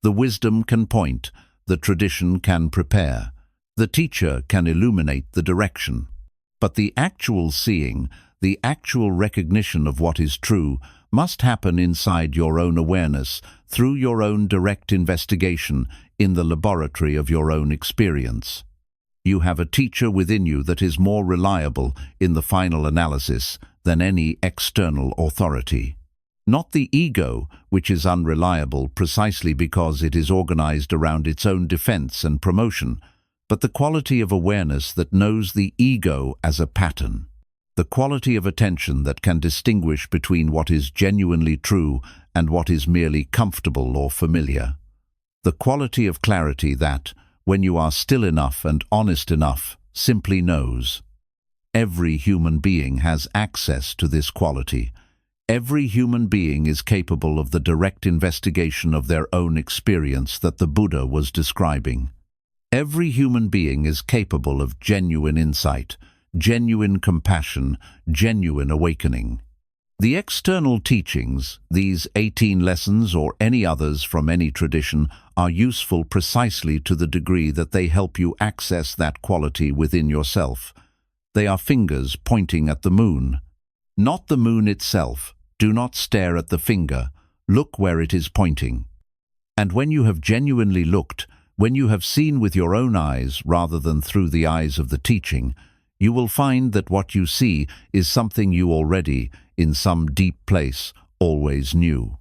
The wisdom can point, the tradition can prepare, the teacher can illuminate the direction. But the actual seeing, the actual recognition of what is true, must happen inside your own awareness, through your own direct investigation, in the laboratory of your own experience. You have a teacher within you that is more reliable in the final analysis than any external authority. Not the ego, which is unreliable precisely because it is organized around its own defense and promotion, but the quality of awareness that knows the ego as a pattern. The quality of attention that can distinguish between what is genuinely true and what is merely comfortable or familiar. The quality of clarity that, when you are still enough and honest enough, simply knows. Every human being has access to this quality. Every human being is capable of the direct investigation of their own experience that the Buddha was describing. Every human being is capable of genuine insight, genuine compassion, genuine awakening. The external teachings, these 18 lessons or any others from any tradition, are useful precisely to the degree that they help you access that quality within yourself. They are fingers pointing at the moon. Not the moon itself. Do not stare at the finger. Look where it is pointing. And when you have genuinely looked, when you have seen with your own eyes rather than through the eyes of the teaching, you will find that what you see is something you already, in some deep place, always knew.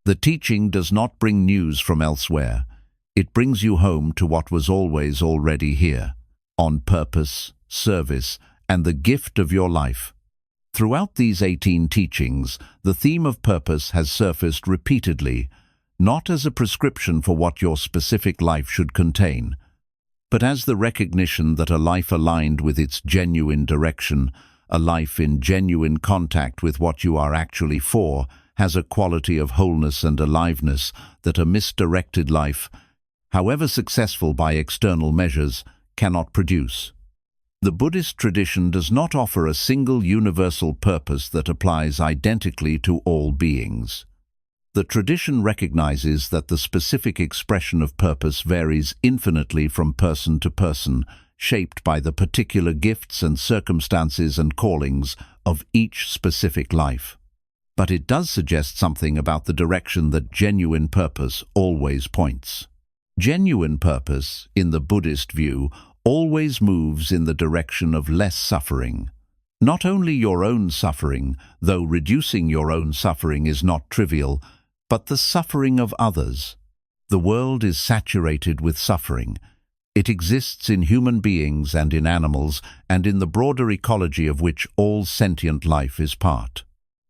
The teaching does not bring news from elsewhere. It brings you home to what was always already here, on purpose, service, and the gift of your life. Throughout these 18 teachings, the theme of purpose has surfaced repeatedly, not as a prescription for what your specific life should contain, but as the recognition that a life aligned with its genuine direction, a life in genuine contact with what you are actually for, has a quality of wholeness and aliveness that a misdirected life, however successful by external measures, cannot produce. The Buddhist tradition does not offer a single universal purpose that applies identically to all beings. The tradition recognizes that the specific expression of purpose varies infinitely from person to person, shaped by the particular gifts and circumstances and callings of each specific life. But it does suggest something about the direction that genuine purpose always points. Genuine purpose, in the Buddhist view, always moves in the direction of less suffering. Not only your own suffering, though reducing your own suffering is not trivial, but the suffering of others. The world is saturated with suffering. It exists in human beings and in animals, and in the broader ecology of which all sentient life is part.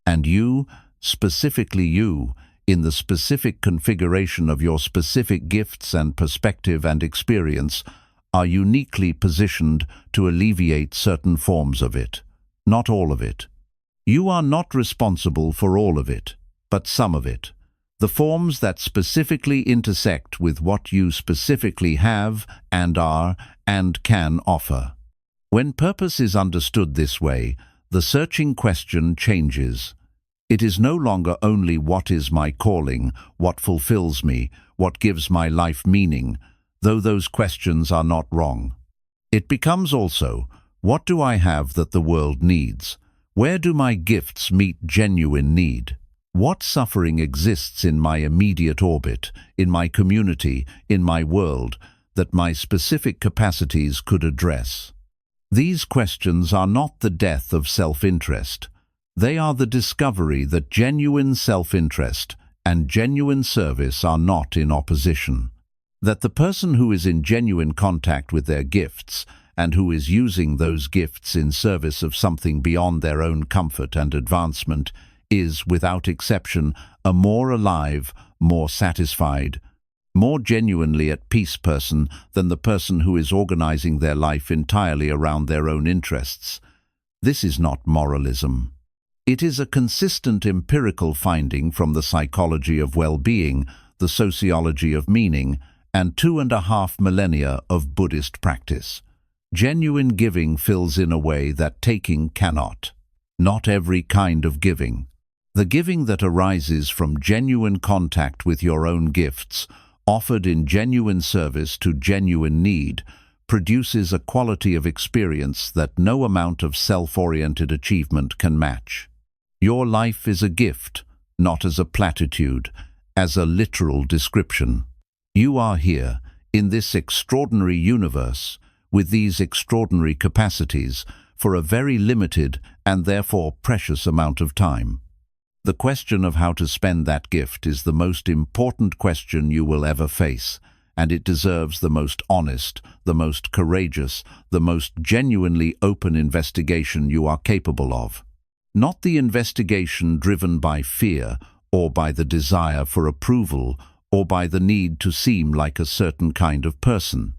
And you, specifically you, in the specific configuration of your specific gifts and perspective and experience, are uniquely positioned to alleviate certain forms of it, not all of it. You are not responsible for all of it, but some of it. The forms that specifically intersect with what you specifically have and are and can offer. When purpose is understood this way, the searching question changes. It is no longer only what is my calling, what fulfills me, what gives my life meaning, though those questions are not wrong. It becomes also, what do I have that the world needs? Where do my gifts meet genuine need? What suffering exists in my immediate orbit, in my community, in my world, that my specific capacities could address? These questions are not the death of self-interest. They are the discovery that genuine self-interest and genuine service are not in opposition. That the person who is in genuine contact with their gifts and who is using those gifts in service of something beyond their own comfort and advancement is, without exception, a more alive, more satisfied, more genuinely at peace person than the person who is organizing their life entirely around their own interests. This is not moralism. It is a consistent empirical finding from the psychology of well-being, the sociology of meaning, and 2.5 millennia of Buddhist practice. Genuine giving fills in a way that taking cannot. Not every kind of giving. The giving that arises from genuine contact with your own gifts, offered in genuine service to genuine need, produces a quality of experience that no amount of self-oriented achievement can match. Your life is a gift, not as a platitude, as a literal description. You are here, in this extraordinary universe, with these extraordinary capacities, for a very limited and therefore precious amount of time. The question of how to spend that gift is the most important question you will ever face, and it deserves the most honest, the most courageous, the most genuinely open investigation you are capable of. Not the investigation driven by fear, or by the desire for approval, or by the need to seem like a certain kind of person.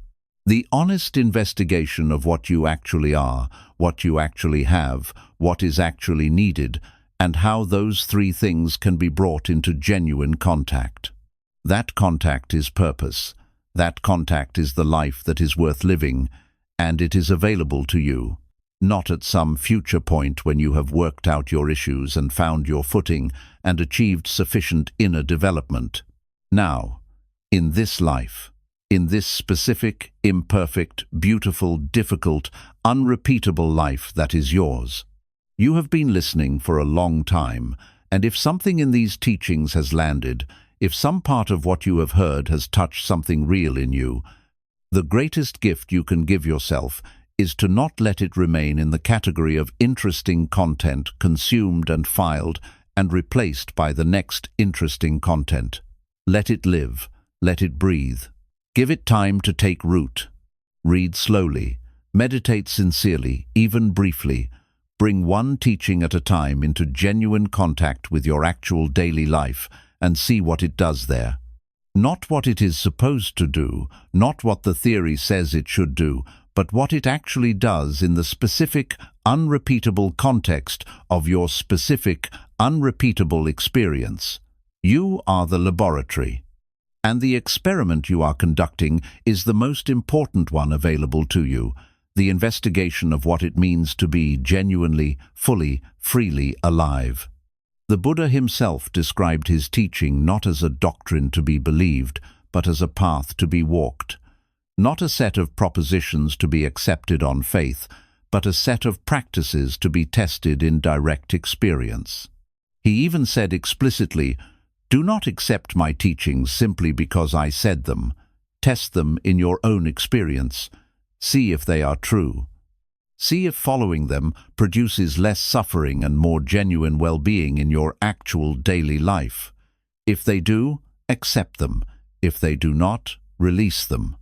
The honest investigation of what you actually are, what you actually have, what is actually needed, and how those three things can be brought into genuine contact. That contact is purpose. That contact is the life that is worth living, and it is available to you. Not at some future point when you have worked out your issues and found your footing and achieved sufficient inner development. Now, in this life, in this specific, imperfect, beautiful, difficult, unrepeatable life that is yours. You have been listening for a long time, and if something in these teachings has landed, if some part of what you have heard has touched something real in you, the greatest gift you can give yourself is to not let it remain in the category of interesting content consumed and filed and replaced by the next interesting content. Let it live, let it breathe. Give it time to take root. Read slowly, meditate sincerely, even briefly. Bring one teaching at a time into genuine contact with your actual daily life and see what it does there. Not what it is supposed to do, not what the theory says it should do, but what it actually does in the specific, unrepeatable context of your specific, unrepeatable experience. You are the laboratory, and the experiment you are conducting is the most important one available to you. the investigation of what it means to be genuinely, fully, freely alive. The Buddha himself described his teaching not as a doctrine to be believed, but as a path to be walked. Not a set of propositions to be accepted on faith, but a set of practices to be tested in direct experience. He even said explicitly, "Do not accept my teachings simply because I said them. Test them in your own experience. See if they are true. See if following them produces less suffering and more genuine well-being in your actual daily life. If they do, accept them. If they do not, release them."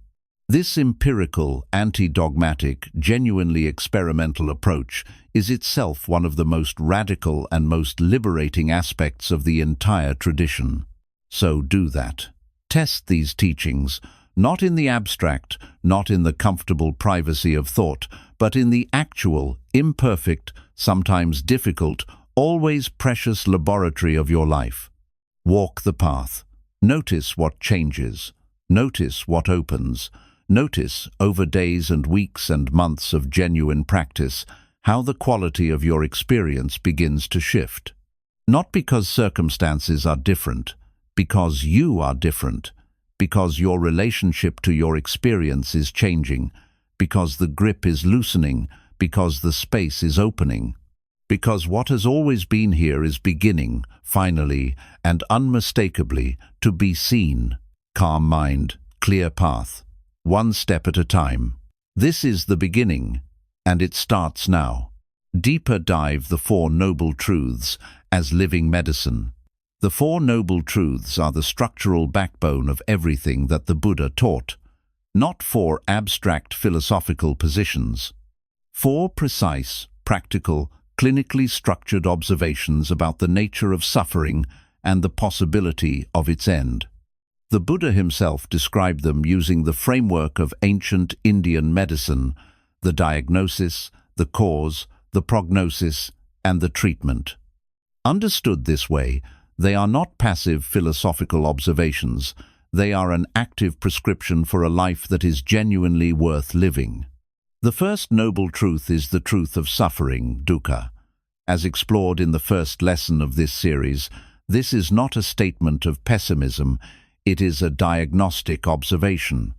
This empirical, anti-dogmatic, genuinely experimental approach is itself one of the most radical and most liberating aspects of the entire tradition. So do that. Test these teachings, not in the abstract, not in the comfortable privacy of thought, but in the actual, imperfect, sometimes difficult, always precious laboratory of your life. Walk the path. Notice what changes. Notice what opens. Notice, over days and weeks and months of genuine practice, how the quality of your experience begins to shift. Not because circumstances are different, because you are different, because your relationship to your experience is changing, because the grip is loosening, because the space is opening. Because what has always been here is beginning, finally, and unmistakably, to be seen. Calm mind, clear path, one step at a time. This is the beginning, and it starts now. Deeper dive the Four Noble Truths as living medicine. The Four Noble Truths are the structural backbone of everything that the Buddha taught, not four abstract philosophical positions. Four precise, practical, clinically structured observations about the nature of suffering and the possibility of its end. The Buddha himself described them using the framework of ancient Indian medicine: the diagnosis, the cause, the prognosis, and the treatment. Understood this way, they are not passive philosophical observations. They are an active prescription for a life that is genuinely worth living. The first noble truth is the truth of suffering, dukkha. As explored in the first lesson of this series, this is not a statement of pessimism, it is a diagnostic observation.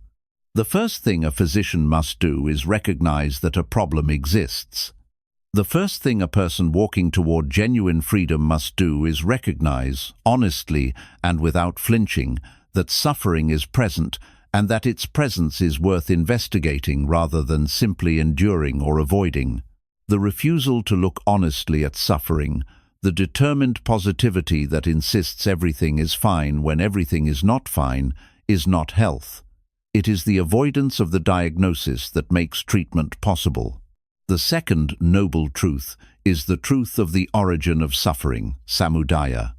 The first thing a physician must do is recognize that a problem exists. The first thing a person walking toward genuine freedom must do is recognize, honestly and without flinching, that suffering is present and that its presence is worth investigating rather than simply enduring or avoiding. The refusal to look honestly at suffering, the determined positivity that insists everything is fine when everything is not fine, is not health. It is the avoidance of the diagnosis that makes treatment possible. The second noble truth is the truth of the origin of suffering, samudaya.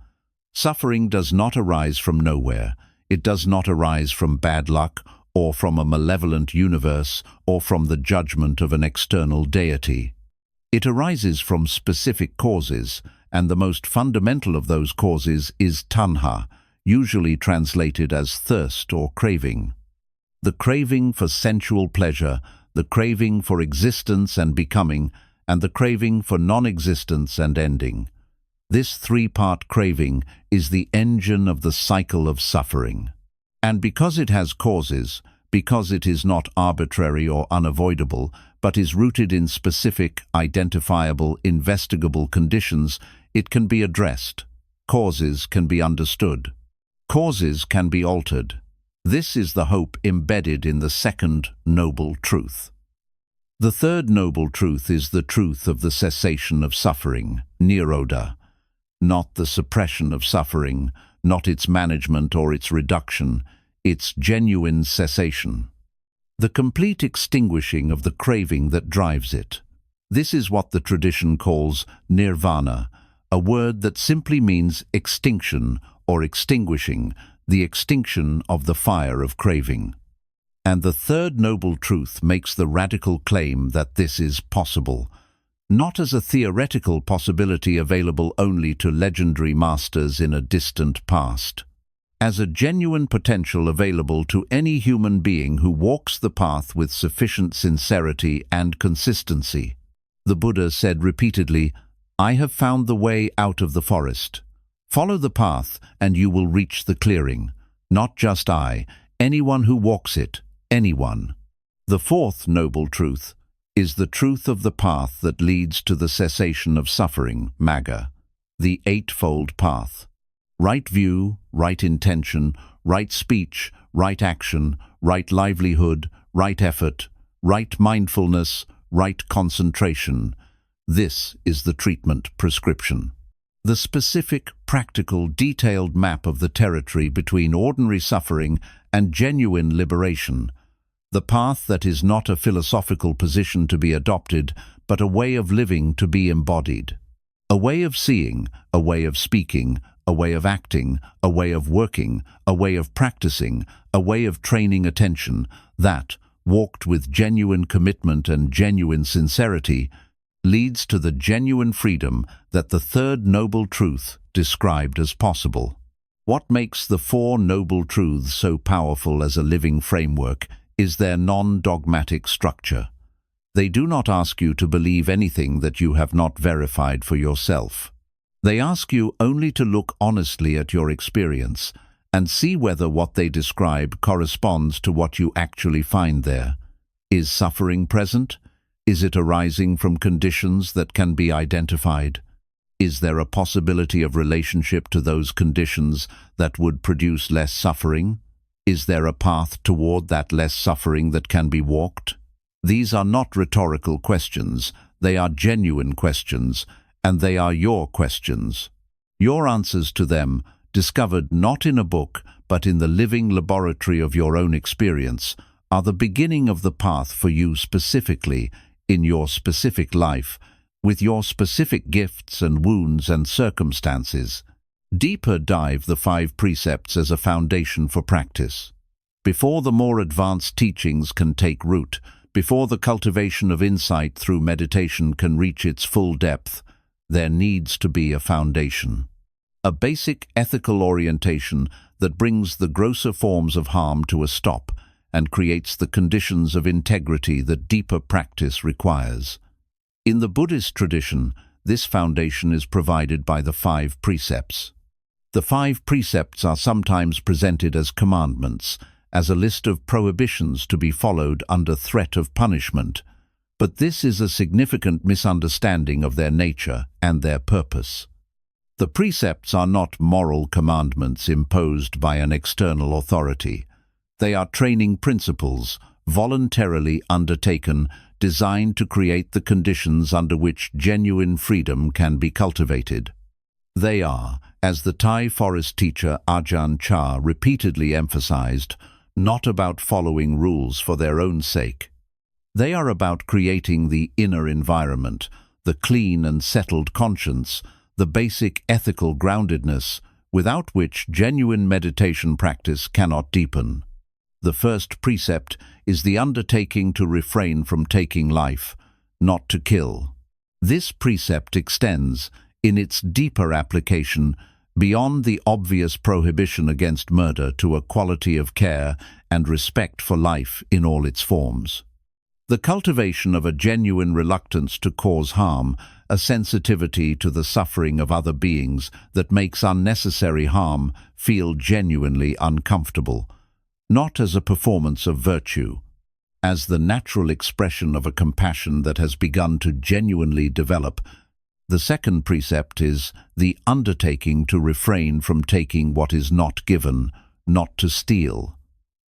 Suffering does not arise from nowhere. It does not arise from bad luck, or from a malevolent universe, or from the judgment of an external deity. It arises from specific causes, and the most fundamental of those causes is tanha, usually translated as thirst or craving. The craving for sensual pleasure, the craving for existence and becoming, and the craving for non-existence and ending. This three-part craving is the engine of the cycle of suffering. And because it has causes, because it is not arbitrary or unavoidable, but is rooted in specific, identifiable, investigable conditions, it can be addressed. Causes can be understood. Causes can be altered. This is the hope embedded in the second noble truth. The third noble truth is the truth of the cessation of suffering, nirodha. Not the suppression of suffering, not its management or its reduction, its genuine cessation. The complete extinguishing of the craving that drives it. This is what the tradition calls nirvana, a word that simply means extinction or extinguishing, the extinction of the fire of craving. And the third noble truth makes the radical claim that this is possible, not as a theoretical possibility available only to legendary masters in a distant past. as a genuine potential available to any human being who walks the path with sufficient sincerity and consistency. The Buddha said repeatedly, "I have found the way out of the forest. Follow the path and you will reach the clearing. Not just I, anyone who walks it, anyone." The fourth noble truth is the truth of the path that leads to the cessation of suffering, Magga, the eightfold path. Right view, right intention, right speech, right action, right livelihood, right effort, right mindfulness, right concentration. This is the treatment prescription. The specific, practical, detailed map of the territory between ordinary suffering and genuine liberation. The path that is not a philosophical position to be adopted, but a way of living to be embodied. A way of seeing, a way of speaking, a way of acting, a way of working, a way of practicing, a way of training attention, that, walked with genuine commitment and genuine sincerity, leads to the genuine freedom that the third noble truth described as possible. What makes the four noble truths so powerful as a living framework is their non-dogmatic structure. They do not ask you to believe anything that you have not verified for yourself. They ask you only to look honestly at your experience and see whether what they describe corresponds to what you actually find there. Is suffering present? Is it arising from conditions that can be identified? Is there a possibility of relationship to those conditions that would produce less suffering? Is there a path toward that less suffering that can be walked? These are not rhetorical questions, they are genuine questions, and they are your questions. Your answers to them, discovered not in a book, but in the living laboratory of your own experience, are the beginning of the path for you specifically, in your specific life, with your specific gifts and wounds and circumstances. Deeper dive the 5 precepts as a foundation for practice. Before the more advanced teachings can take root, before the cultivation of insight through meditation can reach its full depth, there needs to be a foundation. A basic ethical orientation that brings the grosser forms of harm to a stop and creates the conditions of integrity that deeper practice requires. In the Buddhist tradition, this foundation is provided by the 5 precepts. The 5 precepts are sometimes presented as commandments, as a list of prohibitions to be followed under threat of punishment, but this is a significant misunderstanding of their nature and their purpose. The precepts are not moral commandments imposed by an external authority. They are training principles, voluntarily undertaken, designed to create the conditions under which genuine freedom can be cultivated. They are, as the Thai forest teacher Ajahn Chah repeatedly emphasized, not about following rules for their own sake. They are about creating the inner environment, the clean and settled conscience, the basic ethical groundedness, without which genuine meditation practice cannot deepen. The first precept is the undertaking to refrain from taking life, not to kill. This precept extends, in its deeper application, beyond the obvious prohibition against murder to a quality of care and respect for life in all its forms. The cultivation of a genuine reluctance to cause harm, a sensitivity to the suffering of other beings that makes unnecessary harm feel genuinely uncomfortable, not as a performance of virtue, as the natural expression of a compassion that has begun to genuinely develop. The second precept is the undertaking to refrain from taking what is not given, not to steal.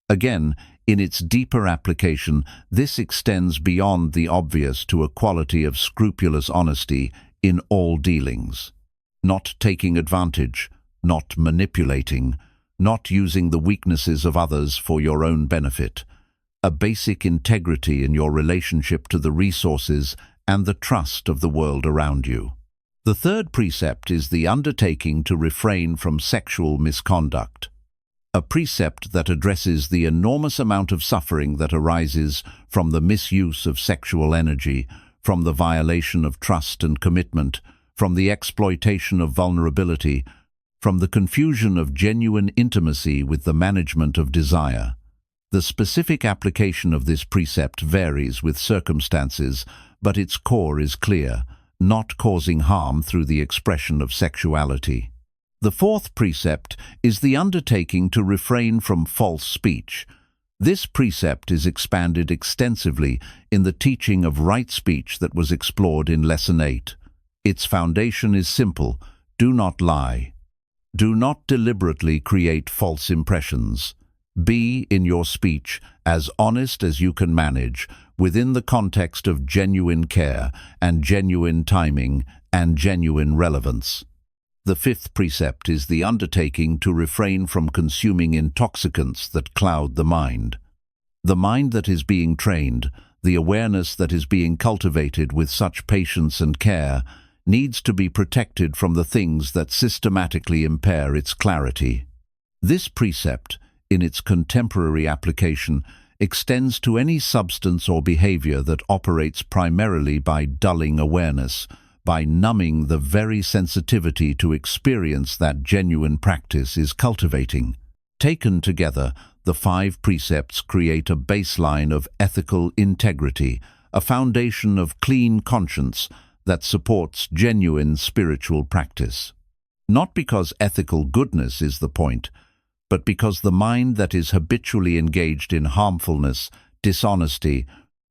Again, in its deeper application, this extends beyond the obvious to a quality of scrupulous honesty in all dealings. Not taking advantage, not manipulating, not using the weaknesses of others for your own benefit. A basic integrity in your relationship to the resources and the trust of the world around you. The third precept is the undertaking to refrain from sexual misconduct. A precept that addresses the enormous amount of suffering that arises from the misuse of sexual energy, from the violation of trust and commitment, from the exploitation of vulnerability, from the confusion of genuine intimacy with the management of desire. The specific application of this precept varies with circumstances, but its core is clear: not causing harm through the expression of sexuality. The fourth precept is the undertaking to refrain from false speech. This precept is expanded extensively in the teaching of right speech that was explored in Lesson 8. Its foundation is simple: do not lie. Do not deliberately create false impressions. Be, in your speech, as honest as you can manage, within the context of genuine care and genuine timing and genuine relevance. The fifth precept is the undertaking to refrain from consuming intoxicants that cloud the mind. The mind that is being trained, the awareness that is being cultivated with such patience and care, needs to be protected from the things that systematically impair its clarity. This precept, in its contemporary application, extends to any substance or behavior that operates primarily by dulling awareness, by numbing the very sensitivity to experience that genuine practice is cultivating. Taken together, the 5 precepts create a baseline of ethical integrity, a foundation of clean conscience that supports genuine spiritual practice. Not because ethical goodness is the point, but because the mind that is habitually engaged in harmfulness, dishonesty,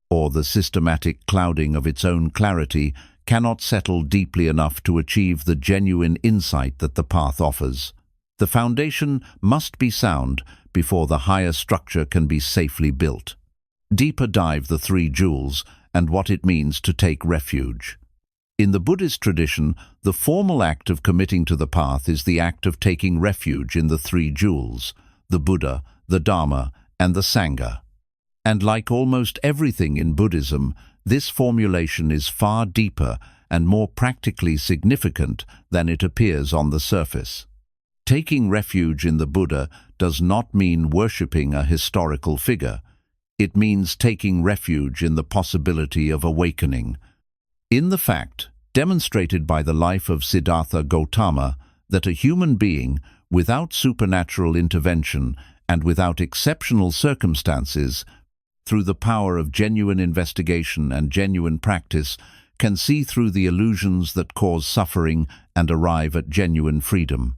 or the systematic clouding of its own clarity cannot settle deeply enough to achieve the genuine insight that the path offers. The foundation must be sound before the higher structure can be safely built. Deeper dive the 3 jewels and what it means to take refuge. In the Buddhist tradition, the formal act of committing to the path is the act of taking refuge in the 3 jewels: the Buddha, the Dharma, and the Sangha. And like almost everything in Buddhism, this formulation is far deeper and more practically significant than it appears on the surface. Taking refuge in the Buddha does not mean worshipping a historical figure. It means taking refuge in the possibility of awakening, in the fact, demonstrated by the life of Siddhartha Gautama, that a human being, without supernatural intervention and without exceptional circumstances, through the power of genuine investigation and genuine practice, can see through the illusions that cause suffering and arrive at genuine freedom.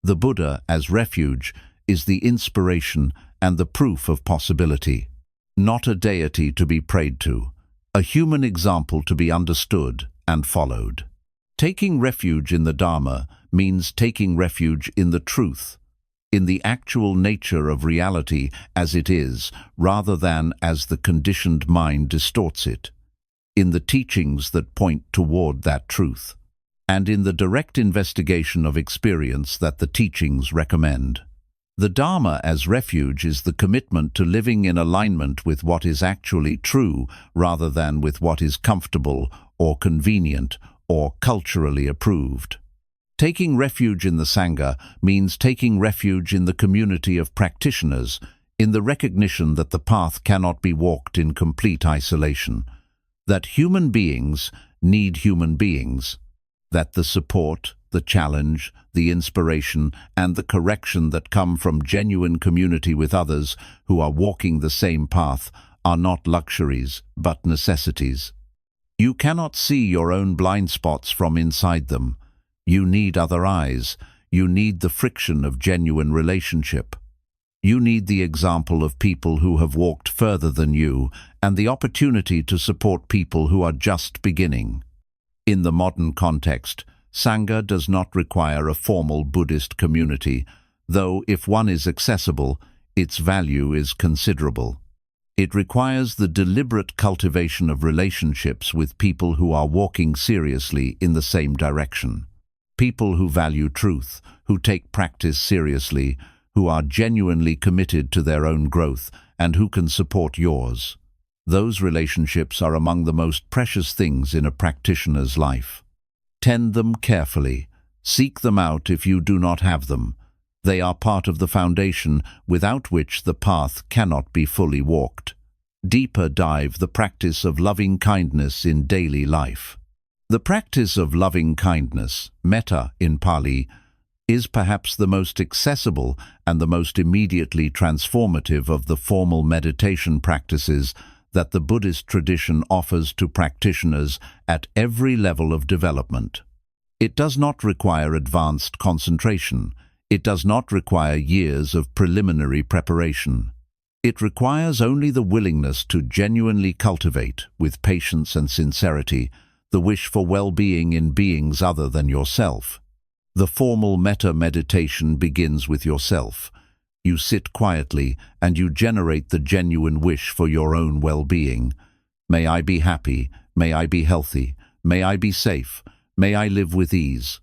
The Buddha, as refuge, is the inspiration and the proof of possibility, not a deity to be prayed to, a human example to be understood and followed. Taking refuge in the Dharma means taking refuge in the truth, in the actual nature of reality as it is, rather than as the conditioned mind distorts it, in the teachings that point toward that truth, and in the direct investigation of experience that the teachings recommend. The Dharma as refuge is the commitment to living in alignment with what is actually true rather than with what is comfortable or convenient or culturally approved. Taking refuge in the Sangha means taking refuge in the community of practitioners, in the recognition that the path cannot be walked in complete isolation, that human beings need human beings, that the support, the challenge, the inspiration, and the correction that come from genuine community with others who are walking the same path are not luxuries, but necessities. You cannot see your own blind spots from inside them. You need other eyes. You need the friction of genuine relationship. You need the example of people who have walked further than you and the opportunity to support people who are just beginning. In the modern context, Sangha does not require a formal Buddhist community, though if one is accessible, its value is considerable. It requires the deliberate cultivation of relationships with people who are walking seriously in the same direction. People who value truth, who take practice seriously, who are genuinely committed to their own growth, and who can support yours. Those relationships are among the most precious things in a practitioner's life. Tend them carefully. Seek them out if you do not have them. They are part of the foundation without which the path cannot be fully walked. Deeper dive the practice of loving kindness in daily life. The practice of loving kindness, Metta in Pali, is perhaps the most accessible and the most immediately transformative of the formal meditation practices that the Buddhist tradition offers to practitioners at every level of development. It does not require advanced concentration. It does not require years of preliminary preparation. It requires only the willingness to genuinely cultivate, with patience and sincerity, the wish for well-being in beings other than yourself. The formal metta meditation begins with yourself. You sit quietly and you generate the genuine wish for your own well-being. May I be happy, may I be healthy, may I be safe, may I live with ease.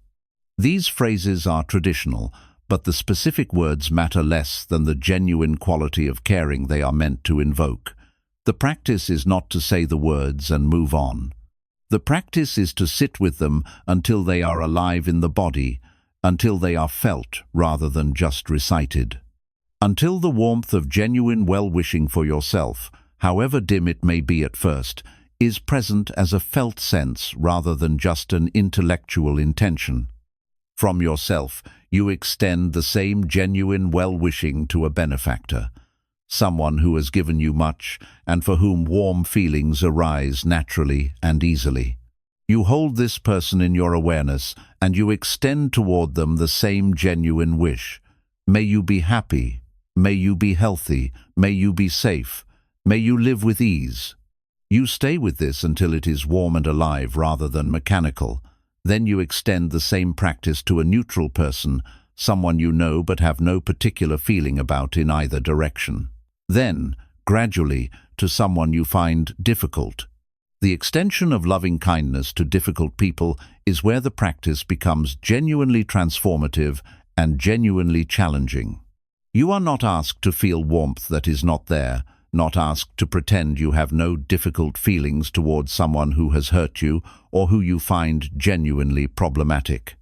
These phrases are traditional, but the specific words matter less than the genuine quality of caring they are meant to invoke. The practice is not to say the words and move on. The practice is to sit with them until they are alive in the body, until they are felt rather than just recited. Until the warmth of genuine well-wishing for yourself, however dim it may be at first, is present as a felt sense rather than just an intellectual intention. From yourself, you extend the same genuine well-wishing to a benefactor, someone who has given you much and for whom warm feelings arise naturally and easily. You hold this person in your awareness and you extend toward them the same genuine wish. May you be happy, may you be healthy, may you be safe, may you live with ease. You stay with this until it is warm and alive rather than mechanical. Then you extend the same practice to a neutral person, someone you know but have no particular feeling about in either direction. Then, gradually, to someone you find difficult. The extension of loving kindness to difficult people is where the practice becomes genuinely transformative and genuinely challenging. You are not asked to feel warmth that is not there, not asked to pretend you have no difficult feelings towards someone who has hurt you or who you find genuinely problematic.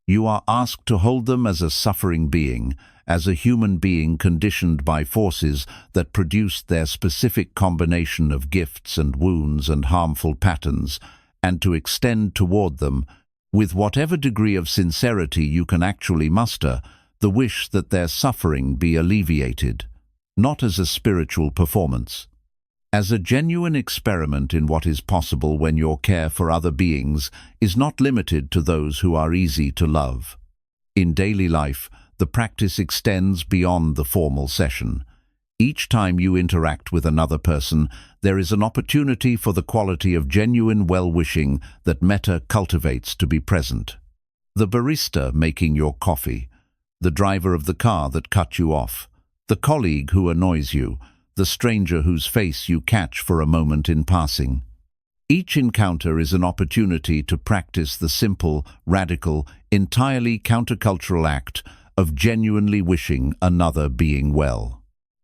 You are asked to hold them as a suffering being, as a human being conditioned by forces that produced their specific combination of gifts and wounds and harmful patterns, and to extend toward them, with whatever degree of sincerity you can actually muster, the wish that their suffering be alleviated. Not as a spiritual performance, as a genuine experiment in what is possible when your care for other beings is not limited to those who are easy to love. In daily life, the practice extends beyond the formal session. Each time you interact with another person, there is an opportunity for the quality of genuine well-wishing that Metta cultivates to be present. The barista making your coffee, the driver of the car that cut you off, the colleague who annoys you, the stranger whose face you catch for a moment in passing. Each encounter is an opportunity to practice the simple, radical, entirely countercultural act of genuinely wishing another being well,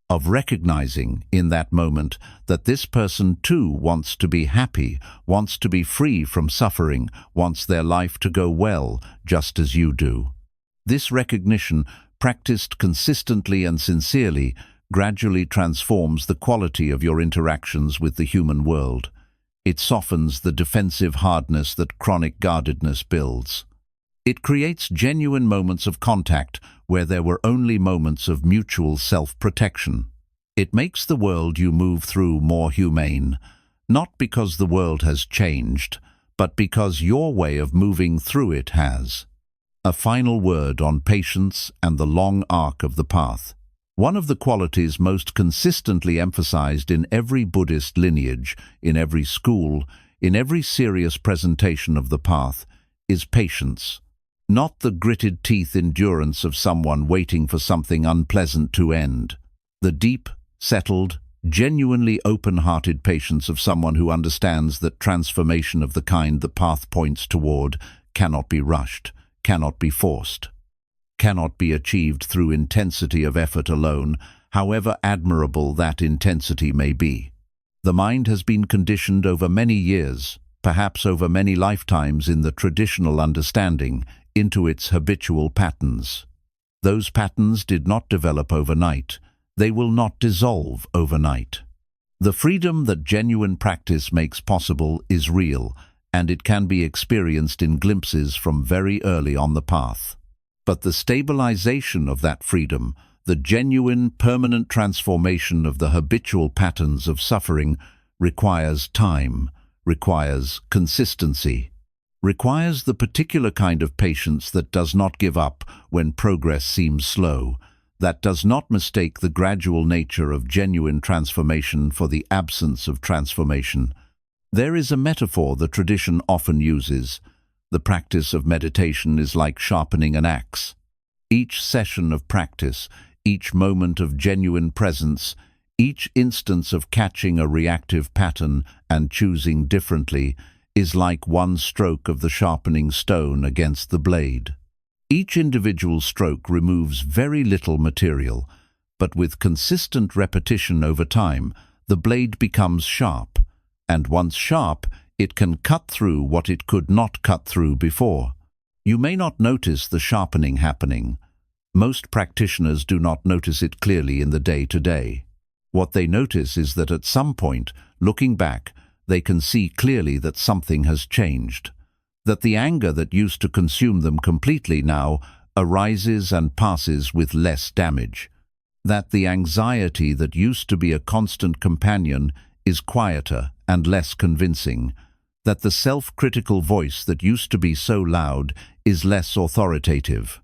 of recognizing in that moment that this person too wants to be happy, wants to be free from suffering, wants their life to go well, just as you do. This recognition, practiced consistently and sincerely, gradually transforms the quality of your interactions with the human world. It softens the defensive hardness that chronic guardedness builds. It creates genuine moments of contact where there were only moments of mutual self-protection. It makes the world you move through more humane, not because the world has changed, but because your way of moving through it has. A final word on patience and the long arc of the path. One of the qualities most consistently emphasized in every Buddhist lineage, in every school, in every serious presentation of the path, is patience. Not the gritted teeth endurance of someone waiting for something unpleasant to end. The deep, settled, genuinely open-hearted patience of someone who understands that transformation of the kind the path points toward cannot be rushed, cannot be forced, cannot be achieved through intensity of effort alone, however admirable that intensity may be. The mind has been conditioned over many years, perhaps over many lifetimes in the traditional understanding, into its habitual patterns. Those patterns did not develop overnight. They will not dissolve overnight. The freedom that genuine practice makes possible is real, and it can be experienced in glimpses from very early on the path. But the stabilization of that freedom, the genuine, permanent transformation of the habitual patterns of suffering, requires time, requires consistency, requires the particular kind of patience that does not give up when progress seems slow, that does not mistake the gradual nature of genuine transformation for the absence of transformation. There is a metaphor the tradition often uses. The practice of meditation is like sharpening an axe. Each session of practice, each moment of genuine presence, each instance of catching a reactive pattern and choosing differently is like one stroke of the sharpening stone against the blade. Each individual stroke removes very little material, but with consistent repetition over time, the blade becomes sharp, and once sharp, it can cut through what it could not cut through before. You may not notice the sharpening happening. Most practitioners do not notice it clearly in the day-to-day. What they notice is that at some point, looking back, they can see clearly that something has changed, that the anger that used to consume them completely now arises and passes with less damage, that the anxiety that used to be a constant companion is quieter and less convincing, that the self-critical voice that used to be so loud is less authoritative,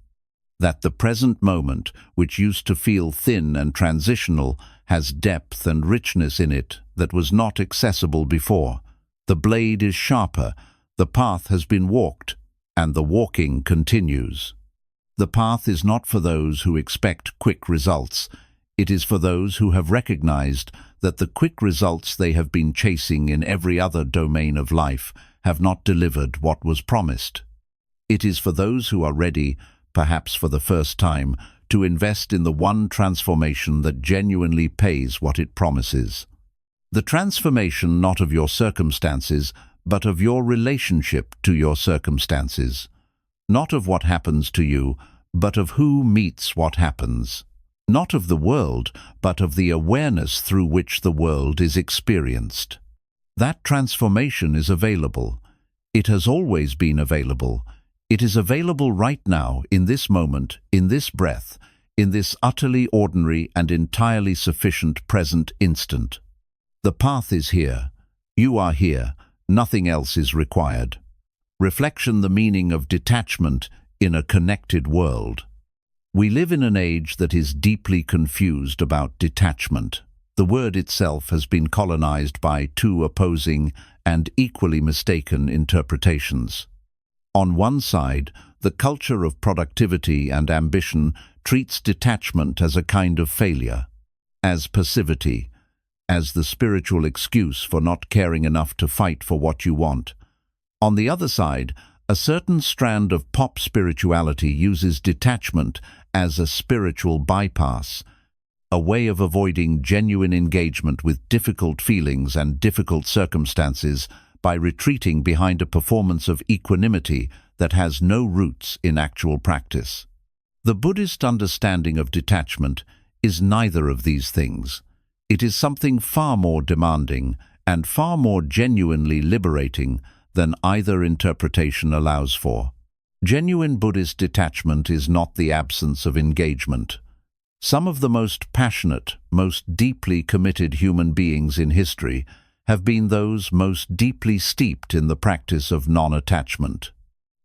that the present moment, which used to feel thin and transitional, has depth and richness in it that was not accessible before. The blade is sharper, the path has been walked, and the walking continues. The path is not for those who expect quick results. It is for those who have recognized that the quick results they have been chasing in every other domain of life have not delivered what was promised. It is for those who are ready, perhaps for the first time, to invest in the one transformation that genuinely pays what it promises. The transformation not of your circumstances, but of your relationship to your circumstances. Not of what happens to you, but of who meets what happens. Not of the world, but of the awareness through which the world is experienced. That transformation is available. It has always been available. It is available right now, in this moment, in this breath, in this utterly ordinary and entirely sufficient present instant. The path is here. You are here. Nothing else is required. Reflection: the meaning of detachment in a connected world. We live in an age that is deeply confused about detachment. The word itself has been colonized by two opposing and equally mistaken interpretations. On one side, the culture of productivity and ambition treats detachment as a kind of failure, as passivity, as the spiritual excuse for not caring enough to fight for what you want. On the other side, a certain strand of pop spirituality uses detachment as a spiritual bypass, a way of avoiding genuine engagement with difficult feelings and difficult circumstances by retreating behind a performance of equanimity that has no roots in actual practice. The Buddhist understanding of detachment is neither of these things. It is something far more demanding and far more genuinely liberating than either interpretation allows for. Genuine Buddhist detachment is not the absence of engagement. Some of the most passionate, most deeply committed human beings in history have been those most deeply steeped in the practice of non-attachment.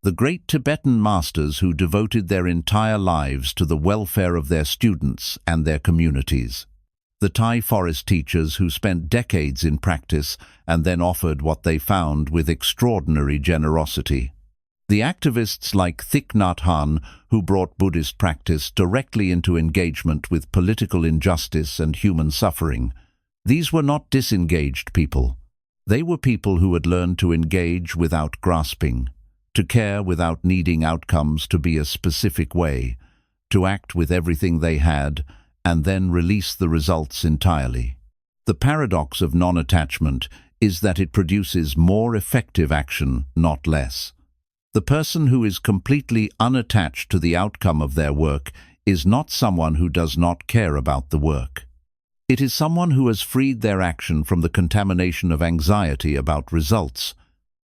The great Tibetan masters who devoted their entire lives to the welfare of their students and their communities. The Thai forest teachers who spent decades in practice and then offered what they found with extraordinary generosity. The activists like Thich Nhat Hanh who brought Buddhist practice directly into engagement with political injustice and human suffering. These were not disengaged people. They were people who had learned to engage without grasping, to care without needing outcomes to be a specific way, to act with everything they had, and then release the results entirely. The paradox of non-attachment is that it produces more effective action, not less. The person who is completely unattached to the outcome of their work is not someone who does not care about the work. It is someone who has freed their action from the contamination of anxiety about results,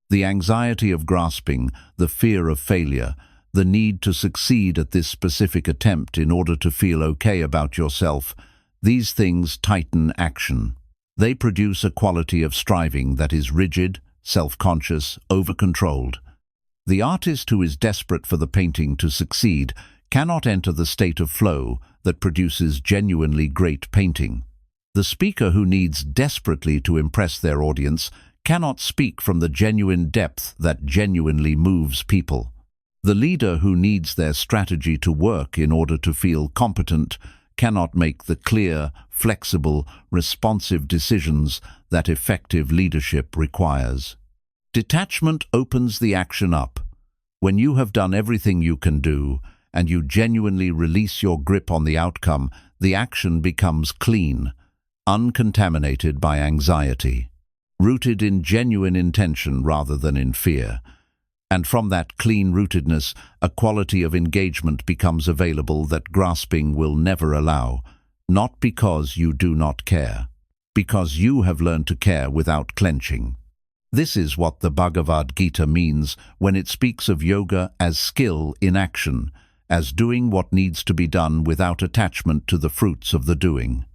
the anxiety of grasping, the fear of failure, the need to succeed at this specific attempt in order to feel okay about yourself, these things tighten action. They produce a quality of striving that is rigid, self-conscious, over-controlled. The artist who is desperate for the painting to succeed cannot enter the state of flow that produces genuinely great painting. The speaker who needs desperately to impress their audience cannot speak from the genuine depth that genuinely moves people. The leader who needs their strategy to work in order to feel competent cannot make the clear, flexible, responsive decisions that effective leadership requires. Detachment opens the action up. When you have done everything you can do, and you genuinely release your grip on the outcome, the action becomes clean, uncontaminated by anxiety, rooted in genuine intention rather than in fear. And from that clean rootedness, a quality of engagement becomes available that grasping will never allow, not because you do not care, because you have learned to care without clenching. This is what the Bhagavad Gita means when it speaks of yoga as skill in action, as doing what needs to be done without attachment to the fruits of the doing.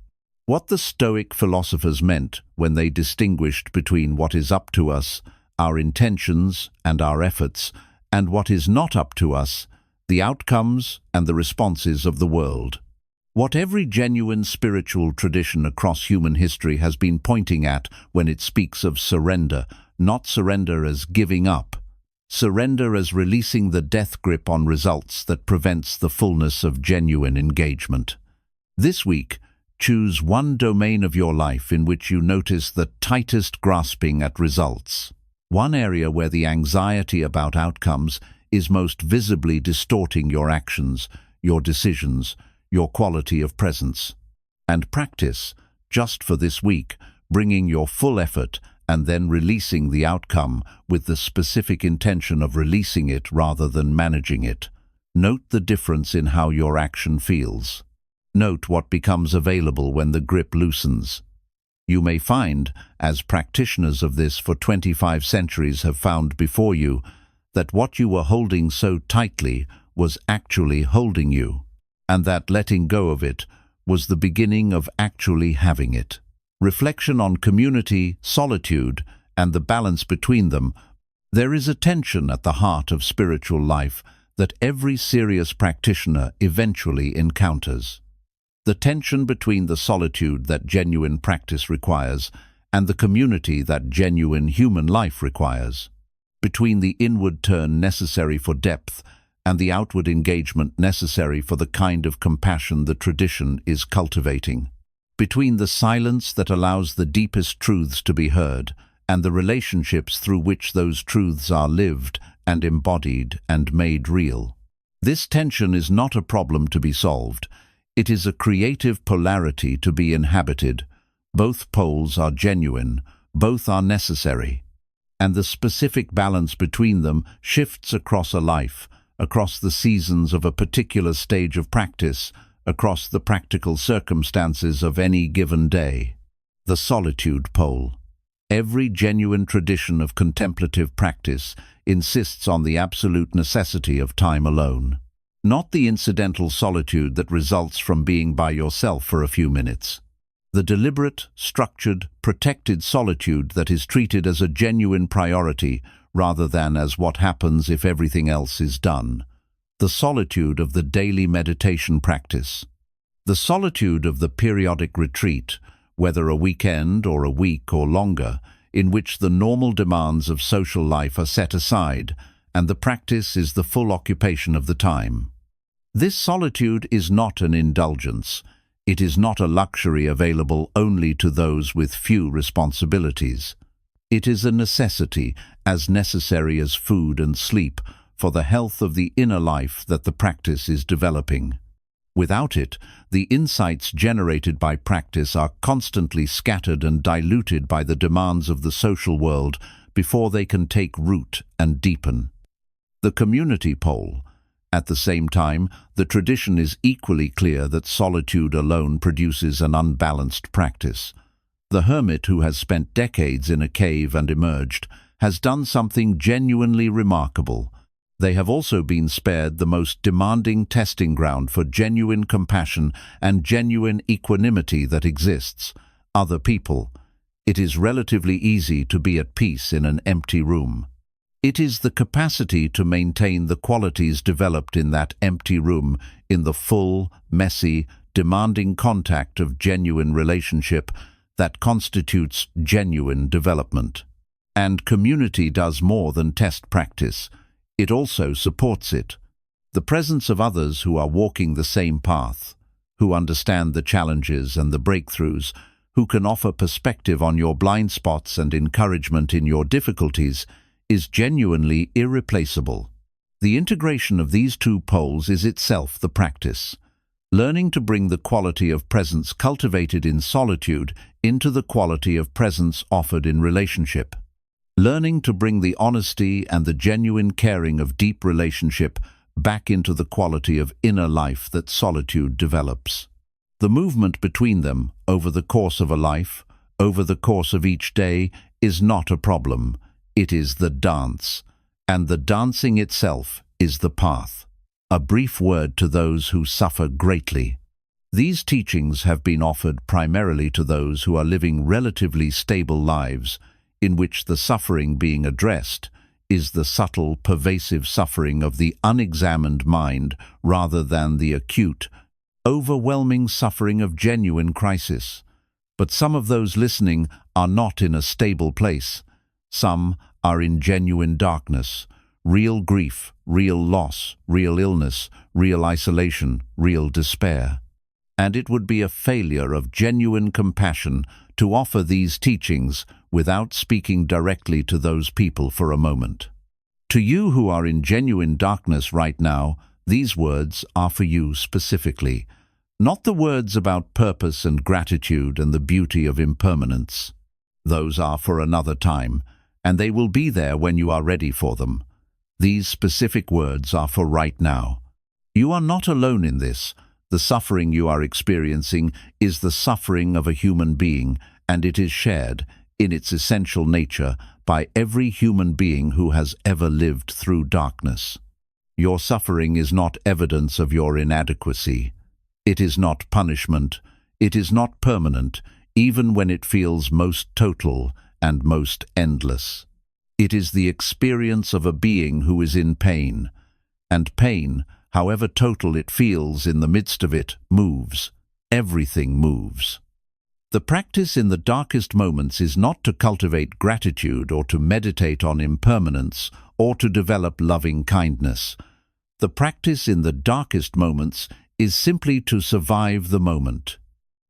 What the Stoic philosophers meant when they distinguished between what is up to us, our intentions and our efforts, and what is not up to us, the outcomes and the responses of the world. What every genuine spiritual tradition across human history has been pointing at when it speaks of surrender, not surrender as giving up, surrender as releasing the death grip on results that prevents the fullness of genuine engagement. This week, choose one domain of your life in which you notice the tightest grasping at results. One area where the anxiety about outcomes is most visibly distorting your actions, your decisions, your quality of presence. And practice, just for this week, bringing your full effort and then releasing the outcome with the specific intention of releasing it rather than managing it. Note the difference in how your action feels. Note what becomes available when the grip loosens. You may find, as practitioners of this for 25 centuries have found before you, that what you were holding so tightly was actually holding you, and that letting go of it was the beginning of actually having it. Reflection on community, solitude, and the balance between them. There is a tension at the heart of spiritual life that every serious practitioner eventually encounters. The tension between the solitude that genuine practice requires and the community that genuine human life requires. Between the inward turn necessary for depth and the outward engagement necessary for the kind of compassion the tradition is cultivating. Between the silence that allows the deepest truths to be heard and the relationships through which those truths are lived and embodied and made real. This tension is not a problem to be solved. It is a creative polarity to be inhabited. Both poles are genuine, both are necessary. And the specific balance between them shifts across a life, across the seasons of a particular stage of practice, across the practical circumstances of any given day. The solitude pole. Every genuine tradition of contemplative practice insists on the absolute necessity of time alone. Not the incidental solitude that results from being by yourself for a few minutes. The deliberate, structured, protected solitude that is treated as a genuine priority rather than as what happens if everything else is done. The solitude of the daily meditation practice. The solitude of the periodic retreat, whether a weekend or a week or longer, in which the normal demands of social life are set aside and the practice is the full occupation of the time. This solitude is not an indulgence. It is not a luxury available only to those with few responsibilities. It is a necessity, as necessary as food and sleep, for the health of the inner life that the practice is developing. Without it, the insights generated by practice are constantly scattered and diluted by the demands of the social world before they can take root and deepen. The community pole. At the same time, the tradition is equally clear that solitude alone produces an unbalanced practice. The hermit who has spent decades in a cave and emerged has done something genuinely remarkable. They have also been spared the most demanding testing ground for genuine compassion and genuine equanimity that exists: other people. It is relatively easy to be at peace in an empty room. It is the capacity to maintain the qualities developed in that empty room in the full, messy, demanding contact of genuine relationship that constitutes genuine development. And community does more than test practice. It also supports it. The presence of others who are walking the same path, who understand the challenges and the breakthroughs, who can offer perspective on your blind spots and encouragement in your difficulties, is genuinely irreplaceable. The integration of these two poles is itself the practice. Learning to bring the quality of presence cultivated in solitude into the quality of presence offered in relationship. Learning to bring the honesty and the genuine caring of deep relationship back into the quality of inner life that solitude develops. The movement between them, over the course of a life, over the course of each day, is not a problem. It is the dance, and the dancing itself is the path. A brief word to those who suffer greatly. These teachings have been offered primarily to those who are living relatively stable lives, in which the suffering being addressed is the subtle, pervasive suffering of the unexamined mind rather than the acute, overwhelming suffering of genuine crisis. But some of those listening are not in a stable place. Some are in genuine darkness, real grief, real loss, real illness, real isolation, real despair. And it would be a failure of genuine compassion to offer these teachings without speaking directly to those people for a moment. To you who are in genuine darkness right now, these words are for you specifically, not the words about purpose and gratitude and the beauty of impermanence. Those are for another time, and they will be there when you are ready for them. These specific words are for right now. You are not alone in this. The suffering you are experiencing is the suffering of a human being, and it is shared, in its essential nature, by every human being who has ever lived through darkness. Your suffering is not evidence of your inadequacy. It is not punishment. It is not permanent, even when it feels most total and most endless. It is the experience of a being who is in pain, and pain, however total it feels in the midst of it, moves. Everything moves. The practice in the darkest moments is not to cultivate gratitude or to meditate on impermanence or to develop loving kindness. The practice in the darkest moments is simply to survive the moment,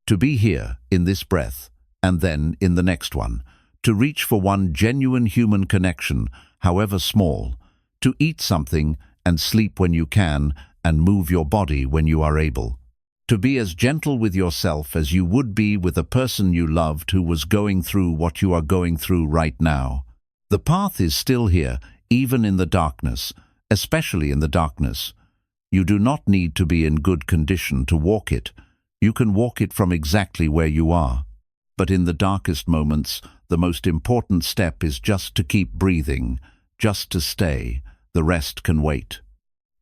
to be here in this breath and then in the next one, to reach for one genuine human connection, however small, to eat something and sleep when you can and move your body when you are able. To be as gentle with yourself as you would be with a person you loved who was going through what you are going through right now. The path is still here, even in the darkness, especially in the darkness. You do not need to be in good condition to walk it. You can walk it from exactly where you are. But in the darkest moments, the most important step is just to keep breathing, just to stay. The rest can wait.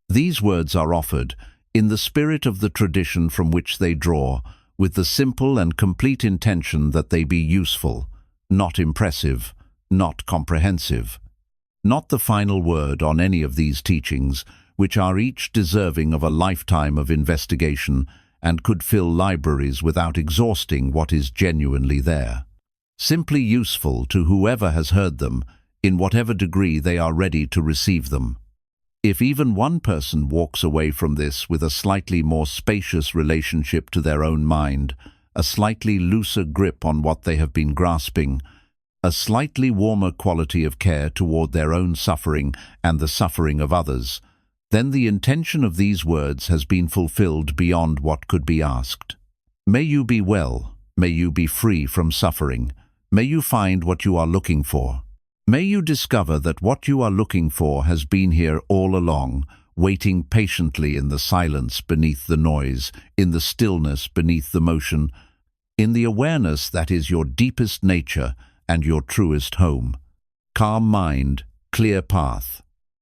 These words are offered in the spirit of the tradition from which they draw, with the simple and complete intention that they be useful, not impressive, not comprehensive. Not the final word on any of these teachings, which are each deserving of a lifetime of investigation and could fill libraries without exhausting what is genuinely there. Simply useful to whoever has heard them, in whatever degree they are ready to receive them. If even one person walks away from this with a slightly more spacious relationship to their own mind, a slightly looser grip on what they have been grasping, a slightly warmer quality of care toward their own suffering and the suffering of others, then the intention of these words has been fulfilled beyond what could be asked. May you be well. May you be free from suffering. May you find what you are looking for. May you discover that what you are looking for has been here all along, waiting patiently in the silence beneath the noise, in the stillness beneath the motion, in the awareness that is your deepest nature and your truest home. Calm mind, clear path.